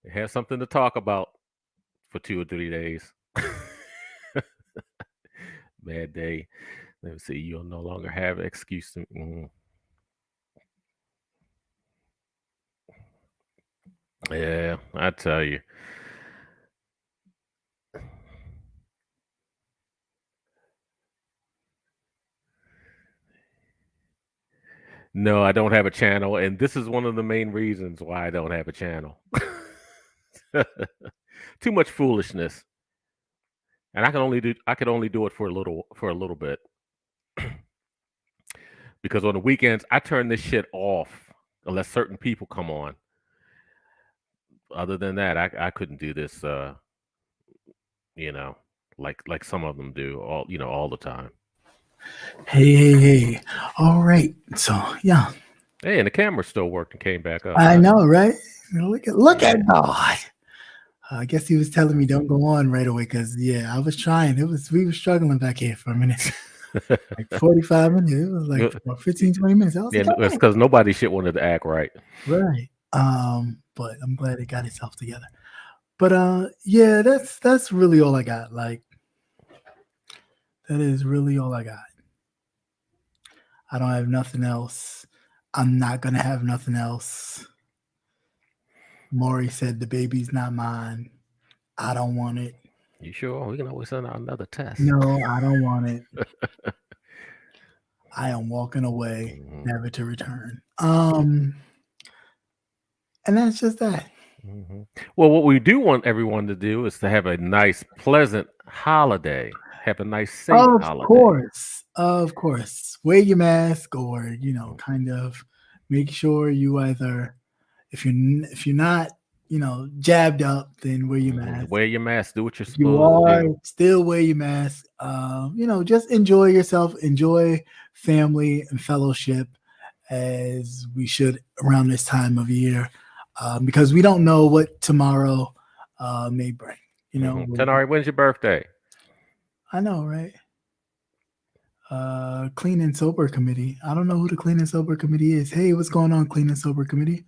S2: They have something to talk about for 2 or 3 days. Mad Day. Let me see. You'll no longer have an excuse to. Yeah, I tell you. No, I don't have a channel, and this is one of the main reasons why I don't have a channel. Too much foolishness, and I could only do it for a little bit. Because on the weekends I turn this shit off unless certain people come on. Other than that, I couldn't do this. Like some of them do all the time.
S1: Hey. All right. So yeah,
S2: Hey, and the camera still worked and came back up.
S1: I
S2: Huh?
S1: know, right? Look
S2: Yeah.
S1: at God. I guess he was telling me don't go on right away because I was trying. We were struggling back here for a minute, like 45 minutes. It was like 15, 20 minutes. I was
S2: Yeah,
S1: like,
S2: it's because nobody shit wanted to act right.
S1: right. But I'm glad it got itself together. But yeah, that's really all I got. Like, that is really all I got. I don't have nothing else. I'm not gonna have nothing else. Maury said the baby's not mine. I don't want it.
S2: You sure? We can always send out another test.
S1: No, I don't want it. I am walking away,
S2: Mhm.
S1: never to return. And that's just that.
S2: Mhm. Well, what we do want everyone to do is to have a nice, pleasant holiday. Have a nice, safe holiday.
S1: Of course. Wear your mask, or
S2: Mhm.
S1: kind of make sure you either, if you're not, jabbed up, then wear your mask.
S2: Wear your mask. Do what you're
S1: If you
S2: supposed to
S1: are,
S2: do.
S1: still wear your mask. Just enjoy yourself, enjoy family and fellowship as we should around this time of year, because we don't know what tomorrow may bring.
S2: Tenari, when's your birthday?
S1: I know, right? Clean and Sober Committee. I don't know who the Clean and Sober Committee is. Hey, what's going on, Clean and Sober Committee?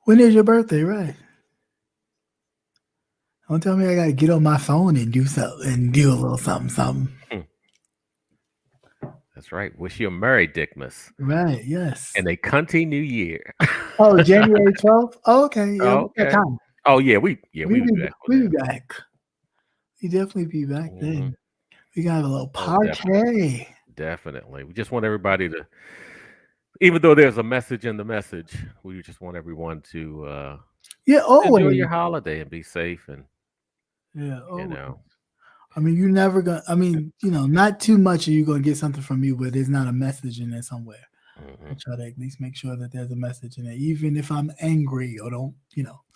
S1: When is your birthday, right? Don't tell me I gotta get on my phone and do something and do a little something.
S2: That's right. Wish you a Merry Dickmas
S1: Right, yes.
S2: and a cunty New Year.
S1: Oh, January 12th? Oh, okay, yeah, we got
S2: Okay.
S1: time.
S2: Oh yeah, we be back.
S1: We be back. We definitely be back then. We got a little party.
S2: Definitely. We just want everybody to, even though there's a message in the message, we just want everyone to enjoy your holiday and be safe and
S1: I mean, you're never gonna. I mean, not too much. Are you gonna get something from me, but there's not a message in there somewhere. I try to at least make sure that there's a message in there, even if I'm angry or don't.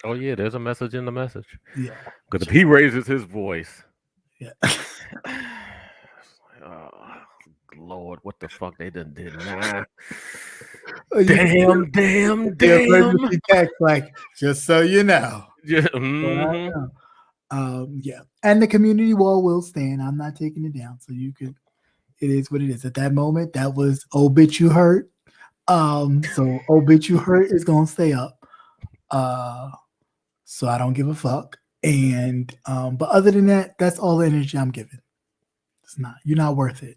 S2: Oh yeah, there's a message in the message.
S1: Yeah.
S2: Because if he raises his voice,
S1: yeah.
S2: Oh, Lord, what the fuck they done did now? Damn.
S1: Text, like, just so you know.
S2: Yeah.
S1: Yeah. And the community wall will stand. I'm not taking it down. So you could. It is what it is. At that moment, that was "Oh bitch you hurt." So "Oh bitch you hurt" is gonna stay up. So I don't give a fuck. And but other than that, that's all the energy I'm giving. It's not. You're not worth it.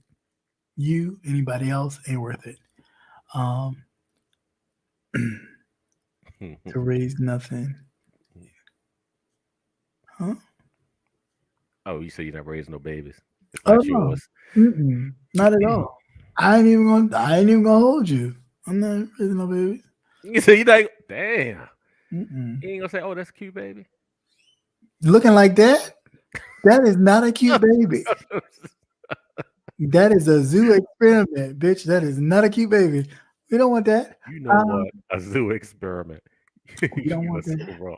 S1: You, anybody else, ain't worth it. To raise nothing. Huh?
S2: Oh, you say you're not raising no babies? It's
S1: Oh
S2: not
S1: no.
S2: yours.
S1: Not at all. I ain't even gonna hold you. I'm not raising no babies.
S2: You say you like, damn.
S1: Mm-mm.
S2: You ain't gonna say, oh, that's cute, baby.
S1: Looking like that? That is not a cute baby. That is a zoo experiment, bitch. That is not a cute baby. We don't want that.
S2: You know what? A zoo experiment.
S1: We don't want that.
S2: So wrong.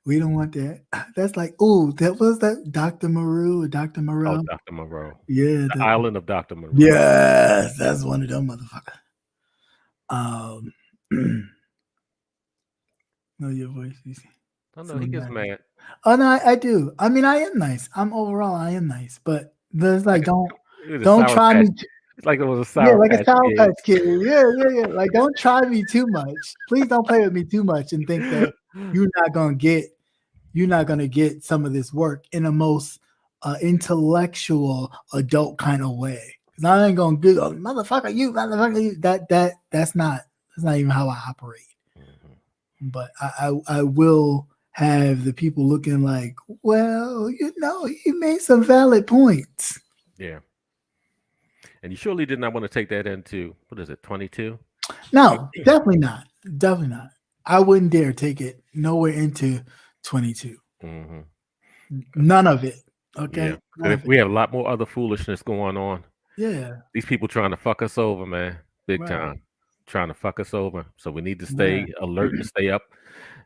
S1: We don't want that. That's like, oh, that was that Dr. Maru or Dr. Moreau.
S2: Oh, Dr. Moreau.
S1: Yeah.
S2: The island of Dr. Moreau.
S1: Yes, that's one of them motherfuckers. Know your voice.
S2: Oh no, he gets mad.
S1: Oh no, I do. I mean, I am nice. I am nice, but there's like don't try me.
S2: It's like it was a sour
S1: like a Sour Patch Kid. Yeah. Like, don't try me too much. Please don't play with me too much and think that you're not gonna get some of this work in a most intellectual adult kind of way. Because I ain't gonna do motherfucker you. That's not even how I operate. But I will have the people looking like, well, he made some valid points.
S2: Yeah. And you surely did not want to take that into, what is it, 22?
S1: No, definitely not. Definitely not. I wouldn't dare take it nowhere into 22. None of it. Okay.
S2: Yeah. We have a lot more other foolishness going on.
S1: Yeah.
S2: These people trying to fuck us over, man. Big time. Trying to fuck us over. So we need to stay alert and stay up.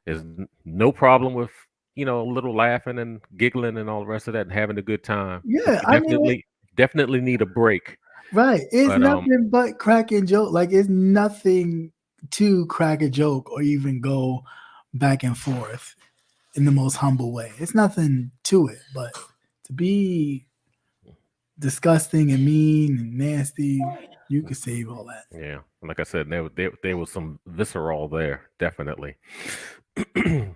S2: There's no problem with a little laughing and giggling and all the rest of that and having a good time.
S1: Yeah,
S2: But
S1: I
S2: you
S1: mean,
S2: definitely need a break.
S1: right. It's
S2: But
S1: nothing but cracking joke. Like it's nothing to crack a joke or even go back and forth in the most humble way. It's nothing to it, but to be disgusting and mean and nasty, you could save all that.
S2: yeah, like I said, there was some visceral there, definitely. Let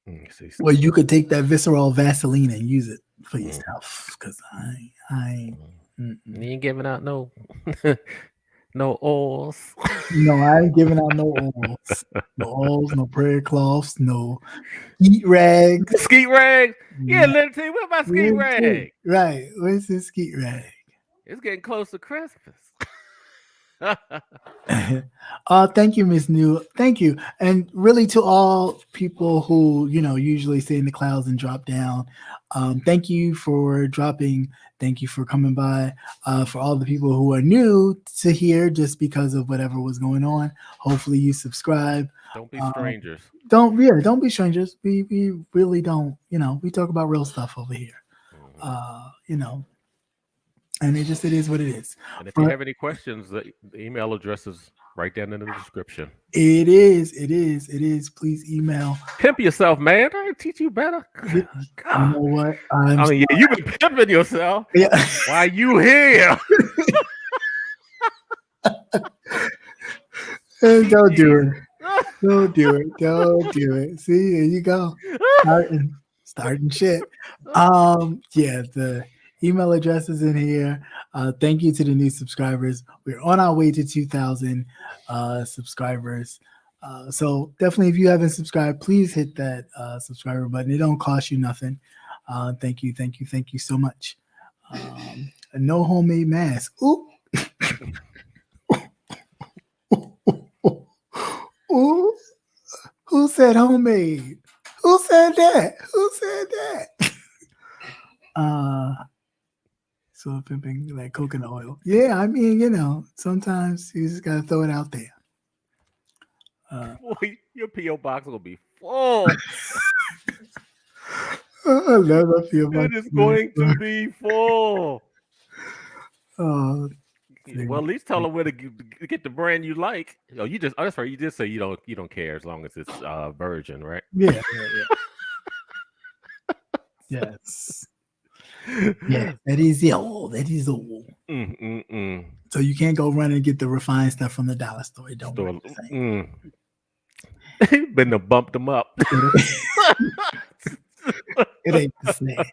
S2: me see.
S1: Well, you could take that visceral Vaseline and use it for
S2: Mm.
S1: yourself. Because I
S2: You ain't giving out no no oils.
S1: no, I ain't giving out no oils, no prayer cloths, no heat rags.
S2: Skeet rag. Yeah, Liberty. What about skeet rag?
S1: Right. Where's this skeet rag?
S2: It's getting close to Christmas.
S1: Thank you, Miss New. Thank you. And really to all people who, usually stay in the clouds and drop down. Thank you for dropping. Thank you for coming by. For all the people who are new to here just because of whatever was going on. Hopefully you subscribe.
S2: Don't be strangers.
S1: Don't be strangers. We really don't, we talk about real stuff over here. And it is what it is.
S2: And if you have any questions, the email address is right down in the description.
S1: It is. Please email.
S2: Pimp yourself, man. I teach you better.
S1: You know what?
S2: Yeah, you've been pimping yourself.
S1: Yeah.
S2: Why you here?
S1: Don't do it. Don't do it. Don't do it. See, there you go. Starting shit. Yeah, the email address is in here. Thank you to the new subscribers. We're on our way to 2,000 subscribers. So definitely, if you haven't subscribed, please hit that subscriber button. It don't cost you nothing. Thank you so much. A no homemade mask. Ooh. Ooh. Who said homemade? Who said that? So pimping like coconut oil. Yeah, I mean, sometimes you just gotta throw it out there.
S2: Boy, your PO box will be full.
S1: I love that PO box.
S2: It is going to be full.
S1: Oh,
S2: well, at least tell them where to get the brand you like. Oh, that's right. You did say you don't care as long as it's virgin, right?
S1: Yeah. Yes. Yeah, that is all. So you can't go run and get the refined stuff from the dollar store. It don't work the same.
S2: Been to bump them up.
S1: It ain't the same.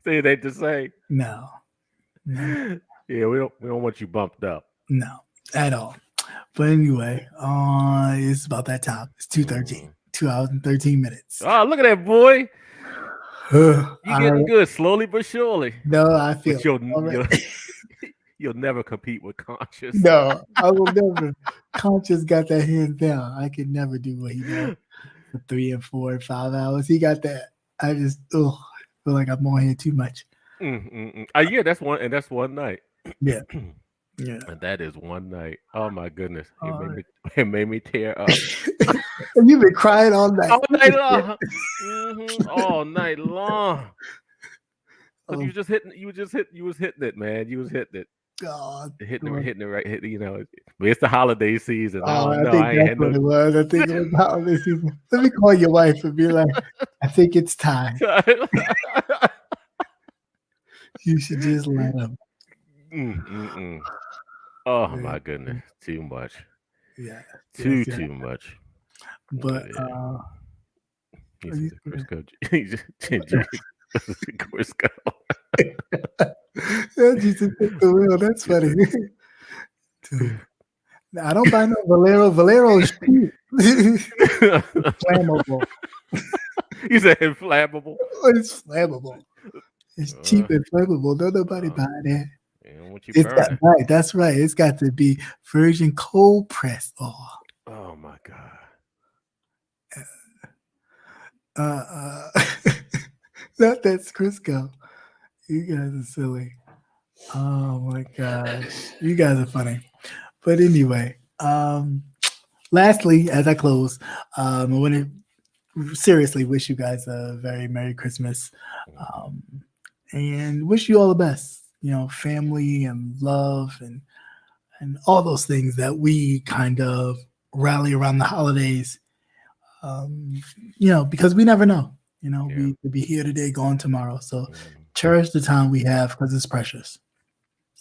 S2: Say it ain't the same.
S1: No.
S2: Yeah, we don't want you bumped up.
S1: No, at all. But anyway, it's about that time. It's 2:13. 2 hours and 13 minutes.
S2: Oh, look at that, boy. You getting good slowly but surely.
S1: No, I feel
S2: you'll never compete with Conscious.
S1: No, I will never. Conscious got that hands down. I could never do what he does for 3 and 4 and 5 hours. He got that. I just feel like I'm on here too much.
S2: Yeah, that's one night.
S1: Yeah. Yeah.
S2: And that is one night. Oh my goodness. It made me tear up.
S1: You've been crying all night.
S2: All night long. All night long. Because you was hitting it, man. You was hitting it.
S1: God.
S2: Hitting it right. But it's the holiday season.
S1: I think that's what it was. I think it was holiday season. Let me call your wife and be like, I think it's time. You should just let him.
S2: Oh my goodness, too much.
S1: Yeah,
S2: too much.
S1: But
S2: Crisco.
S1: That's funny. I don't buy no Valero. Valero's cheap. Flammable.
S2: You said inflammable?
S1: It's flammable. It's cheap and flammable. Don't nobody buy that.
S2: Right.
S1: That's right. It's got to be virgin cold pressed oil.
S2: Oh my God.
S1: That's Crisco. You guys are silly. Oh my gosh. You guys are funny. But anyway, lastly, as I close, I want to seriously wish you guys a very Merry Christmas, and wish you all the best. You know, family and love and all those things that we kind of rally around the holidays. You know, because we never know. You know, we could be here today, gone tomorrow. So cherish the time we have because it's precious.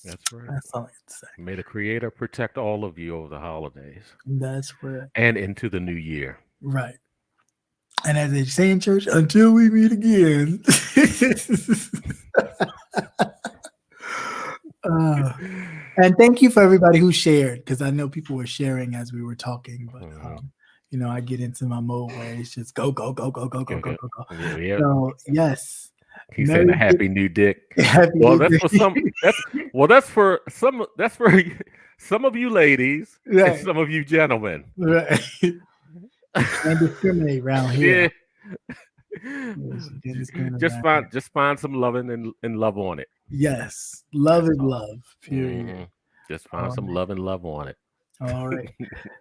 S2: That's right.
S1: That's all I have to say.
S2: May the Creator protect all of you over the holidays.
S1: That's right.
S2: And into the new year.
S1: Right. And as they say in church, until we meet again. And thank you for everybody who shared, because I know people were sharing as we were talking, but you know, I get into my mode where it's just go.
S2: Yeah.
S1: So yes.
S2: He's saying a happy new dick.
S1: Happy
S2: Well,
S1: new
S2: that's
S1: dick.
S2: for some. That's for some. That's for some of you ladies
S1: Right.
S2: and some of you gentlemen.
S1: Right. And discriminate around here.
S2: Yeah. Just find some loving and love on it.
S1: Yes, love is love. Period.
S2: Just find some love and love on it.
S1: All right.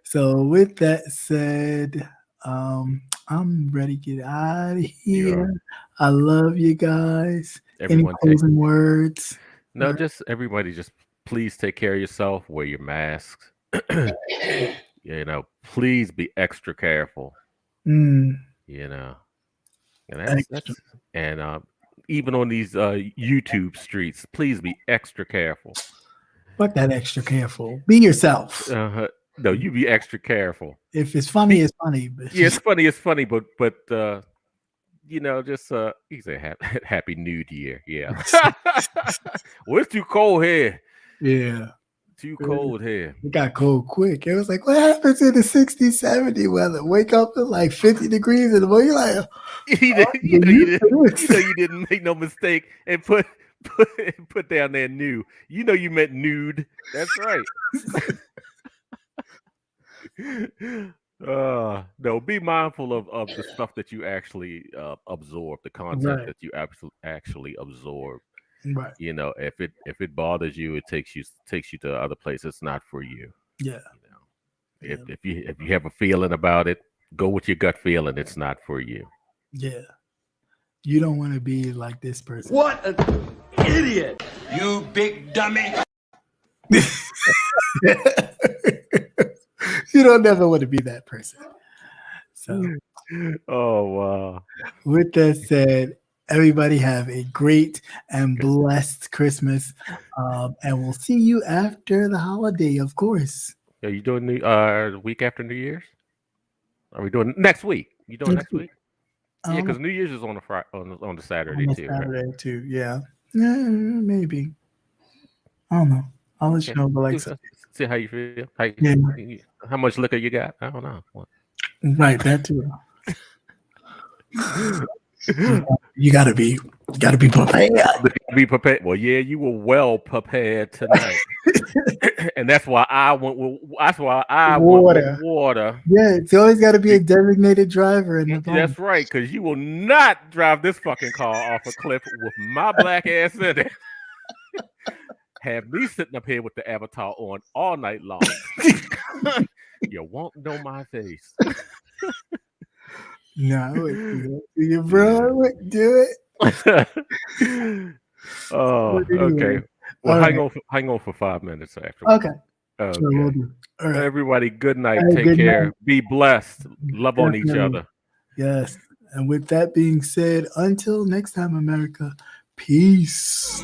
S1: So with that said, I'm ready to get out of here. I love you guys.
S2: Everyone
S1: Any closing words?
S2: No, just everybody just please take care of yourself, wear your masks. You know, please be extra careful. You know. And that's even on these YouTube streets, please be extra careful.
S1: Fuck that extra careful. Be yourself.
S2: No, you be extra careful.
S1: If it's funny, it's funny.
S2: Yeah, it's funny, but you know, just you say happy New Year. Yeah. Well, it's too cold here.
S1: Yeah.
S2: Too cold here.
S1: It got cold quick. It was like, what happens in the 60, 70 weather? Wake up at like 50 degrees in the morning. You're like,
S2: you didn't make no mistake and put down there new. You know you meant nude. That's right. No, be mindful of the stuff that you actually absorb, the content that you actually absorb.
S1: Right.
S2: You know, if it bothers you, it takes you to other places. It's not for you.
S1: Yeah.
S2: You know, if you have a feeling about it, go with your gut feeling. It's not for you.
S1: Yeah. You don't want to be like this person.
S4: What an idiot! You big dummy.
S1: You don't never want to be that person. So,
S2: oh wow.
S1: With that said, everybody have a great and blessed Christmas, and we'll see you after the holiday, of course.
S2: Are you doing the week after New Year's? Are we doing next week? You doing next week? Yeah, because New Year's is on the Friday, on the Saturday too.
S1: Saturday too, yeah. Yeah, maybe. I don't know. I'll let you know. But like,
S2: see how you feel. How much liquor you got? I don't know.
S1: Right, that too. You gotta be prepared.
S2: Be prepared. Well, yeah, you were well prepared tonight, and that's why I went with water.
S1: Yeah, it's always got to be a designated driver in the phone.
S2: That's right, because you will not drive this fucking car off a cliff with my black ass in it. Have me sitting up here with the avatar on all night long. You won't know my face.
S1: No, I wouldn't do it, bro. I wouldn't do it.
S2: Oh, okay. Well, hang on for 5 minutes after.
S1: Okay.
S2: Okay.
S1: Sure, we'll do. All right.
S2: Everybody, good night. Take care. Night. Be blessed. Love on each other.
S1: Yes. And with that being said, until next time, America, peace.